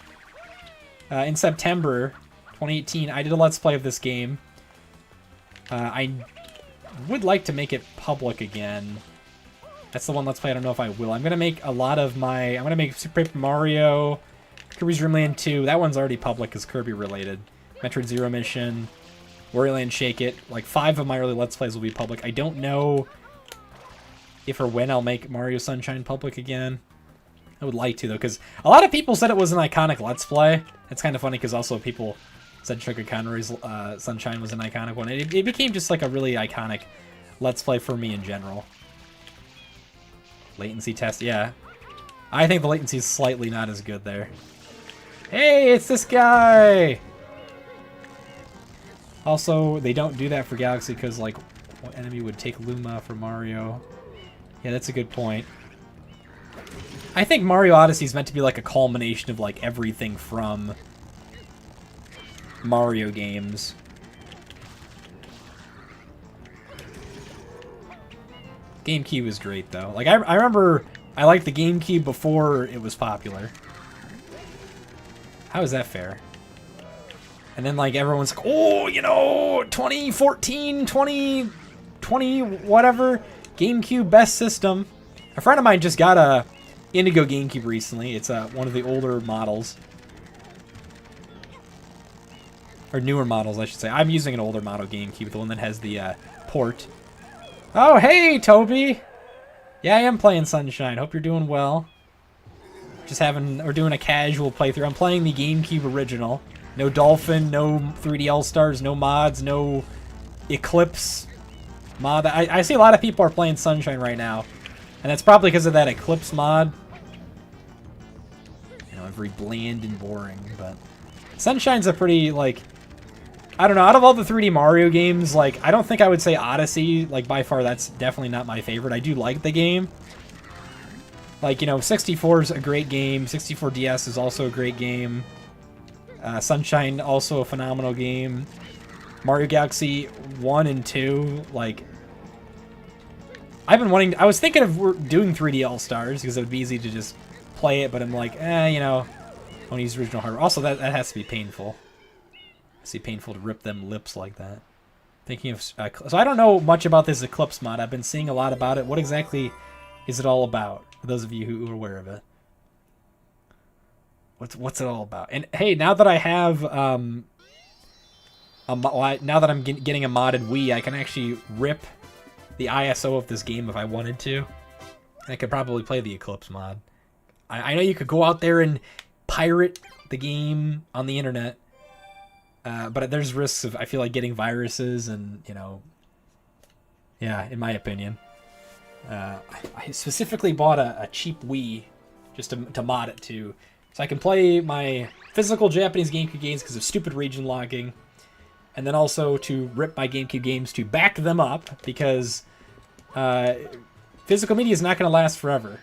in September 2018, I did a Let's Play of this game. I would like to make it public again. That's the one Let's Play I don't know if I will. I'm going to make I'm going to make Super Paper Mario, Kirby's Dream Land 2. That one's already public because Kirby related. Metroid Zero Mission, Wario Land Shake It. Like 5 of my early Let's Plays will be public. I don't know if or when I'll make Mario Sunshine public again. I would like to, though, because a lot of people said it was an iconic Let's Play. It's kind of funny because also people said Sugar Conroy's Sunshine was an iconic one. It became just like a really iconic Let's Play for me in general. Latency test, yeah. I think the latency is slightly not as good there. Hey, it's this guy! Also, they don't do that for Galaxy because, like, what enemy would take Luma for Mario? Yeah, that's a good point. I think Mario Odyssey is meant to be like a culmination of, like, everything from Mario games. GameCube was great, though. Like, I remember I liked the GameCube before it was popular. How is that fair? And then, like, everyone's like, oh, you know, 2014, 2020, whatever, GameCube best system. A friend of mine just got a Indigo GameCube recently. It's one of the older models. Or newer models, I should say. I'm using an older model GameCube, the one that has the port. Oh, hey, Toby! Yeah, I am playing Sunshine. Hope you're doing well. Just we're doing a casual playthrough. I'm playing the GameCube original. No Dolphin, no 3D All-Stars, no mods, no Eclipse mod. I see a lot of people are playing Sunshine right now. And that's probably because of that Eclipse mod. You know, very bland and boring, but... Sunshine's a pretty, like... I don't know, out of all the 3D Mario games, like, I don't think I would say Odyssey, like, by far, that's definitely not my favorite. I do like the game. Like, you know, 64 is a great game. 64 DS is also a great game. Sunshine, also a phenomenal game. Mario Galaxy 1 and 2, like... I was thinking of doing 3D All-Stars, because it would be easy to just play it, but I'm like, you know, I want to use original hardware. Also, that has to be painful. It's painful to rip them lips like that. Thinking of... so I don't know much about this Eclipse mod. I've been seeing a lot about it. What exactly is it all about? For those of you who are aware of it. What's it all about? And hey, now that I have... now that I'm getting a modded Wii, I can actually rip the ISO of this game if I wanted to. I could probably play the Eclipse mod. I know you could go out there and pirate the game on the internet. But there's risks of, I feel like, getting viruses and, you know... Yeah, in my opinion. I specifically bought a cheap Wii just to mod it to. So I can play my physical Japanese GameCube games because of stupid region locking. And then also to rip my GameCube games to back them up because physical media is not going to last forever.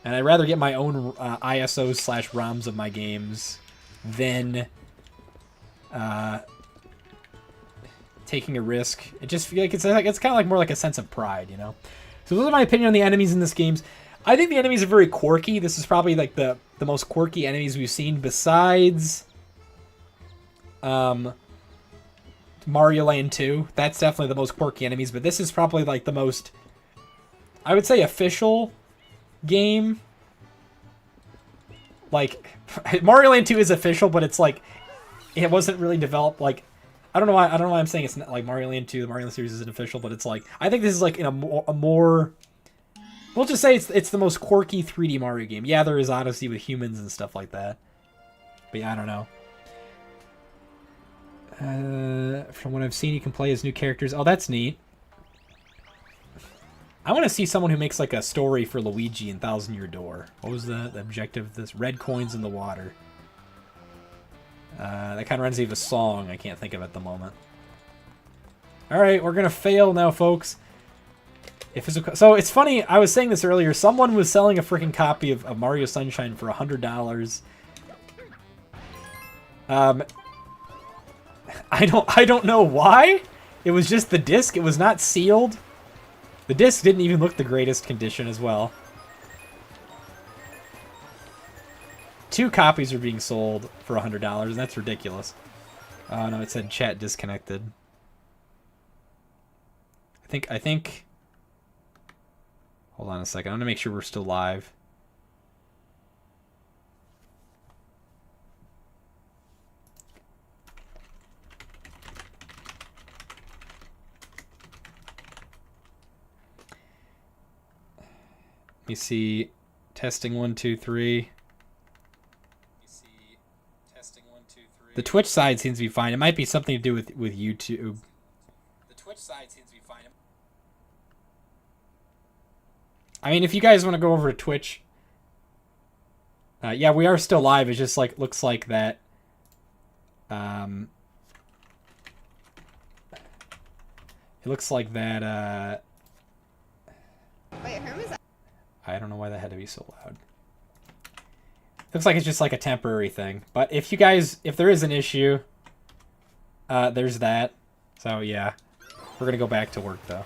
And I'd rather get my own ISOs/ROMs of my games than taking a risk. It just feels like it's kind of like more like a sense of pride, you know. So those are my opinion on the enemies in this game. I think the enemies are very quirky. This is probably like the most quirky enemies we've seen besides Mario Land 2. That's definitely the most quirky enemies, but this is probably like the most, I would say, official game. Like, Mario Land 2 is official, but it's like, it wasn't really developed, like, I don't know why I'm saying it's not like Mario Land 2, the Mario Land series isn't official, but it's like, I think this is like in a more we'll just say it's the most quirky 3D Mario game. Yeah, there is Odyssey with humans and stuff like that. But yeah, I don't know. From what I've seen, you can play as new characters. Oh, that's neat. I want to see someone who makes like a story for Luigi in Thousand Year Door. What was the objective of this? Red coins in the water. That kind of reminds me of a song. I can't think of it at the moment. Alright, we're going to fail now, folks. So it's funny, I was saying this earlier. Someone was selling a freaking copy of Mario Sunshine for $100. I don't know why. It was just the disc. It was not sealed. The disc didn't even look the greatest condition as well. 2 copies are being sold for $100, and that's ridiculous. Oh no, it said chat disconnected. I think. Hold on a second. I'm gonna make sure we're still live. Let me see. Testing 1 2 3. The Twitch side seems to be fine. It might be something to do with YouTube. The Twitch side seems to be fine. I mean, if you guys want to go over to Twitch, yeah, we are still live. It's just like looks like that. It looks like that. Wait, Hermes. I don't know why that had to be so loud. Looks like it's just like a temporary thing. But if you guys, if there is an issue, there's that. So yeah, we're gonna go back to work though.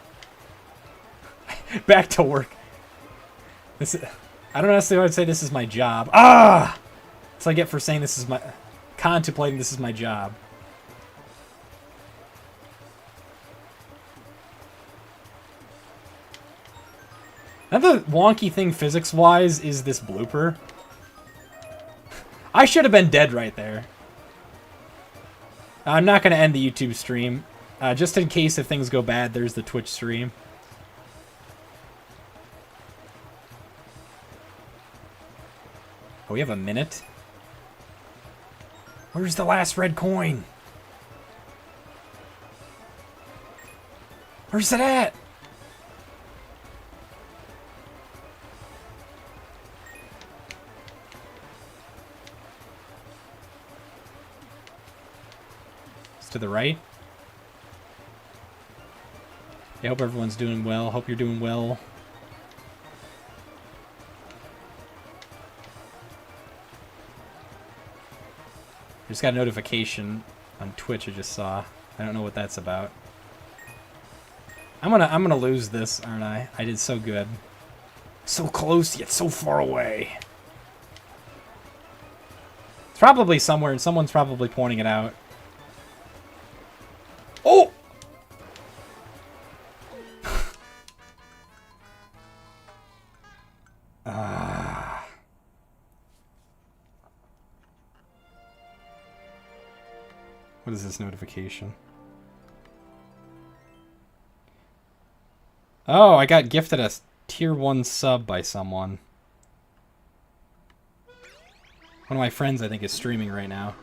Back to work. I don't necessarily want to say this is my job. Ah! That's what I get for saying this is my... contemplating this is my job. Another wonky thing physics-wise is this blooper. I should have been dead right there. I'm not going to end the YouTube stream. Just in case if things go bad, there's the Twitch stream. Oh, we have a minute? Where's the last red coin? Where's it at? It's to the right. I hope everyone's doing well. Hope you're doing well. I just got a notification on Twitch I just saw. I don't know what that's about. I'm gonna lose this, aren't I? I did so good. So close yet so far away. It's probably somewhere and someone's probably pointing it out. Oh! What is this notification? Oh, I got gifted a tier 1 sub by someone. One of my friends, I think, is streaming right now.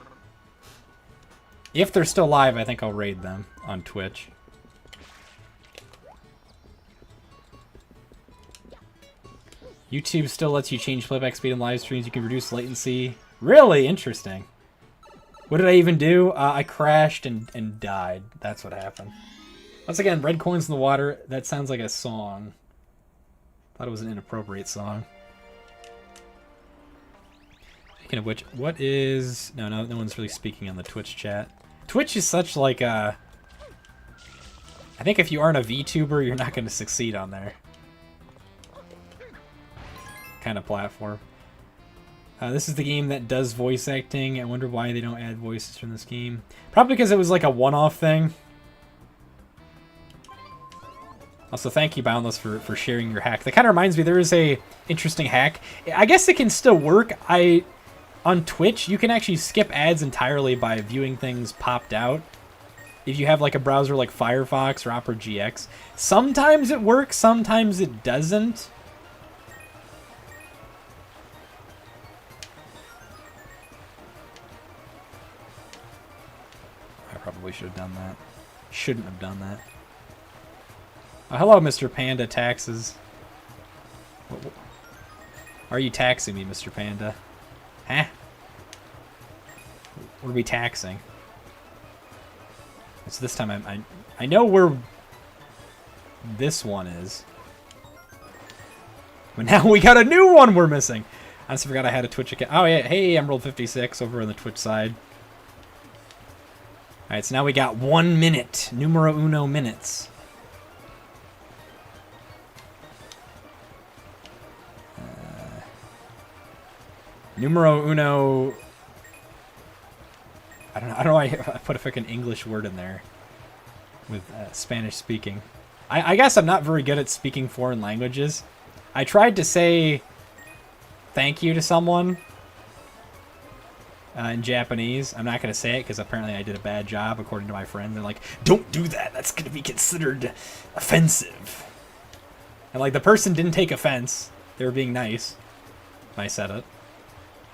If they're still live, I think I'll raid them on Twitch. YouTube still lets you change playback speed in live streams. You can reduce latency. Really interesting. What did I even do? I crashed and died. That's what happened. Once again, red coins in the water. That sounds like a song. Thought it was an inappropriate song. Speaking of which, what is... No one's really speaking on the Twitch chat. Twitch is such like a... I think if you aren't a VTuber, you're not going to succeed on there. Kind of platform. This is the game that does voice acting. I wonder why they don't add voices from this game. Probably because it was like a one-off thing. Also, thank you, Boundless, for sharing your hack. That kind of reminds me, there is a interesting hack. I guess it can still work. On Twitch, you can actually skip ads entirely by viewing things popped out. If you have like a browser like Firefox or Opera GX. Sometimes it works, sometimes it doesn't. Probably should have done that. Shouldn't have done that. Hello, Mr. Panda Taxes. Are you taxing me, Mr. Panda? Huh? What are we taxing? So this time I know where this one is. But now we got a new one we're missing. I just forgot I had a Twitch account. Oh yeah, hey, Emerald56 over on the Twitch side. Alright, so now we got 1 minute. Numero uno minutes. Numero uno... I don't know why I put a freaking English word in there. With Spanish speaking. I guess I'm not very good at speaking foreign languages. I tried to say thank you to someone. In Japanese. I'm not going to say it because apparently I did a bad job according to my friends. They're like, don't do that. That's going to be considered offensive. And like the person didn't take offense. They were being nice. I said it.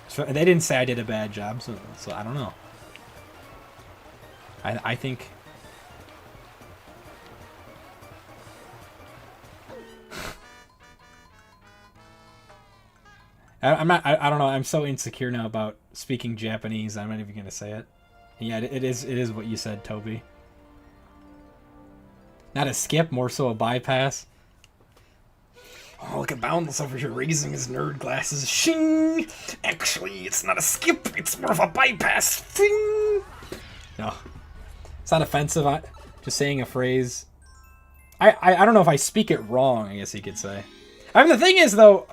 So they didn't say I did a bad job. So I don't know. I think... I don't know. I'm so insecure now about speaking Japanese. I'm not even gonna say it. Yeah, it is what you said, Toby. Not a skip, more so a bypass. Oh, look at Boundless over here raising his nerd glasses. Shing! Actually, it's not a skip. It's more of a bypass. Fing! No, it's not offensive. Just saying a phrase. I don't know if I speak it wrong. I guess you could say. I mean, the thing is though.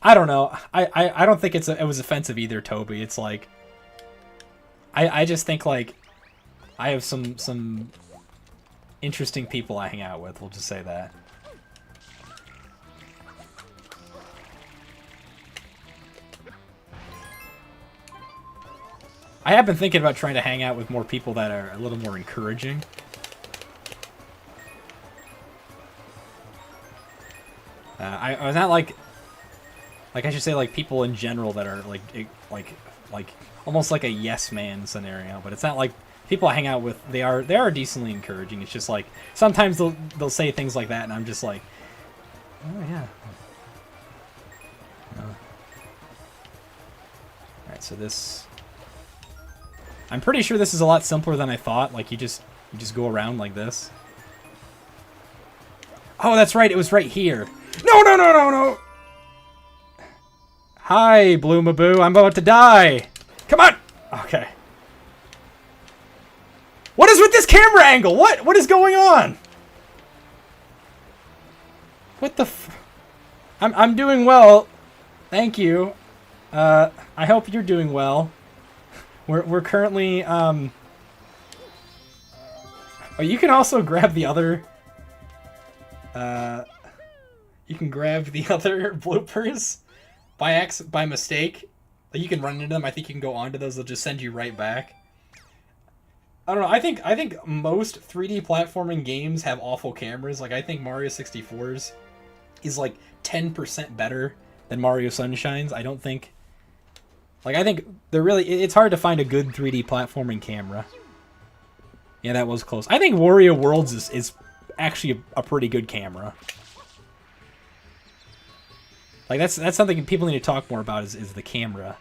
I don't know. I don't think it was offensive either, Toby. It's like I just think like I have some interesting people I hang out with. We'll just say that. I have been thinking about trying to hang out with more people that are a little more encouraging. I was not like I should say like people in general that are like almost like a yes man scenario, but it's not like people I hang out with. They are decently encouraging. It's just like sometimes they'll say things like that, and I'm just like, oh yeah. All right, so this. I'm pretty sure this is a lot simpler than I thought. Like you just go around like this. Oh, that's right. It was right here. No. Hi, Bloomaboo. I'm about to die. Come on. Okay. What is with this camera angle? What is going on? What the f... I'm doing well. Thank you. I hope you're doing well. We're currently, Oh, you can also grab the other... You can grab the other bloopers by mistake. Like, you can run into them. I think you can go onto those. They'll just send you right back. I don't know. I think most 3D platforming games have awful cameras. Like, I think Mario 64's is like 10% better than Mario Sunshine's. I don't think... Like, I think they're really... It's hard to find a good 3D platforming camera. Yeah, that was close. I think Wario Worlds is actually a pretty good camera. Like, that's something people need to talk more about is the camera.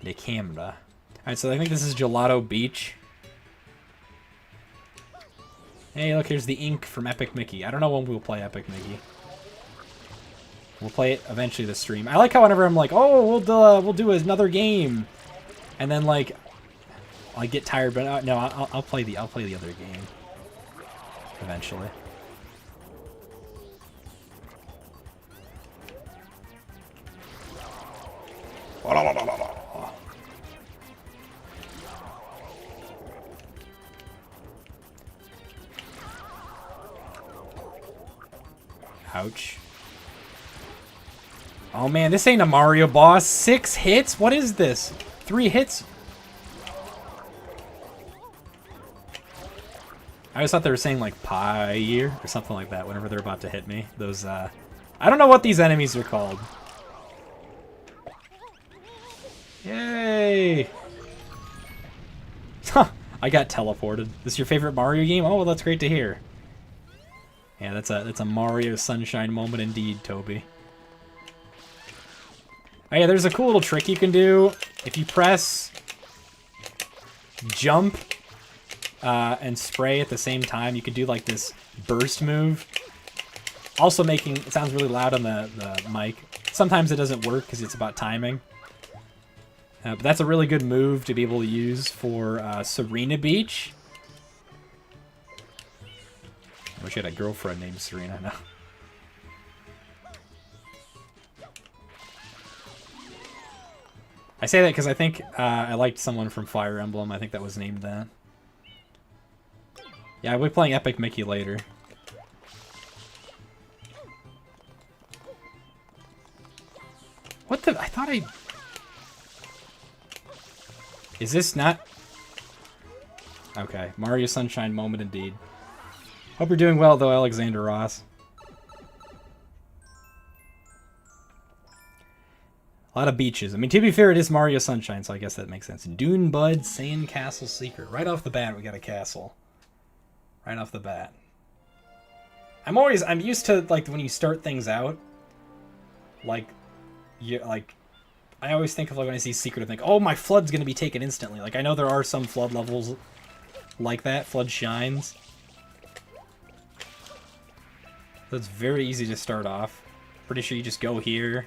The camera. Alright, so I think this is Gelato Beach. Hey, look, here's the ink from Epic Mickey. I don't know when we'll play Epic Mickey. We'll play it eventually this stream. I like how whenever I'm like, oh, we'll do another game, and then like I get tired, but no, I'll play the other game eventually. Ouch. Oh man, this ain't a Mario boss. 6 hits? What is this? 3 hits? I always thought they were saying like pie year or something like that whenever they're about to hit me. Those, I don't know what these enemies are called. Yay! I got teleported. This your favorite Mario game? Oh, well, that's great to hear. Yeah, that's a Mario Sunshine moment indeed, Toby. Oh yeah, there's a cool little trick you can do. If you press jump and spray at the same time, you can do like this burst move. Also making, it sounds really loud on the mic. Sometimes it doesn't work because it's about timing. But that's a really good move to be able to use for Serena Beach. I wish I had a girlfriend named Serena now. I say that because I think I liked someone from Fire Emblem. I think that was named that. Yeah, we'll be playing Epic Mickey later. What the? I thought I... Is this not... Okay, Mario Sunshine moment indeed. Hope you're doing well, though, Alexander Ross. A lot of beaches. I mean, to be fair, it is Mario Sunshine, so I guess that makes sense. Dune Bud, Sand Castle Secret. Right off the bat, we got a castle. Right off the bat. I'm used to, like, when you start things out, like, I always think of, like, when I see Secret, I think, oh, my flood's gonna be taken instantly. Like, I know there are some flood levels like that, flood shines. So it's very easy to start off. Pretty sure you just go here.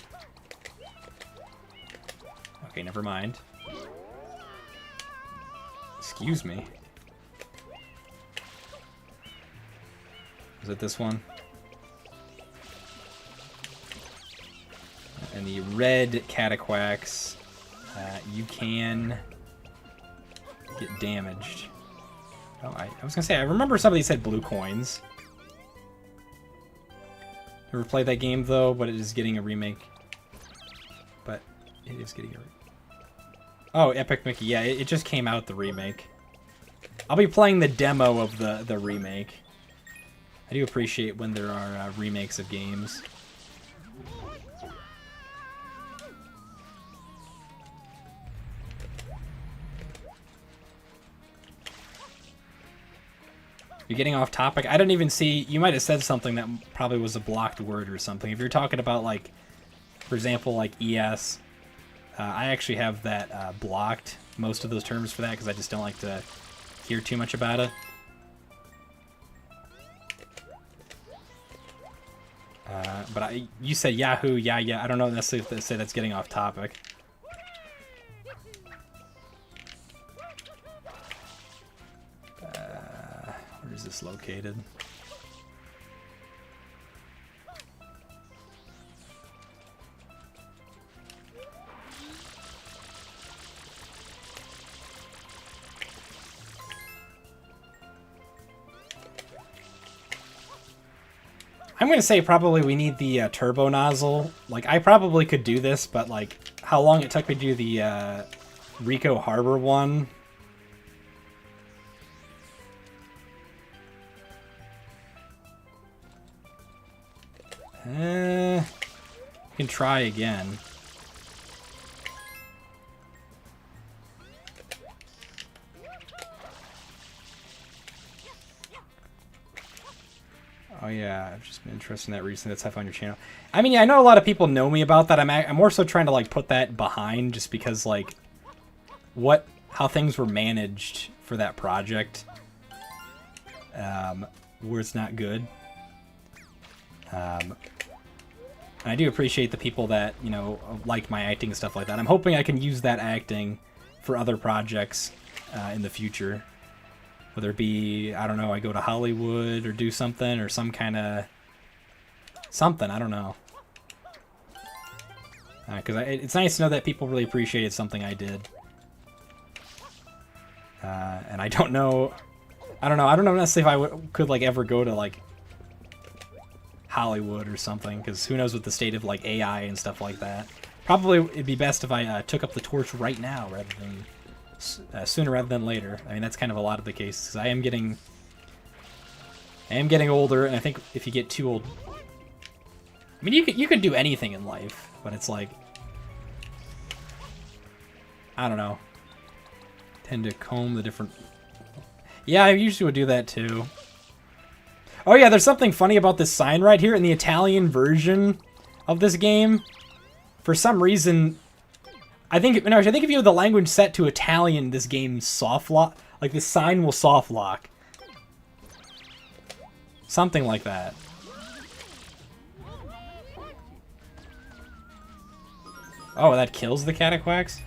Okay, never mind. Excuse me. Is it this one? and the red Cataquax, you can get damaged. Oh, I was gonna say, I remember somebody said blue coins. Never played that game though, but it is getting a remake. But it is getting a Oh, Epic Mickey, yeah, it just came out, the remake. I'll be playing the demo of the remake. I do appreciate when there are remakes of games. You're getting off topic. I didn't even see... You might have said something that probably was a blocked word or something. If you're talking about, like, for example, like ES, I actually have that blocked, most of those terms for that, because I just don't like to hear too much about it. But you said Yahoo, yeah. I don't know necessarily if they say that's getting off topic. Where is this located? I'm gonna say probably we need the turbo nozzle. Like, I probably could do this, but like, how long it took me to do the Rico Harbor one. You can try again. Oh yeah, I've just been interested in that recently. That's tough on your channel. I mean, yeah, I know a lot of people know me about that. I'm more so trying to like put that behind, just because like how things were managed for that project, where it's not good. And I do appreciate the people that, you know, like my acting and stuff like that. I'm hoping I can use that acting for other projects in the future. Whether it be, I don't know, I go to Hollywood or do something, or some kind of something, I don't know. Because it's nice to know that people really appreciated something I did. And I don't know necessarily if I could like ever go to like Hollywood or something, because who knows what the state of like AI and stuff like that. Probably it'd be best if I took up the torch right now rather than sooner rather than later. I mean, that's kind of a lot of the cases. I am getting older, and I think if you get too old, I mean, you could do anything in life, but it's like, I don't know. Tend to comb the different. Yeah, I usually would do that too. Oh yeah, there's something funny about this sign right here in the Italian version of this game. For some reason, I think if you have the language set to Italian, this game soft lock, like this sign will soft lock. Something like that. Oh, that kills the Cataquax?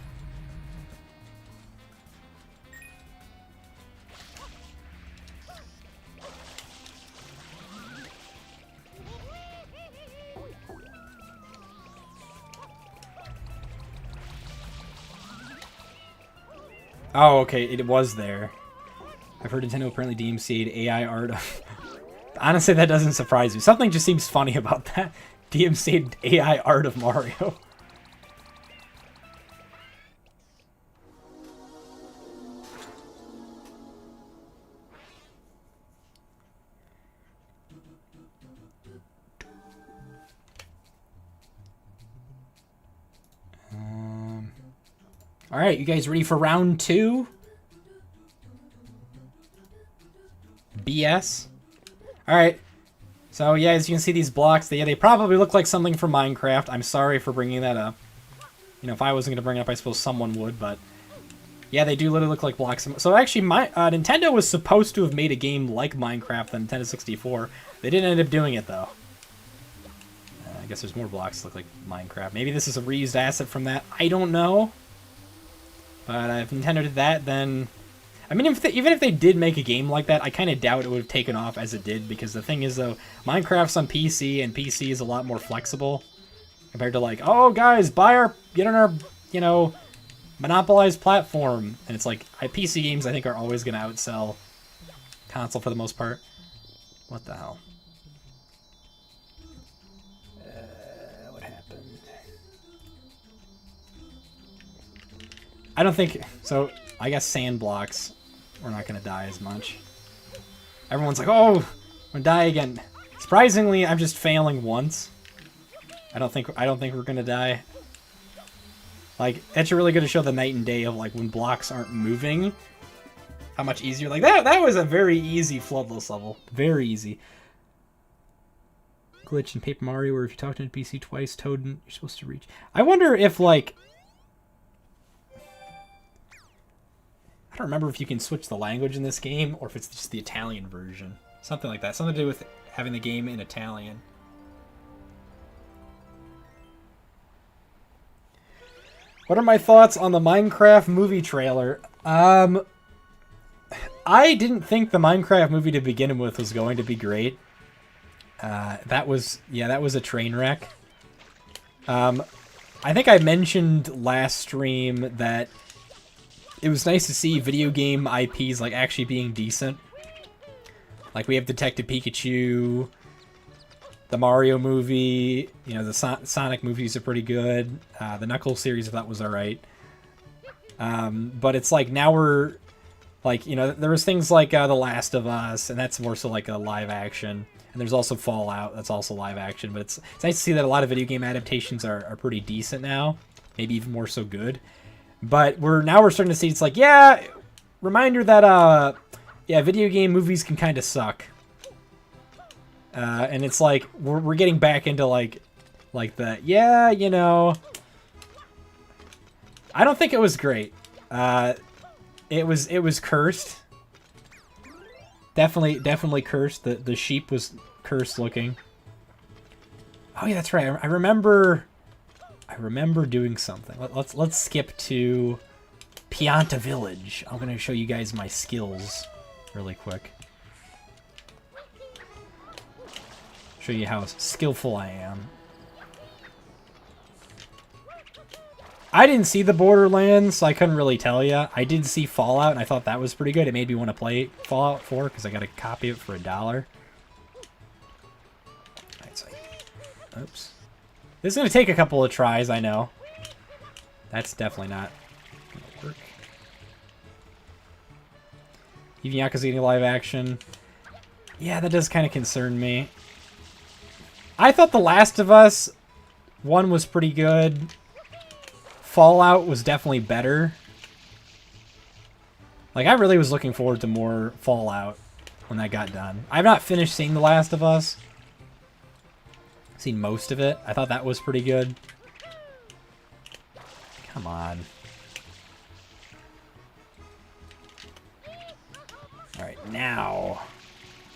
Oh, okay, it was there. I've heard Nintendo apparently DMCA'd AI art of... Honestly, that doesn't surprise me. Something just seems funny about that. DMCA'd AI art of Mario. All right, you guys ready for round 2? BS. All right. So yeah, as you can see, these blocks, they probably look like something from Minecraft. I'm sorry for bringing that up. You know, if I wasn't going to bring it up, I suppose someone would, but yeah, they do literally look like blocks. So actually, Nintendo was supposed to have made a game like Minecraft on Nintendo 64. They didn't end up doing it though. I guess there's more blocks that look like Minecraft. Maybe this is a reused asset from that. I don't know. But if Nintendo did that, then... I mean, even if they did make a game like that, I kind of doubt it would have taken off as it did, because the thing is, though, Minecraft's on PC, and PC is a lot more flexible. compared to like, oh guys, get on our, you know, monopolized platform. And it's like, PC games I think are always going to outsell console for the most part. What the hell? What happened? I don't think so. I guess sand blocks, we're not going to die as much. Everyone's like, oh, I'm gonna die again. Surprisingly, I'm just failing once. I don't think we're gonna die. Like, that's really gonna show the night and day of like when blocks aren't moving. How much easier. Like that was a very easy Floodless level. Very easy. Glitch in Paper Mario where if you talk to an NPC twice, Toad, you're supposed to reach. I wonder if like, I don't remember if you can switch the language in this game or if it's just the Italian version. Something like that. Something to do with having the game in Italian. What are my thoughts on the Minecraft movie trailer? I didn't think the Minecraft movie to begin with was going to be great. That was a train wreck. I think I mentioned last stream that it was nice to see video game IPs like actually being decent. Like we have Detective Pikachu, the Mario movie, you know, the Sonic movies are pretty good. The Knuckles series I thought was alright. But it's like now we're like, you know, there was things like The Last of Us, and that's more so like a live action. And there's also Fallout, that's also live action. But it's nice to see that a lot of video game adaptations are pretty decent now. Maybe even more so good. But we're starting to see it's like, yeah, reminder that yeah, video game movies can kind of suck. And it's like we're getting back into like the, yeah, you know, I don't think it was great. It was cursed. Definitely cursed. The sheep was cursed looking. Oh yeah, that's right. I remember doing something. Let's skip to Pianta Village. I'm gonna show you guys my skills really quick. Show you how skillful I am. I didn't see the Borderlands, so I couldn't really tell you. I did see Fallout, and I thought that was pretty good. It made me want to play Fallout 4 because I got a copy of it for $1. Alright, so oops. This is going to take a couple of tries, I know. That's definitely not going to work. Even Yakuza getting live action. Yeah, that does kind of concern me. I thought The Last of Us 1 was pretty good. Fallout was definitely better. Like, I really was looking forward to more Fallout when that got done. I've not finished seeing The Last of Us. I've seen most of it. I thought that was pretty good. Come on. Alright, now.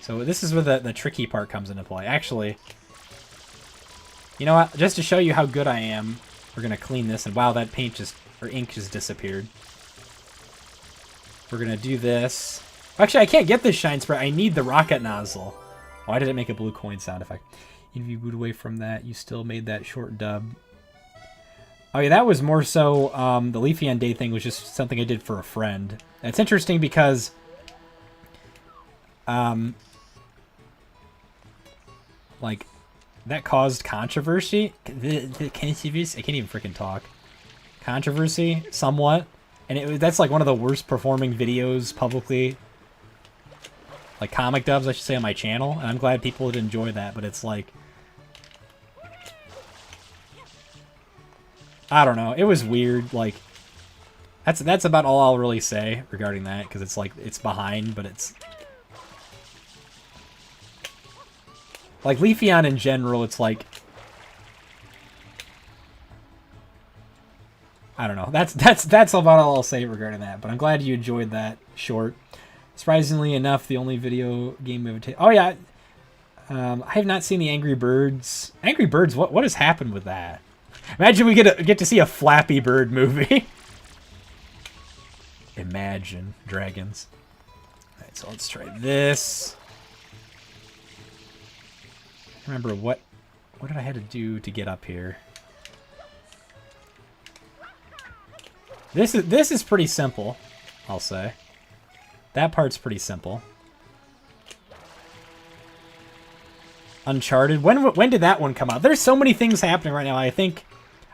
So this is where the tricky part comes into play. Actually, you know what? Just to show you how good I am, we're going to clean this. And wow, that paint ink just disappeared. We're going to do this. Actually, I can't get this shine spray. I need the rocket nozzle. Why did it make a blue coin sound effect? Even if you boot away from that, you still made that short dub. Oh yeah, that was more so, the Leafeon Day thing was just something I did for a friend. And it's interesting because, like, that caused controversy. I can't even freaking talk. Controversy, somewhat. And that's like one of the worst performing videos publicly. Like comic dubs, I should say, on my channel. And I'm glad people would enjoy that, but it's like, I don't know. It was weird. Like, that's about all I'll really say regarding that, because it's like, it's behind, but it's like Leafeon in general, it's like, I don't know. That's about all I'll say regarding that. But I'm glad you enjoyed that short. Surprisingly enough, the only video game we've taken. Oh yeah, I have not seen the Angry Birds. Angry Birds. What has happened with that? Imagine we get to see a Flappy Bird movie. Imagine Dragons. All right, so let's try this. Remember what did I have to do to get up here? This is pretty simple, I'll say. That part's pretty simple. Uncharted. When did that one come out? There's so many things happening right now. I think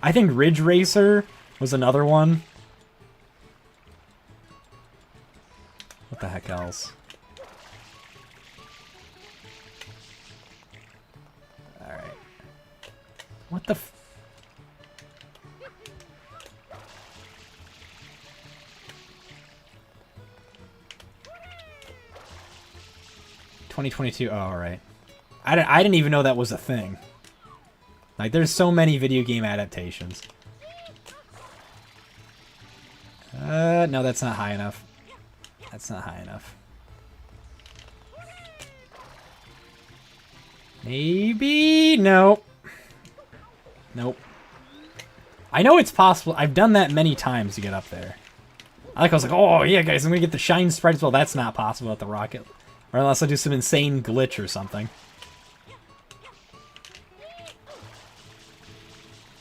Ridge Racer was another one. What the heck else? All right. What the f... 2022. Oh, all right. I didn't even know that was a thing. Like, there's so many video game adaptations. No, that's not high enough. That's not high enough. Maybe? Nope. Nope. I know it's possible. I've done that many times to get up there. I was like, oh, yeah, guys, I'm going to get the shine sprites. Well, that's not possible at the rocket. Or unless I do some insane glitch or something.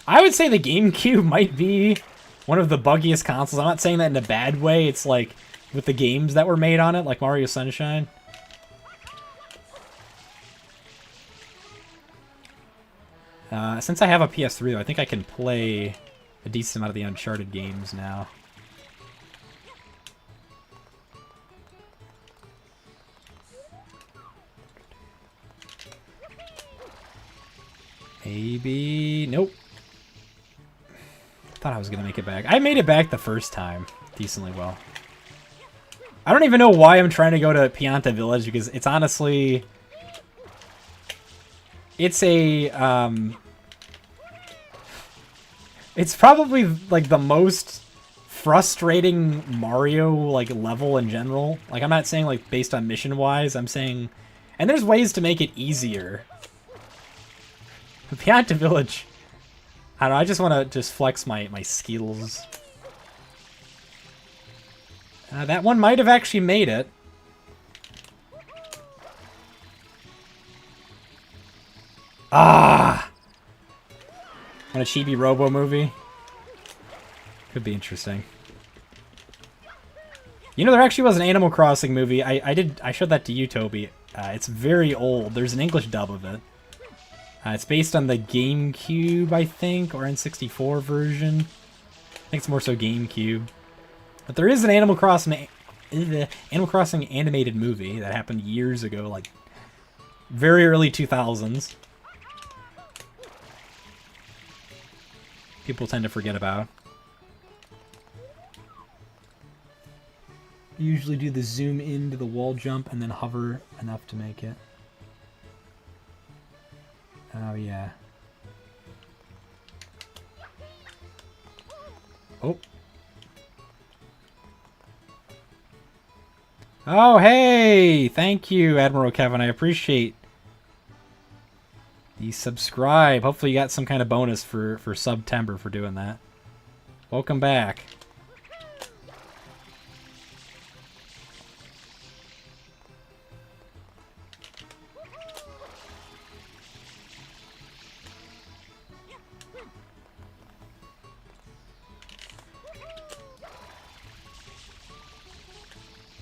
I would say the GameCube might be one of the buggiest consoles. I'm not saying that in a bad way. It's like with the games that were made on it, like Mario Sunshine. Since I have a PS3, though, I think I can play a decent amount of the Uncharted games now. Maybe... Nope. Thought I was going to make it back. I made it back the first time decently well. I don't even know why I'm trying to go to Pianta Village, because it's honestly... It's a... It's probably like the most frustrating Mario like level in general. Like, I'm not saying like based on mission wise, I'm saying... And there's ways to make it easier. But Pianta Village... I don't know, I just want to just flex my skills. That one might have actually made it. Ah! On a Chibi Robo movie? Could be interesting. You know, there actually was an Animal Crossing movie. I showed that to you, Toby. It's very old. There's an English dub of it. It's based on the GameCube, I think, or N64 version. I think it's more so GameCube. But there is an Animal Crossing animated movie that happened years ago, like very early 2000s. People tend to forget about. Usually do the zoom into the wall jump and then hover enough to make it. Oh, yeah. Oh. Oh, hey! Thank you, Admiral Kevin. I appreciate the subscribe. Hopefully you got some kind of bonus for September for doing that. Welcome back.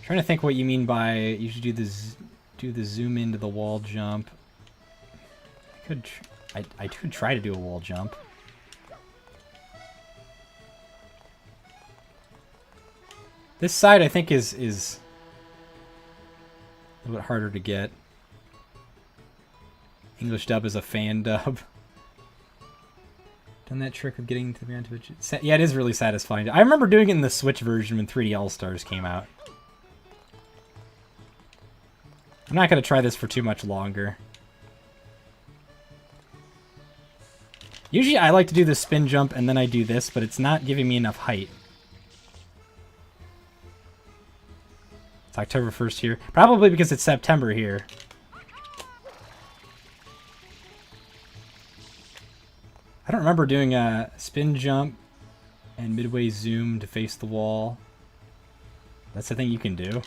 Trying to think what you mean by you should do the zoom into the wall jump. I could try to do a wall jump. This side I think is a little bit harder to get. English dub is a fan dub. Done that trick of getting to the end of it. Yeah, it is really satisfying. I remember doing it in the Switch version when 3D All-Stars came out. I'm not going to try this for too much longer. Usually I like to do the spin jump and then I do this, but it's not giving me enough height. It's October 1st here. Probably because it's September here. I don't remember doing a spin jump and midway zoom to face the wall. That's the thing you can do.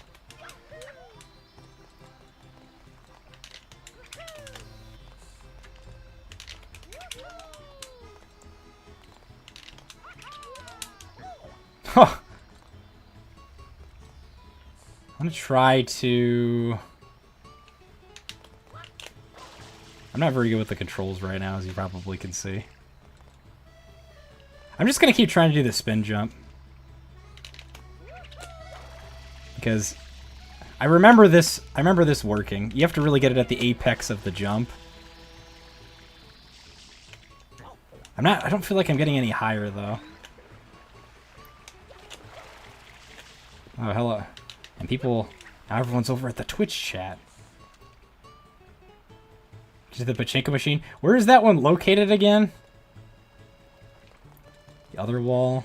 I'm gonna try to... I'm not very good with the controls right now, as you probably can see. I'm just gonna keep trying to do the spin jump. Because I remember this working. You have to really get it at the apex of the jump. I don't feel like I'm getting any higher though. Oh, hello. And people, now everyone's over at the Twitch chat. Is the pachinko machine? Where is that one located again? The other wall.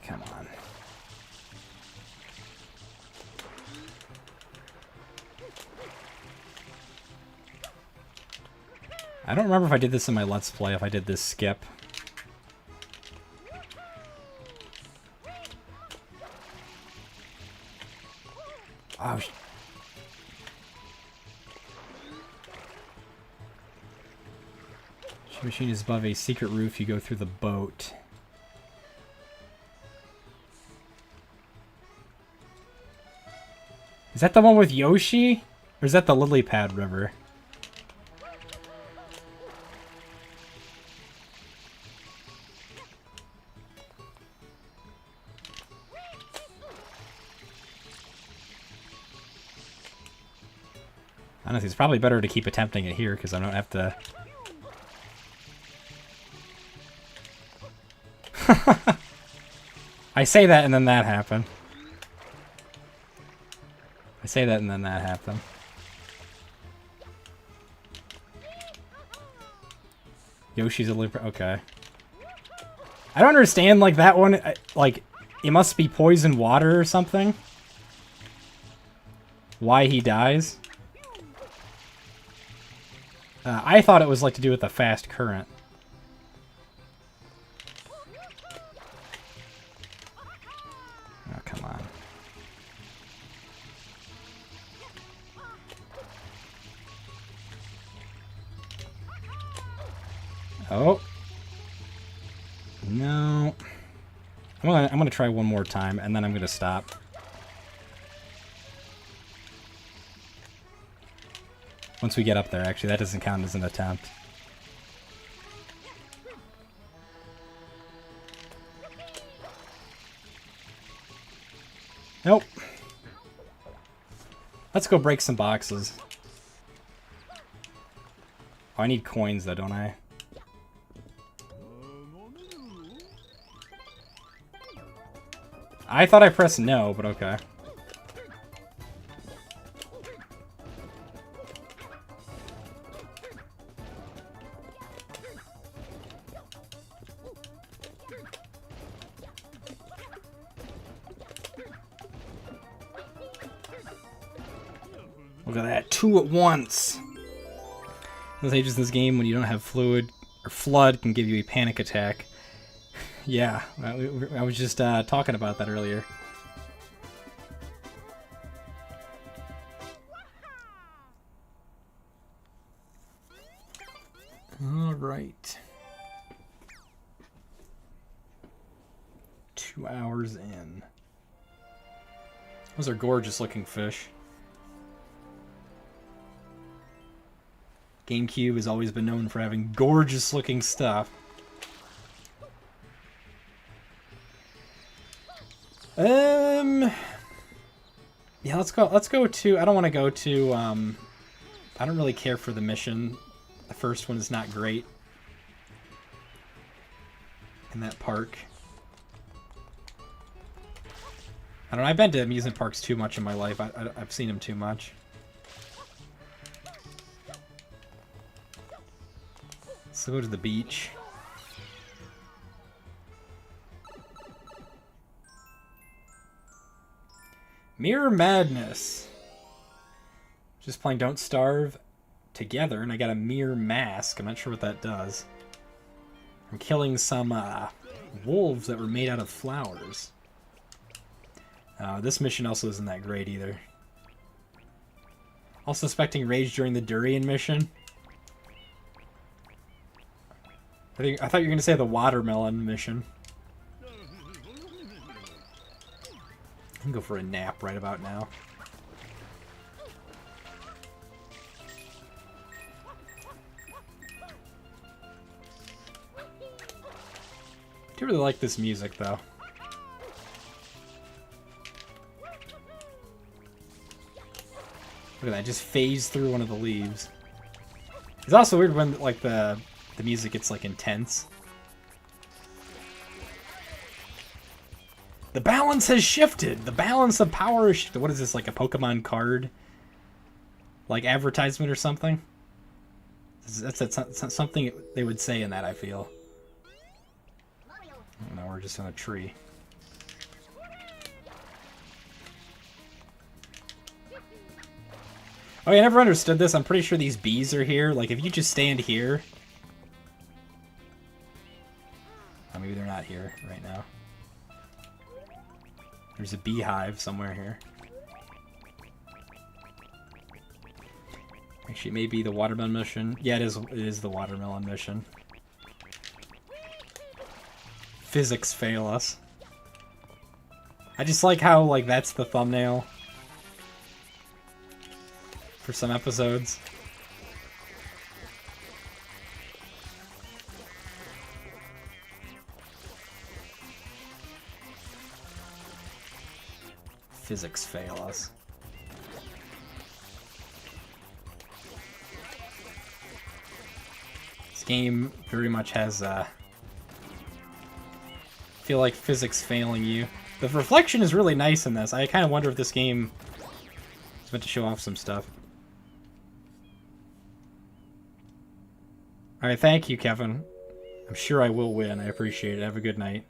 Come on. I don't remember if I did this in my Let's Play, if I did this skip. Oh, machine is above a secret roof. You go through the boat. Is that the one with Yoshi? Or is that the Lily Pad River? Honestly, it's probably better to keep attempting it here because I don't have to... I say that and then that happened. I say that and then that happened. Yoshi's a Lily... Okay. I don't understand, like, that one... Like, it must be poison water or something. Why he dies. I thought it was like to do with the fast current. Oh, come on. Oh. No. I'm gonna try one more time and then I'm gonna stop. Once we get up there, actually, that doesn't count as an attempt. Nope. Let's go break some boxes. Oh, I need coins, though, don't I? I thought I pressed no, but okay. Look at that, 2 at once. Those ages in this game, when you don't have fluid or flood, can give you a panic attack. Yeah, I was just talking about that earlier. All right. 2 hours in. Those are gorgeous looking fish. GameCube has always been known for having gorgeous looking stuff. Yeah, let's go to, I don't want to go to, I don't really care for the mission. The first one is not great. In that park. I don't know, I've been to amusement parks too much in my life. I've seen them too much. Let's go to the beach. Mirror Madness. Just playing Don't Starve together, and I got a mirror mask. I'm not sure what that does. I'm killing some wolves that were made out of flowers. This mission also isn't that great either. Also suspecting rage during the durian mission. I thought you were gonna say the watermelon mission. I can go for a nap right about now. I do really like this music though. Look at that, just phase through one of the leaves. It's also weird when like the music gets like intense. The balance has shifted. The balance of power has shifted. What is this, like a Pokemon card? Like advertisement or something? That's something they would say in that, I feel. No, we're just on a tree. Oh, yeah, I never understood this. I'm pretty sure these bees are here. Like, if you just stand here... Oh, maybe they're not here right now. There's a beehive somewhere here. Actually, it may be the watermelon mission. Yeah, it is the watermelon mission. Physics fail us. I just like how, like, that's the thumbnail for some episodes. Physics fail us. This game very much has, I feel like physics failing you. The reflection is really nice in this. I kind of wonder if this game is meant to show off some stuff. Alright, thank you, Kevin. I'm sure I will win. I appreciate it. Have a good night.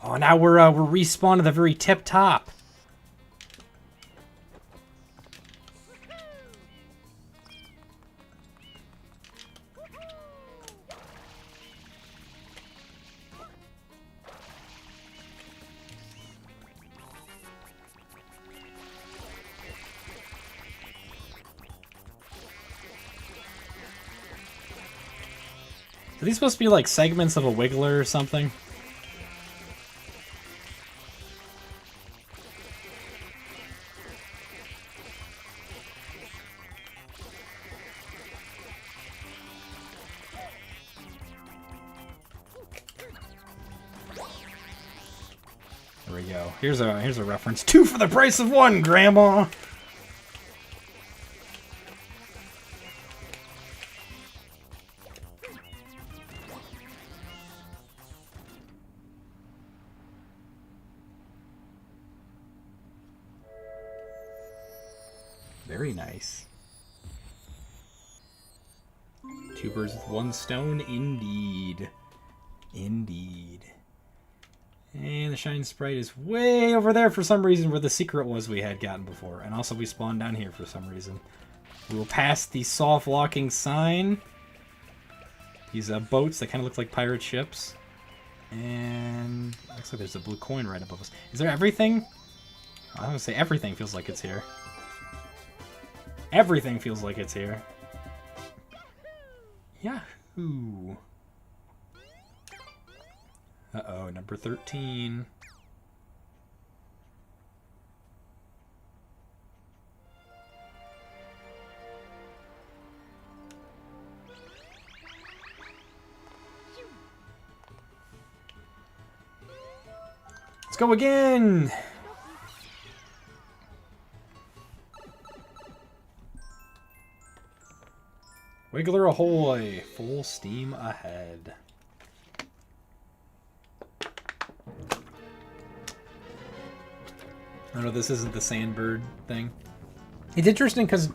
Oh, now we're respawned at the very tip top. Are these supposed to be like segments of a Wiggler or something? There we go. Here's a reference. 2 for the price of 1, Grandma. Very nice. 2 birds with 1 stone, indeed. Indeed. And the Shine Sprite is way over there for some reason where the secret was we had gotten before. And also we spawned down here for some reason. We will pass the soft locking sign. These boats that kind of look like pirate ships. And looks like there's a blue coin right above us. Is there everything? I was going to say everything feels like it's here. Everything feels like it's here. Yahoo! Uh-oh, number 13. Let's go again! Wiggler ahoy! Full steam ahead. I know this isn't the Sandbird thing. It's interesting because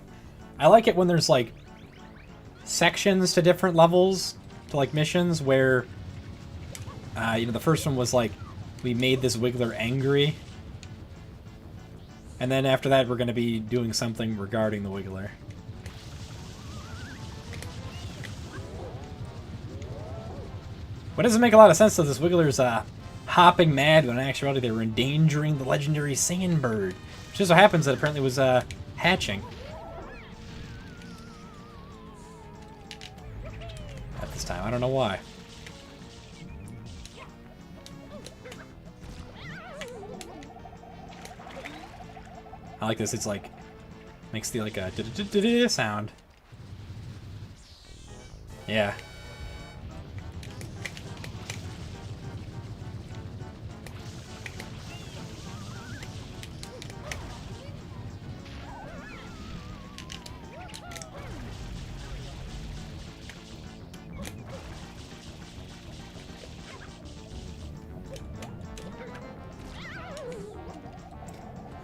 I like it when there's like sections to different levels, to like missions where, you know, the first one was like, we made this Wiggler angry. And then after that, we're going to be doing something regarding the Wiggler. What doesn't make a lot of sense though, this Wiggler's hopping mad when in actuality they were endangering the legendary Sandbird. Which just so happens that apparently was hatching. At this time, I don't know why. I like this, it's like, makes the like a sound. Yeah.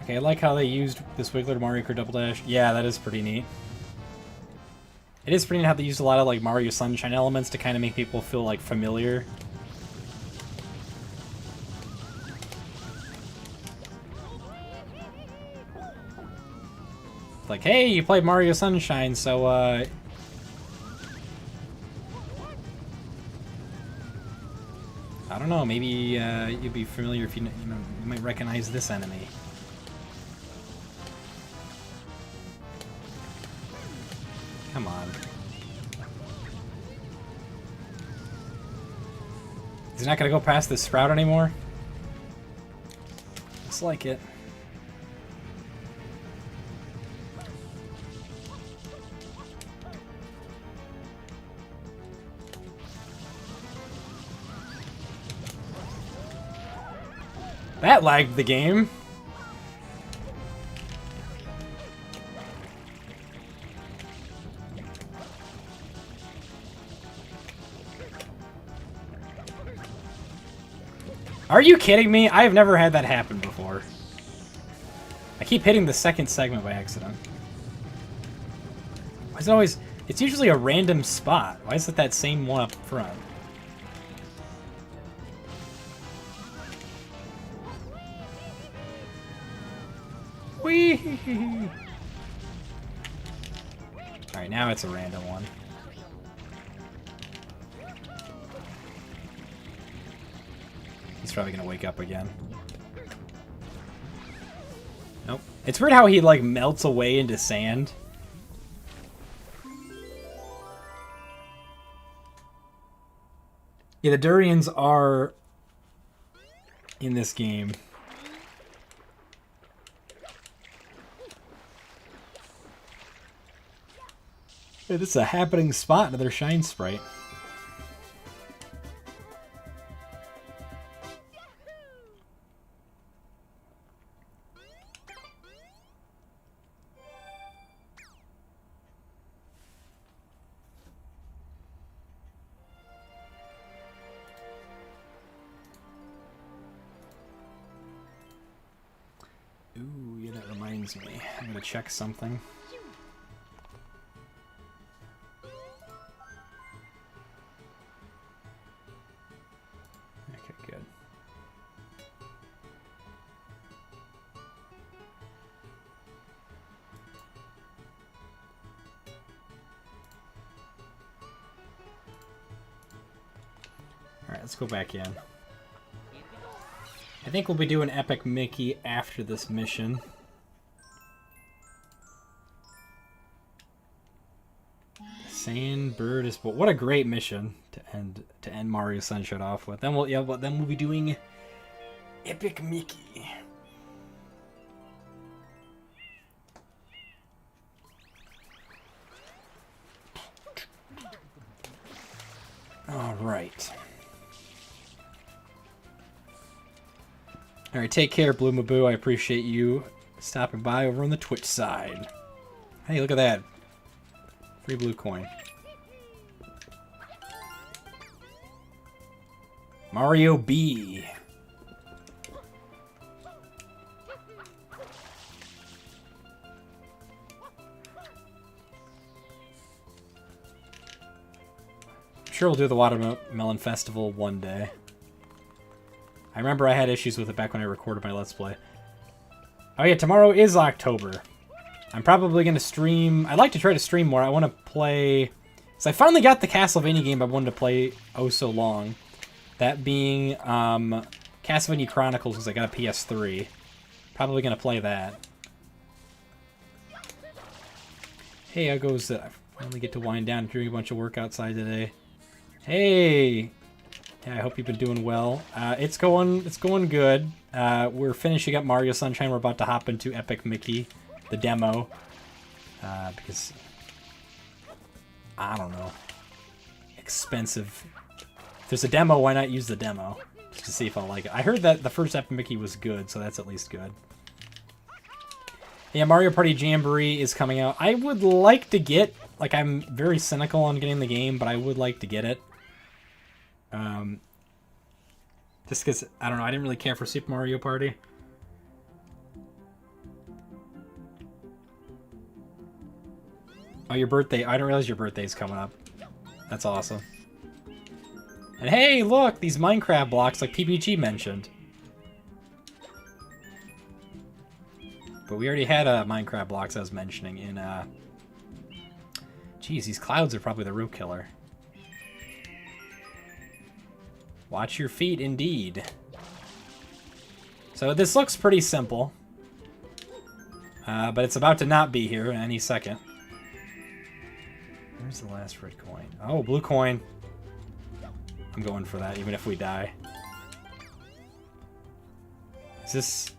Okay, I like how they used this Wiggler to Mario Kart Double Dash. Yeah, that is pretty neat. It is pretty neat how they used a lot of like Mario Sunshine elements to kind of make people feel like familiar. Like, hey, you played Mario Sunshine, so I don't know, maybe you'd be familiar if you know, you might recognize this enemy. Come on. He's not gonna go past this sprout anymore? Looks like it. That lagged the game. Are you kidding me? I have never had that happen before. I keep hitting the second segment by accident. Why is it always... It's usually a random spot. Why is it that same one up front? Whee! Alright, now it's a random one. He's probably gonna wake up again. Nope. It's weird how he, like, melts away into sand. Yeah, the Durians are in this game. Hey, this is a happening spot, another Shine Sprite. Ooh, yeah, that reminds me. I'm gonna check something. Okay, good. Alright, let's go back in. I think we'll be doing Epic Mickey after this mission. Sandbird is what a great mission to end Mario Sunshine off with. Then we'll be doing Epic Mickey. All right. Alright, take care, Blue Maboo. I appreciate you stopping by over on the Twitch side. Hey, look at that. Free blue coin. Mario B. I'm sure we'll do the Watermelon Festival one day. I remember I had issues with it back when I recorded my Let's Play. Oh yeah, tomorrow is October. I'm probably going to stream... I'd like to try to stream more. I want to play... So I finally got the Castlevania game I wanted to play oh so long. That being Castlevania Chronicles because I got a PS3. Probably gonna play that. Hey, how goes it? I finally get to wind down and doing a bunch of work outside today. Hey! Yeah, I hope you've been doing well. It's going good. We're finishing up Mario Sunshine. We're about to hop into Epic Mickey, the demo. Because, I don't know. Expensive. If there's a demo, why not use the demo? Just to see if I like it. I heard that the first Epic Mickey was good, so that's at least good. Yeah, Mario Party Jamboree is coming out. I would like to get... Like, I'm very cynical on getting the game, but I would like to get it. Just because, I don't know, I didn't really care for Super Mario Party. Oh, your birthday. I didn't realize your birthday's coming up. That's awesome. And hey, look! These Minecraft blocks like PPG mentioned. But we already had Minecraft blocks I was mentioning in, Geez, these clouds are probably the real killer. Watch your feet, indeed. So this looks pretty simple. But it's about to not be here in any second. Where's the last red coin? Oh, blue coin. I'm going for that, even if we die. Is this...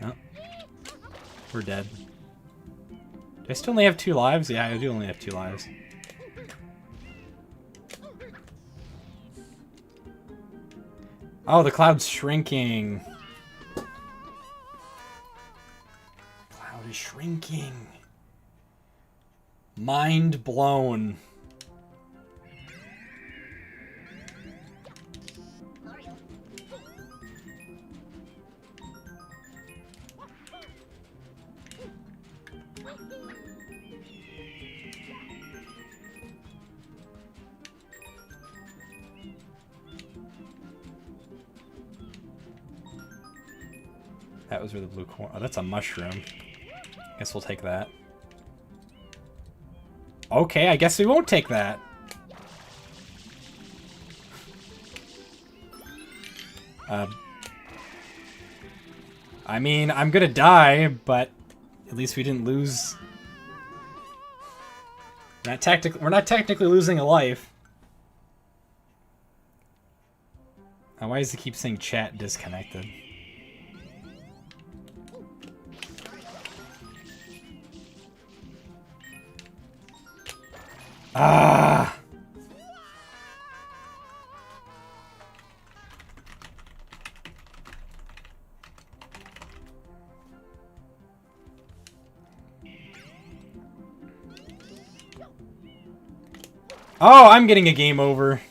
No. We're dead. Do I still only have 2 lives? Yeah, I do only have 2 lives. Oh, the cloud's shrinking. Cloud is shrinking. Mind blown. That was where the blue coin... Oh, that's a mushroom. Guess we'll take that. Okay, I guess we won't take that. I mean, I'm gonna die, but at least we didn't lose... We're not technically losing a life. Why does it keep saying chat disconnected? Ah! Oh, I'm getting a game over.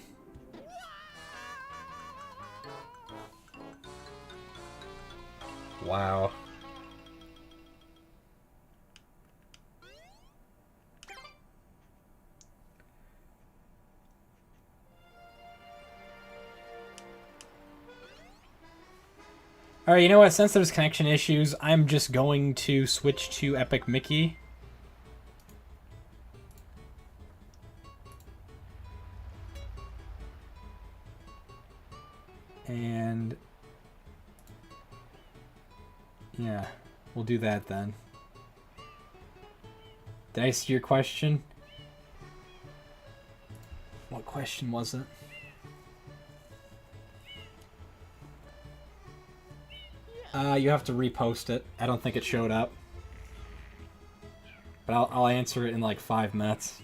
Wow. Alright, you know what? Since there's connection issues, I'm just going to switch to Epic Mickey. And... yeah, we'll do that then. Did I see your question? What question was it? You have to repost it. I don't think it showed up. But I'll answer it in like 5 minutes.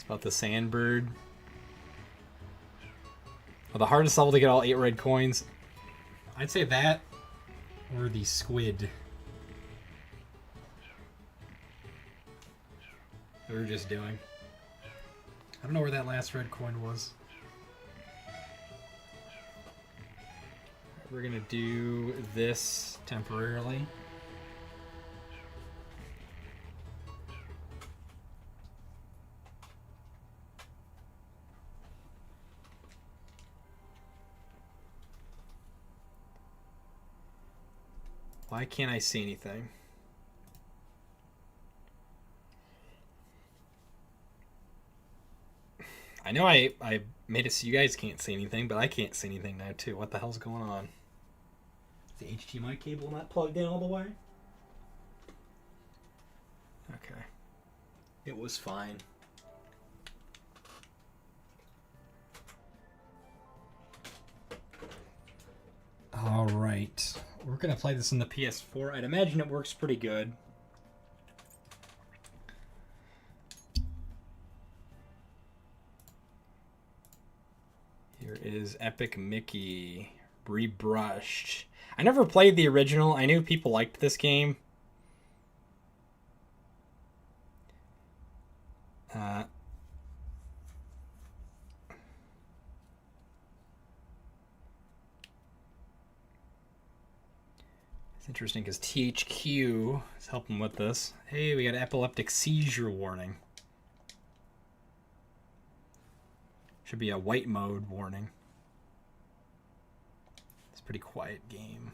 About the sandbird. Oh, the hardest level to get all 8 red coins. I'd say that or the squid. That we were just doing. I don't know where that last red coin was. We're gonna do this temporarily. Why can't I see anything? I know I made it so you guys can't see anything, but I can't see anything now too. What the hell's going on? Is the HDMI cable not plugged in all the way? Okay. It was fine. All right. We're going to play this on the PS4. I'd imagine it works pretty good. Here is Epic Mickey rebrushed. I never played the original. I knew people liked this game. It's interesting because THQ is helping with this. Hey, we got epileptic seizure warning. Should be a white mode warning. It's a pretty quiet game.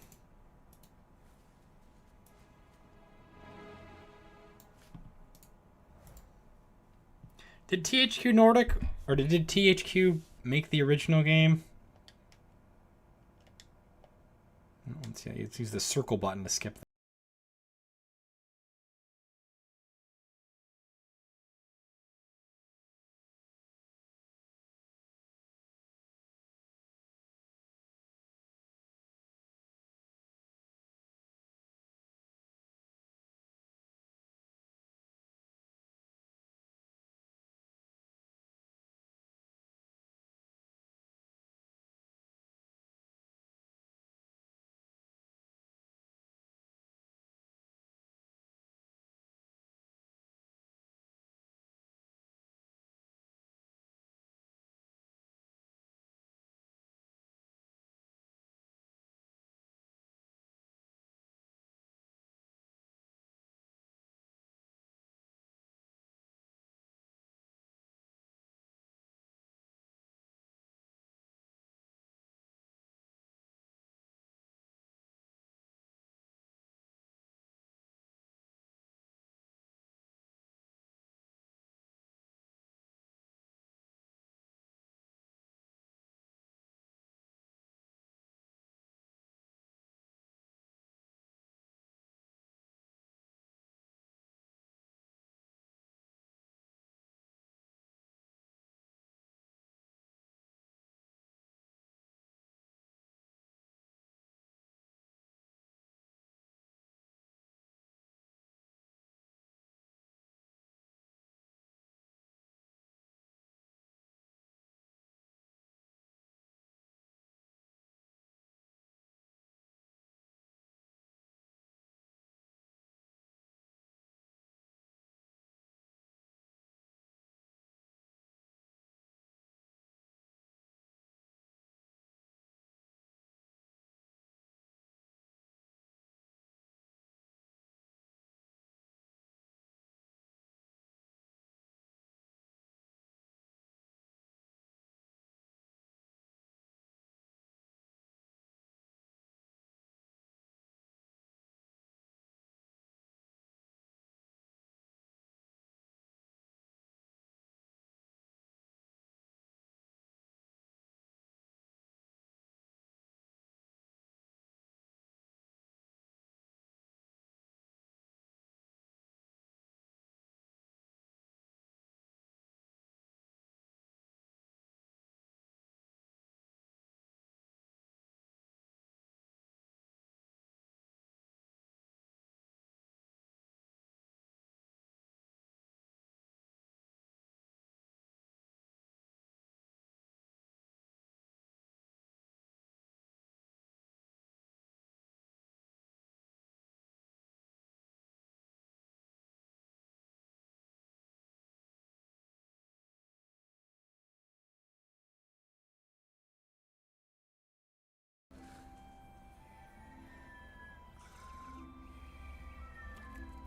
Did THQ Nordic, or did THQ make the original game? Let's see, let's use the circle button to skip that.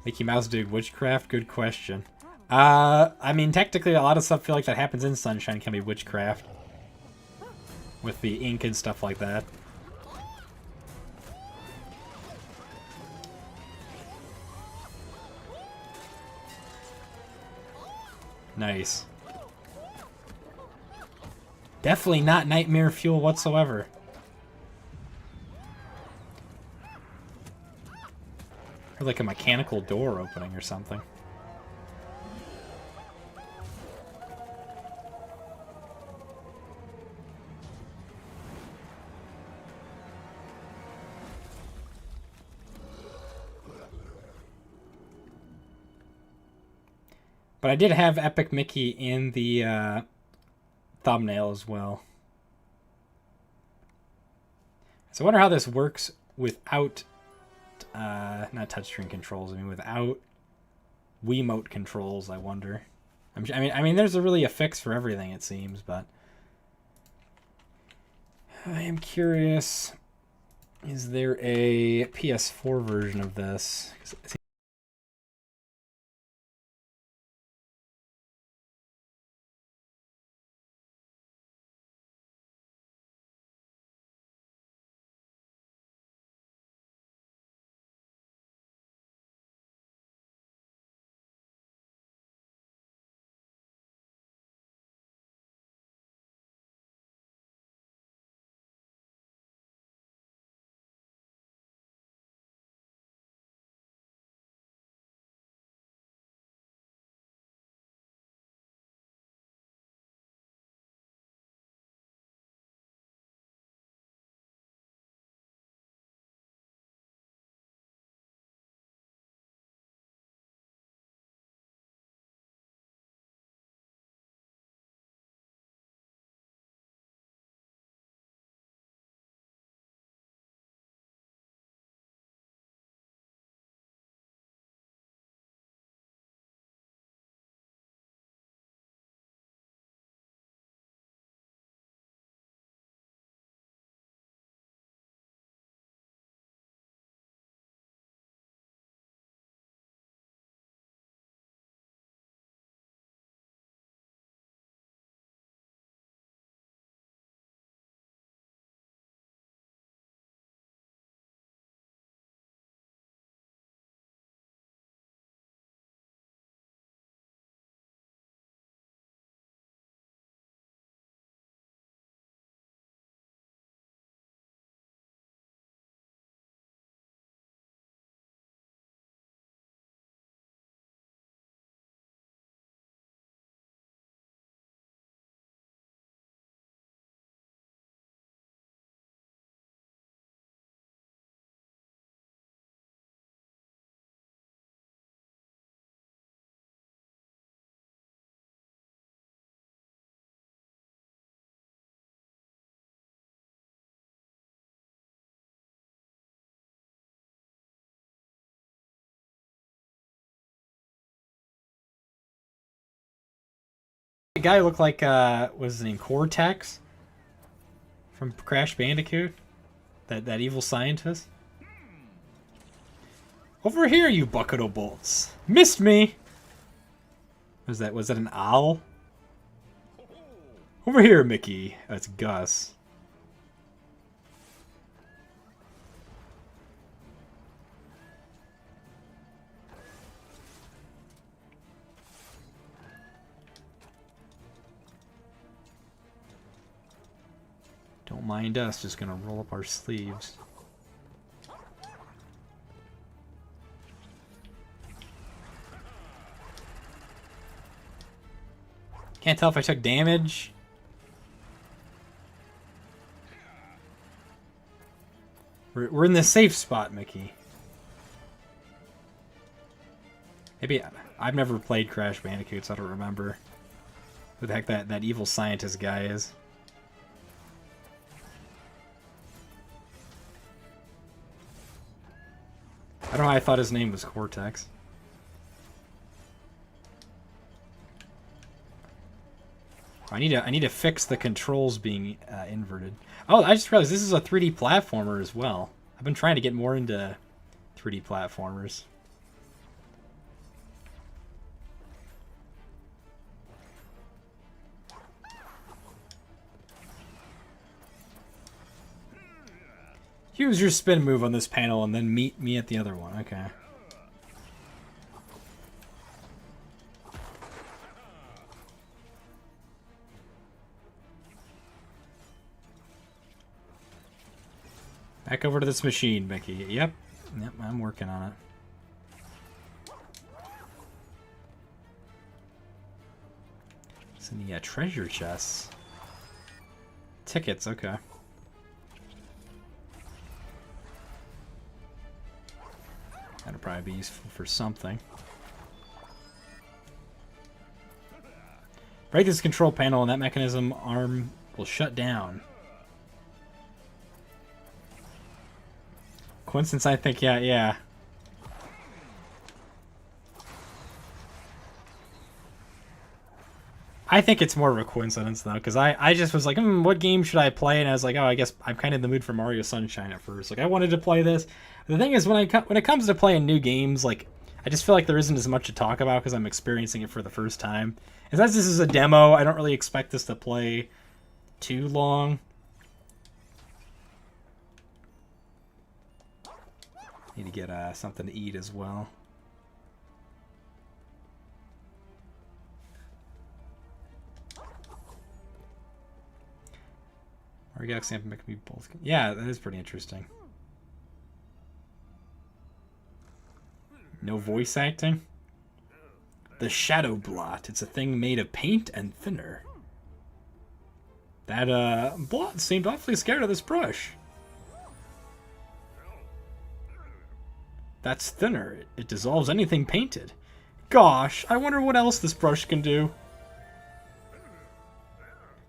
Mickey Mouse did witchcraft? Good question. I mean, technically, a lot of stuff I feel like that happens in Sunshine can be witchcraft. With the ink and stuff like that. Nice. Definitely not nightmare fuel whatsoever. Or like a mechanical door opening or something. But I did have Epic Mickey in the thumbnail as well. So I wonder how this works without, not touchscreen controls. I mean, without Wiimote controls. I wonder. I mean, there's really a fix for everything, it seems, but I am curious. Is there a PS4 version of this? The guy looked like, was his name Cortex? From Crash Bandicoot? That evil scientist? Over here, you bucket of bolts. Missed me! Was that an owl? Over here, Mickey. That's Gus. Don't mind us, just gonna roll up our sleeves. Can't tell if I took damage. We're in the safe spot, Mickey. Maybe I've never played Crash Bandicoot, so I don't remember who the heck that evil scientist guy is. I don't know why I thought his name was Cortex. I need to fix the controls being inverted. Oh, I just realized this is a 3D platformer as well. I've been trying to get more into 3D platformers. Use your spin move on this panel and then meet me at the other one. Okay. Back over to this machine, Mickey. Yep. Yep, I'm working on it. It's in the treasure chests. Tickets, okay. That'll probably be useful for something. Break this control panel and that mechanism arm will shut down. Coincidence, I think, yeah. I think it's more of a coincidence, though, because I just was like, what game should I play? And I was like, oh, I guess I'm kind of in the mood for Mario Sunshine at first. Like, I wanted to play this. The thing is, when it comes to playing new games, like, I just feel like there isn't as much to talk about because I'm experiencing it for the first time. And since this is a demo, I don't really expect this to play too long. Need to get something to eat as well. Mario Galaxy and make me both. Yeah, that is pretty interesting. No voice acting. The Shadow Blot. It's a thing made of paint and thinner. That Blot seemed awfully scared of this brush. That's thinner. It dissolves anything painted. Gosh, I wonder what else this brush can do.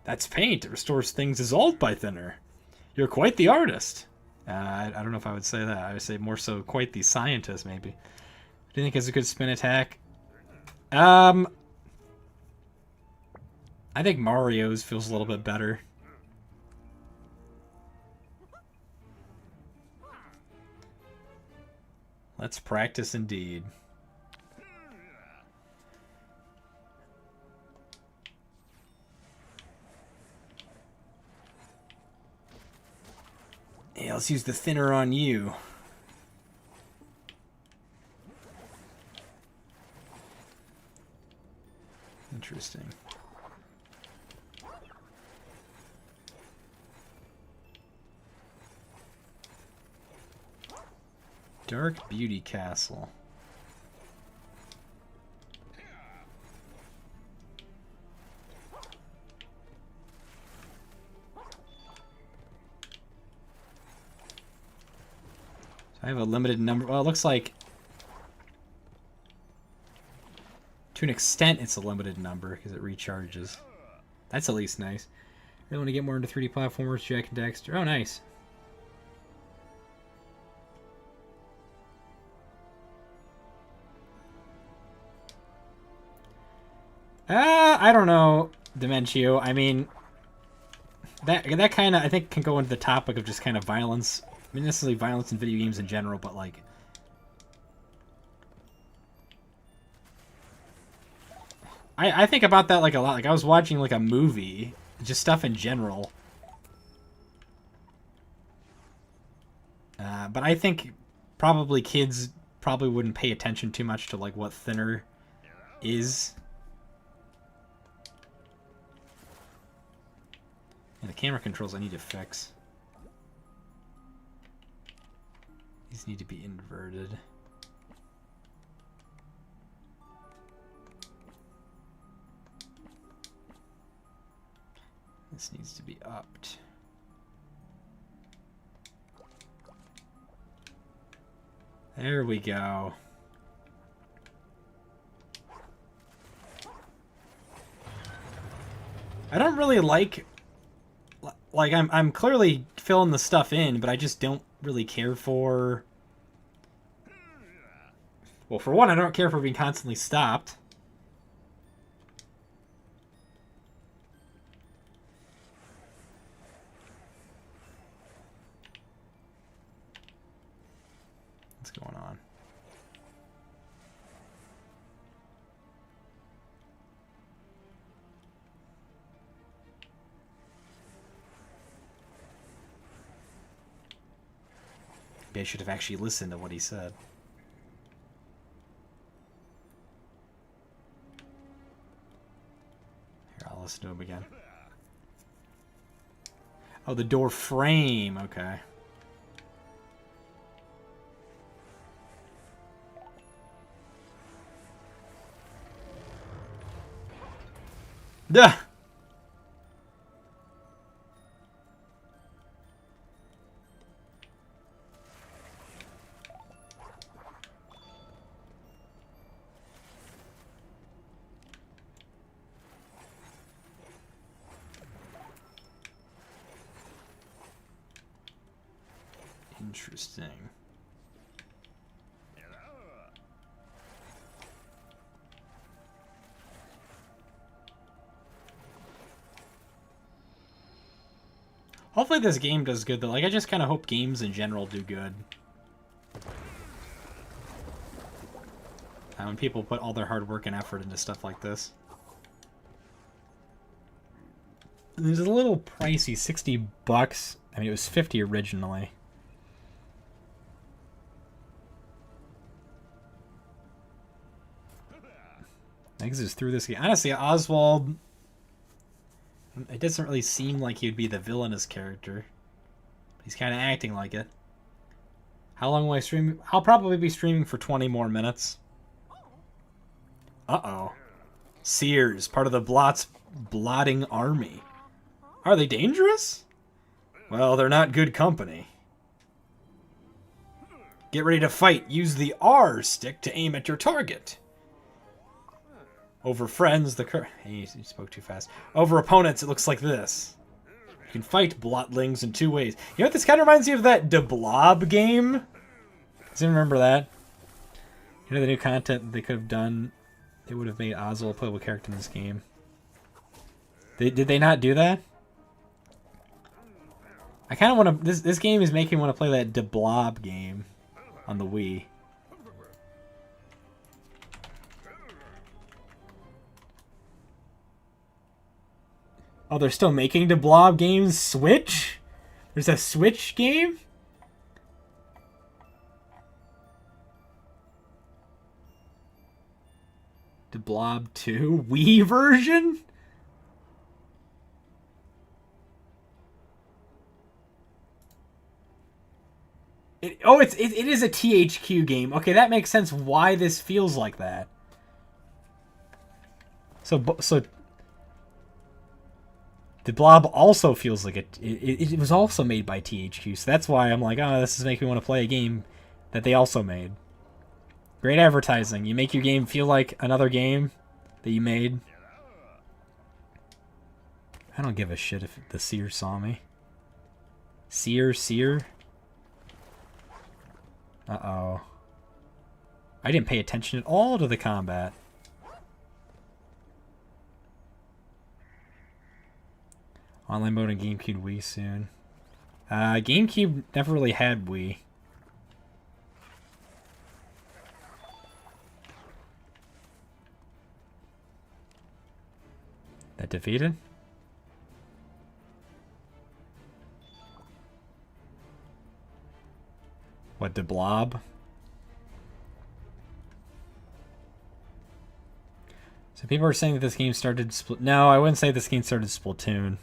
That's paint. It restores things dissolved by thinner. You're quite the artist. I don't know if I would say that. I would say more so quite the scientist, maybe. Do you think it's a good spin attack? I think Mario's feels a little bit better. Let's practice indeed. Yeah, let's use the thinner on you. Interesting. Dark Beauty Castle. I have a limited number. Well, it looks like to an extent it's a limited number because it recharges. That's at least nice. Really want to get more into 3D platformers, Jak and Daxter. Oh, nice. I don't know, Dementio. I mean, that kind of, I think, can go into the topic of just kind of violence. I mean, necessarily violence in video games in general, but like, I think about that like a lot. Like I was watching like a movie, just stuff in general. But I think probably kids probably wouldn't pay attention too much to like what thinner is. And the camera controls I need to fix. These need to be inverted. This needs to be upped. There we go. I don't really like I'm clearly filling the stuff in, but I just don't really care for. Well, for one, I don't care for being constantly stopped. What's going on? Maybe I should have actually listened to what he said. Here, I'll listen to him again. Oh, the door frame. Okay. Duh. Interesting. Hopefully this game does good though. Like I just kind of hope games in general do good. When people put all their hard work and effort into stuff like this. It's a little pricey, $60. I mean, it was 50 originally. Exit through this game. Honestly, Oswald, it doesn't really seem like he'd be the villainous character. He's kind of acting like it. How long will I stream? I'll probably be streaming for 20 more minutes. Uh-oh. Seers, part of the blotting army. Are they dangerous? Well, they're not good company. Get ready to fight. Use the R stick to aim at your target. Over friends, Hey, you spoke too fast. Over opponents, it looks like this. You can fight blotlings in 2 ways. You know what? This kind of reminds me of that De Blob game. Does anyone remember that? You know the new content they could have done? They would have made Oswald a playable character in this game. Did they not do that? I kind of want to... This game is making me want to play that De Blob game on the Wii. Oh, they're still making De Blob games? Switch? There's a Switch game? De Blob 2? Wii version? It is a THQ game. Okay, that makes sense why this feels like that. So The Blob also feels like it was also made by THQ, so that's why I'm like, oh, this is making me want to play a game that they also made. Great advertising. You make your game feel like another game that you made. I don't give a shit if the seer saw me. Seer? Uh-oh. I didn't pay attention at all to the combat. Online mode and GameCube Wii soon. GameCube never really had Wii. That defeated? What, the Blob? So people are saying that this game started... No, I wouldn't say this game started Splatoon.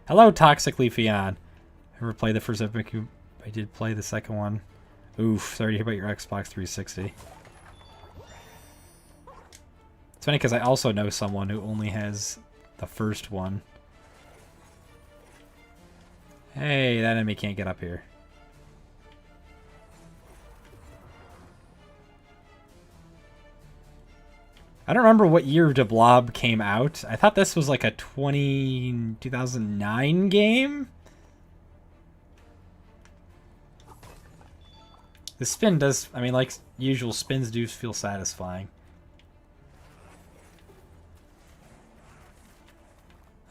Hello, Toxic Leafeon. Ever played the first Epic? I did play the second one. Oof, sorry to hear about your Xbox 360. It's funny because I also know someone who only has the first one. Hey, that enemy can't get up here. I don't remember what year De Blob came out. I thought this was like a 2009 game. The spin does, I mean, like usual, spins do feel satisfying.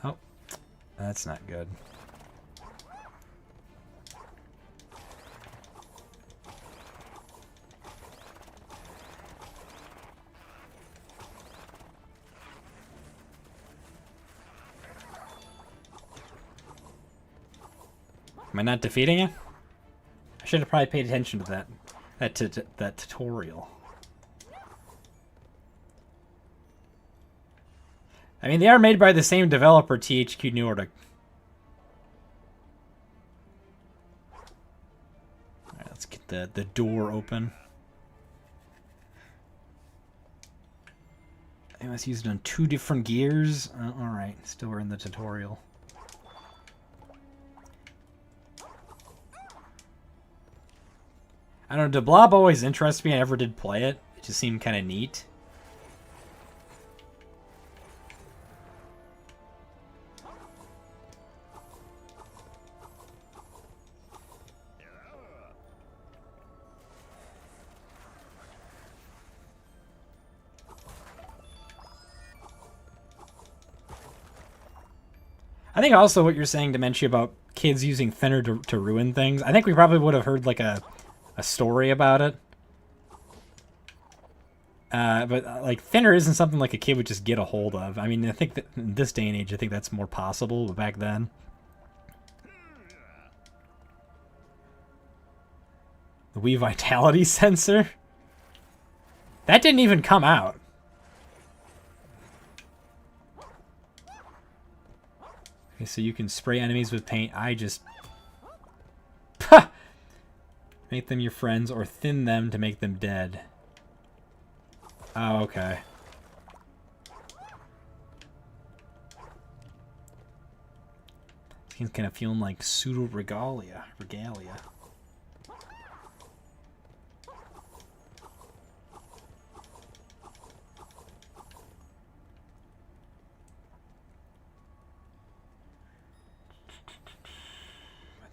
Oh, that's not good. Am I not defeating it? I should have probably paid attention to that tutorial. I mean, they are made by the same developer, THQ Nordic. Alright, let's get the door open. I must use it on 2 different gears. Alright, still we're in the tutorial. I don't know, did Blob always interest me? I never did play it. It just seemed kind of neat. I think also what you're saying, Dementia, about kids using thinner to ruin things, I think we probably would have heard like a story about it. But like thinner isn't something like a kid would just get a hold of. I mean, I think that in this day and age, I think that's more possible, but back then. The Wii Vitality sensor? That didn't even come out. Okay, so you can spray enemies with paint. I just... Make them your friends or thin them to make them dead. Oh, okay. He's kind of feeling like pseudo regalia.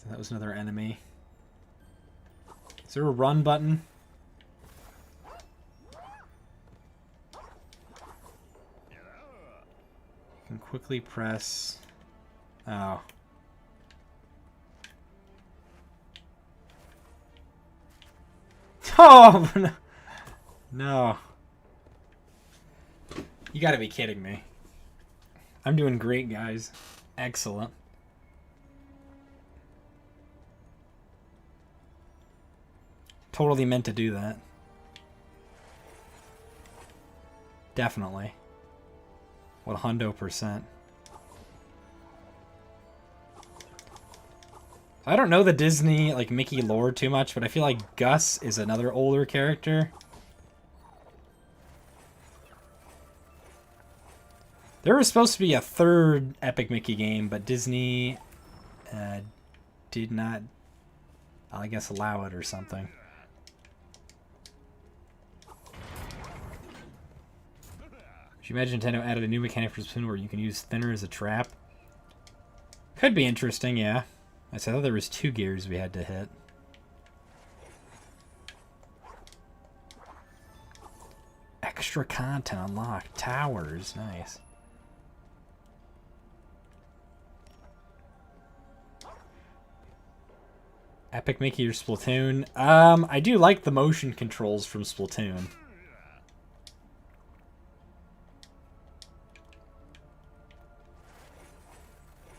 That was another enemy. Is there a run button? You can quickly press... Oh. Oh, no. No. You gotta be kidding me. I'm doing great, guys. Excellent. Totally meant to do that. Definitely. 100%. I don't know the Disney, like, Mickey lore too much, but I feel like Gus is another older character. There was supposed to be a third Epic Mickey game, but Disney did not, I guess, allow it or something. Could you imagine Nintendo added a new mechanic for Splatoon where you can use thinner as a trap? Could be interesting, yeah. I thought there was 2 gears we had to hit. Extra content unlocked. Towers. Nice. Epic Mickey or Splatoon? I do like the motion controls from Splatoon.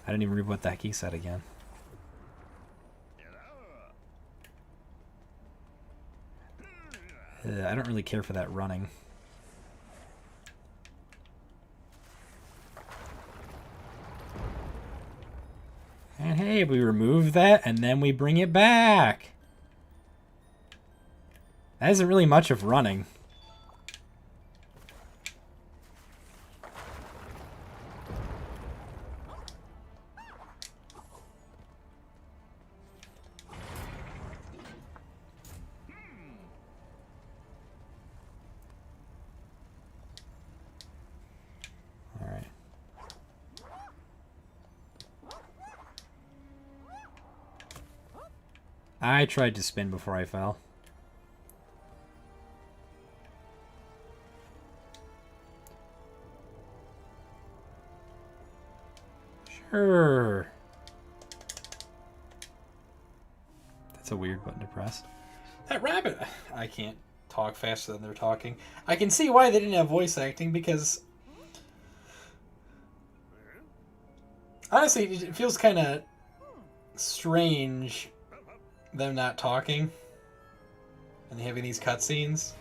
I didn't even read what the heck he said again. I don't really care for that running. And hey, we remove that and then we bring it back. That isn't really much of running. I tried to spin before I fell. Sure. That's a weird button to press. That rabbit! I can't talk faster than they're talking. I can see why they didn't have voice acting, because... honestly, it feels kind of strange them not talking and having these cutscenes.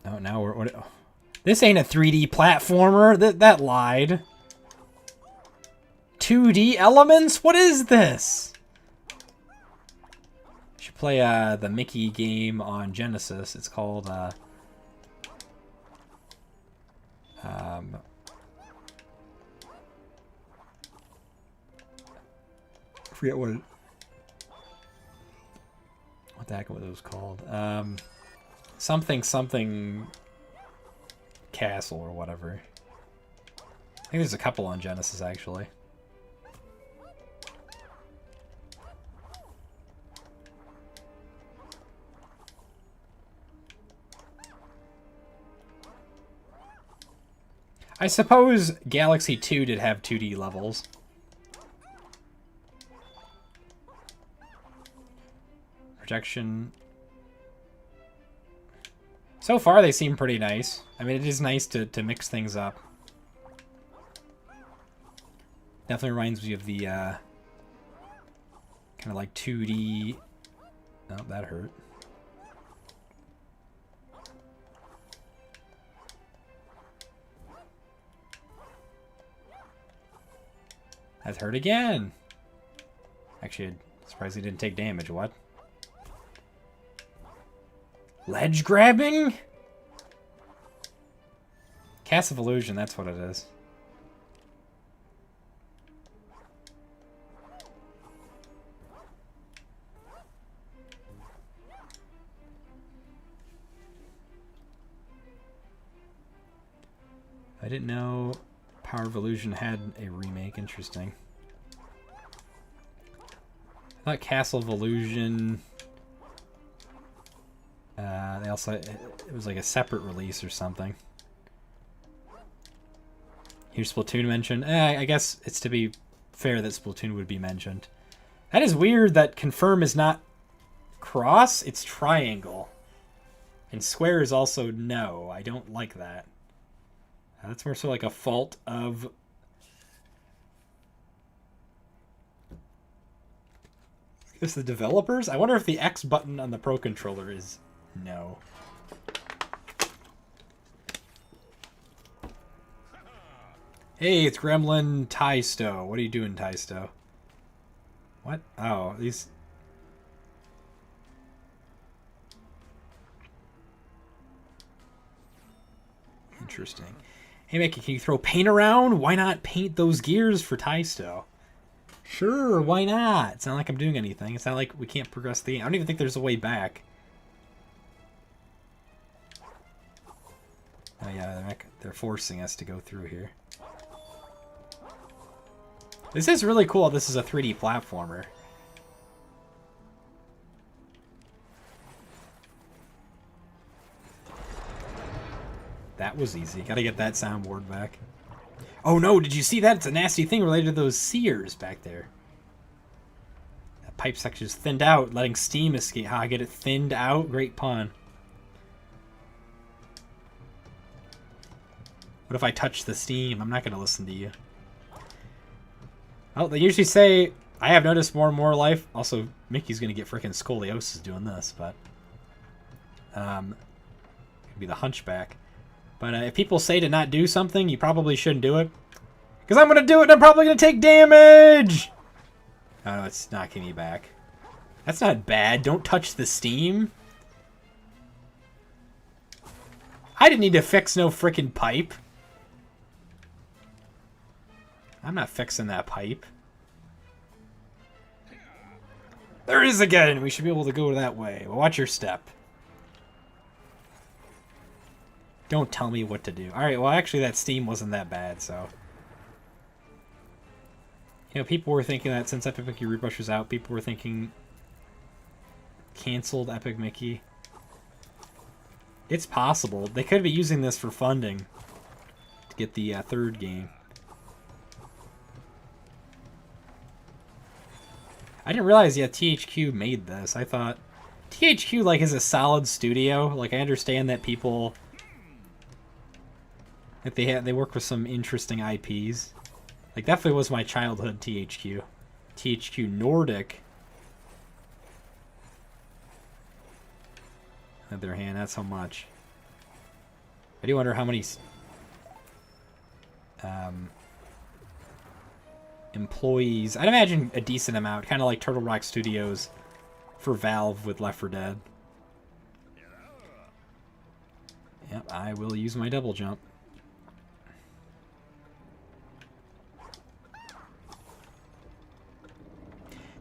Oh, now we're... what, oh. This ain't a 3D platformer. That lied. 2D elements? What is this? I should play the Mickey game on Genesis. It's called I forget what the heck was it was called. Something Castle or whatever. I think there's a couple on Genesis actually. I suppose Galaxy 2 did have 2D levels. Projection. So far, they seem pretty nice. I mean, it is nice to mix things up. Definitely reminds me of the kind of like 2D. Oh, that hurt. That hurt again. Actually, I'm surprised he didn't take damage. What? Ledge grabbing? Cast of Illusion, that's what it is. I didn't know Power of Illusion had a remake. Interesting. I thought Castle of Illusion... they also... It was like a separate release or something. Here's Splatoon mentioned. I guess it's to be fair that Splatoon would be mentioned. That is weird that confirm is not cross, it's triangle. And square is also no. I don't like that. That's more so like a fault of... I guess the developers? I wonder if the X button on the Pro Controller is no. Hey, it's Gremlin Tysto. What are you doing, Tysto? What? Oh, these... Interesting. Hey, Mickey, can you throw paint around? Why not paint those gears for Tysto? Sure, why not? It's not like I'm doing anything. It's not like we can't progress the game. I don't even think there's a way back. Oh yeah, they're forcing us to go through here. This is really cool. This is a 3D platformer. That was easy. Gotta get that soundboard back. Oh no, did you see that? It's a nasty thing related to those sears back there. That pipe section is thinned out, letting steam escape. How I get it thinned out? Great pun. What if I touch the steam? I'm not gonna listen to you. Oh, they usually say, I have noticed more and more life. Also, Mickey's gonna get freaking scoliosis doing this, but... could be the hunchback. But if people say to not do something, you probably shouldn't do it. Because I'm going to do it and I'm probably going to take damage! Oh, no, it's knocking me back. That's not bad. Don't touch the steam. I didn't need to fix no freaking pipe. I'm not fixing that pipe. There it is again! We should be able to go that way. Well, watch your step. Don't tell me what to do. Alright, well actually that steam wasn't that bad, so... You know, people were thinking that since Epic Mickey Root Brush was out, people were thinking... Cancelled Epic Mickey. It's possible. They could be using this for funding. To get the third game. I didn't realize, yeah, THQ made this. I thought... THQ, like, is a solid studio. Like, I understand that people... Like they work with some interesting IPs. Like definitely was my childhood THQ. THQ Nordic. On the other hand, that's how much. I do wonder how many employees. I'd imagine a decent amount, kind of like Turtle Rock Studios for Valve with Left 4 Dead. Yep, I will use my double jump.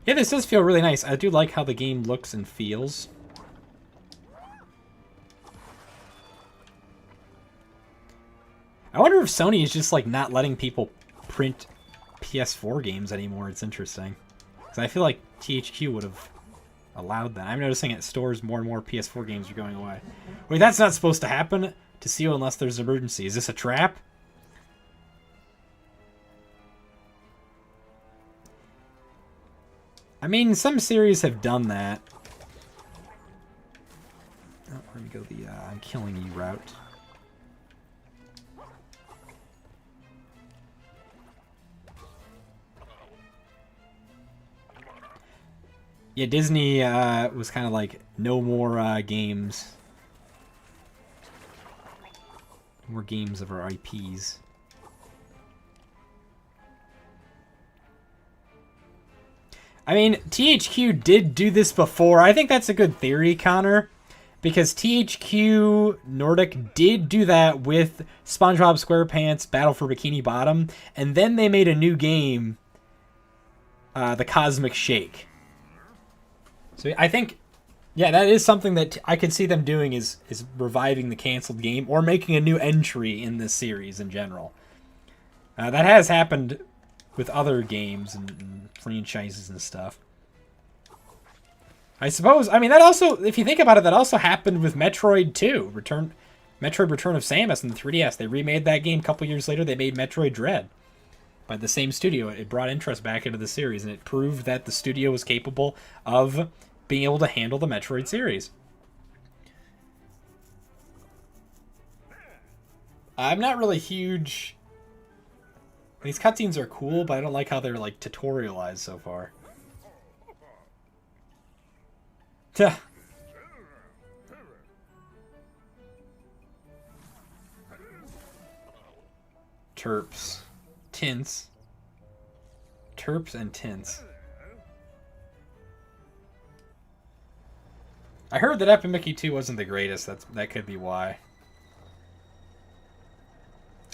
Yeah, this does feel really nice. I do like how the game looks and feels. I wonder if Sony is just like not letting people print PS4 games anymore. It's interesting. Because I feel like THQ would have allowed that. I'm noticing at stores more and more PS4 games are going away. Wait, that's not supposed to happen to seal unless there's an emergency. Is this a trap? I mean, some series have done that. Oh, let me go the I'm killing you route. Yeah, Disney was kind of like, no more games. More games of our IPs. I mean, THQ did do this before. I think that's a good theory, Connor. Because THQ Nordic did do that with SpongeBob SquarePants Battle for Bikini Bottom. And then they made a new game, The Cosmic Shake. So I think, yeah, that is something that I could see them doing is reviving the canceled game or making a new entry in this series in general. That has happened with other games and franchises and stuff. I suppose, I mean, that also, if you think about it, that also happened with Metroid 2. Metroid Return of Samus in the 3DS. They remade that game a couple years later. They made Metroid Dread by the same studio. It brought interest back into the series, and it proved that the studio was capable of being able to handle the Metroid series. I'm not really huge. These cutscenes are cool, but I don't like how they're like tutorialized so far. Tuh. Terps. Tints. Terps and tints. I heard that Epic Mickey 2 wasn't the greatest. That could be why.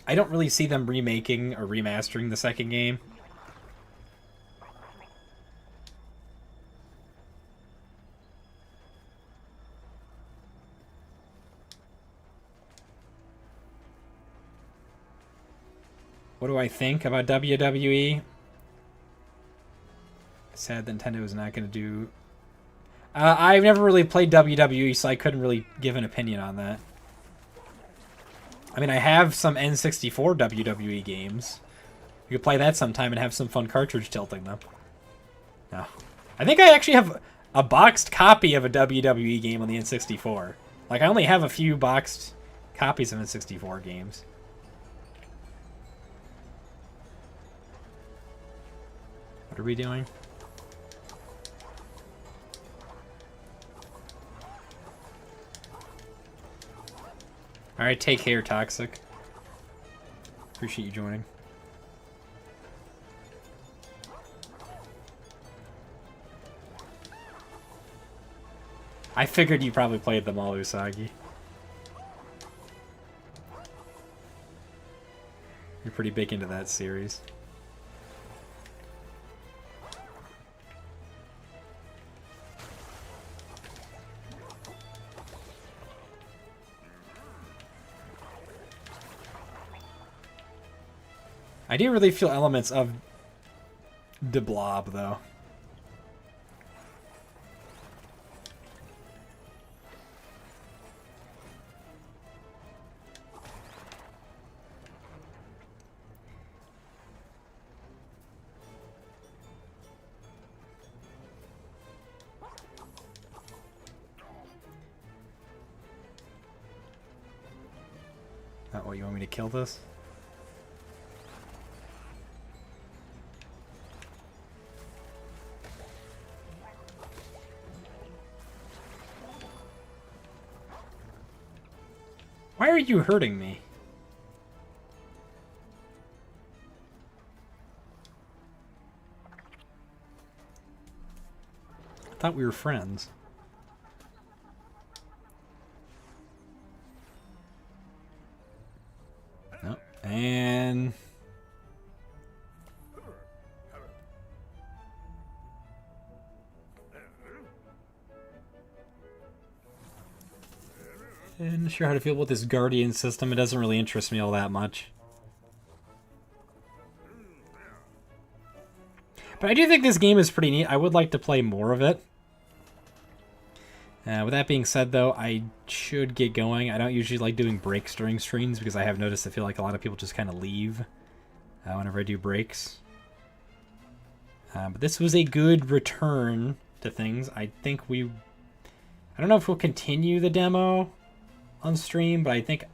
I don't really see them remaking or remastering the second game. What do I think about WWE? Sad Nintendo is not going to do... I've never really played WWE, so I couldn't really give an opinion on that. I mean, I have some N64 WWE games. You could play that sometime and have some fun cartridge tilting them. No. I think I actually have a boxed copy of a WWE game on the N64. Like, I only have a few boxed copies of N64 games. What are we doing? Alright, take care, Toxic. Appreciate you joining. I figured you probably played them all, Usagi. You're pretty big into that series. I do really feel elements of De Blob, though. Oh, you want me to kill this? Why are you hurting me? thought we were friends. Nope. And... I'm not sure how to feel about this Guardian system. It doesn't really interest me all that much. But I do think this game is pretty neat. I would like to play more of it. With that being said, though, I should get going. I don't usually like doing breaks during streams because I have noticed I feel like a lot of people just kind of leave whenever I do breaks. But this was a good return to things. I think I don't know if we'll continue the demo on stream, but I think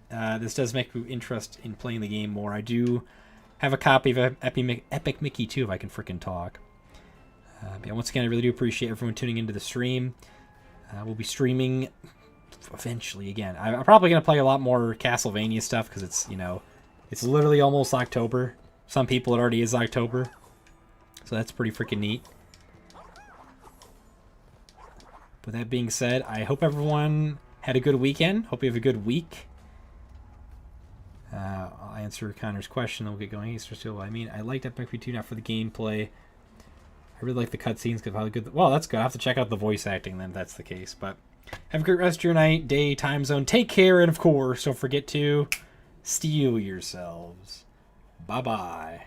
this does make me interested in playing the game more. I do have a copy of Epic Mickey 2 if I can frickin' talk. But yeah, once again, I really do appreciate everyone tuning into the stream. We'll be streaming eventually again. I'm probably going to play a lot more Castlevania stuff because it's, you know, it's literally almost October. Some people, it already is October. So that's pretty freaking neat. With that being said, I hope everyone had a good weekend. Hope you have a good week. I'll answer Connor's question, then we'll get going. He's still, I mean, I liked Epic Mickey 2 not for the gameplay. I really like the cutscenes because how good. Well, that's good. I have to check out the voice acting then if that's the case. But have a great rest of your night, day, time zone. Take care, and of course, don't forget to steal yourselves. Bye-bye.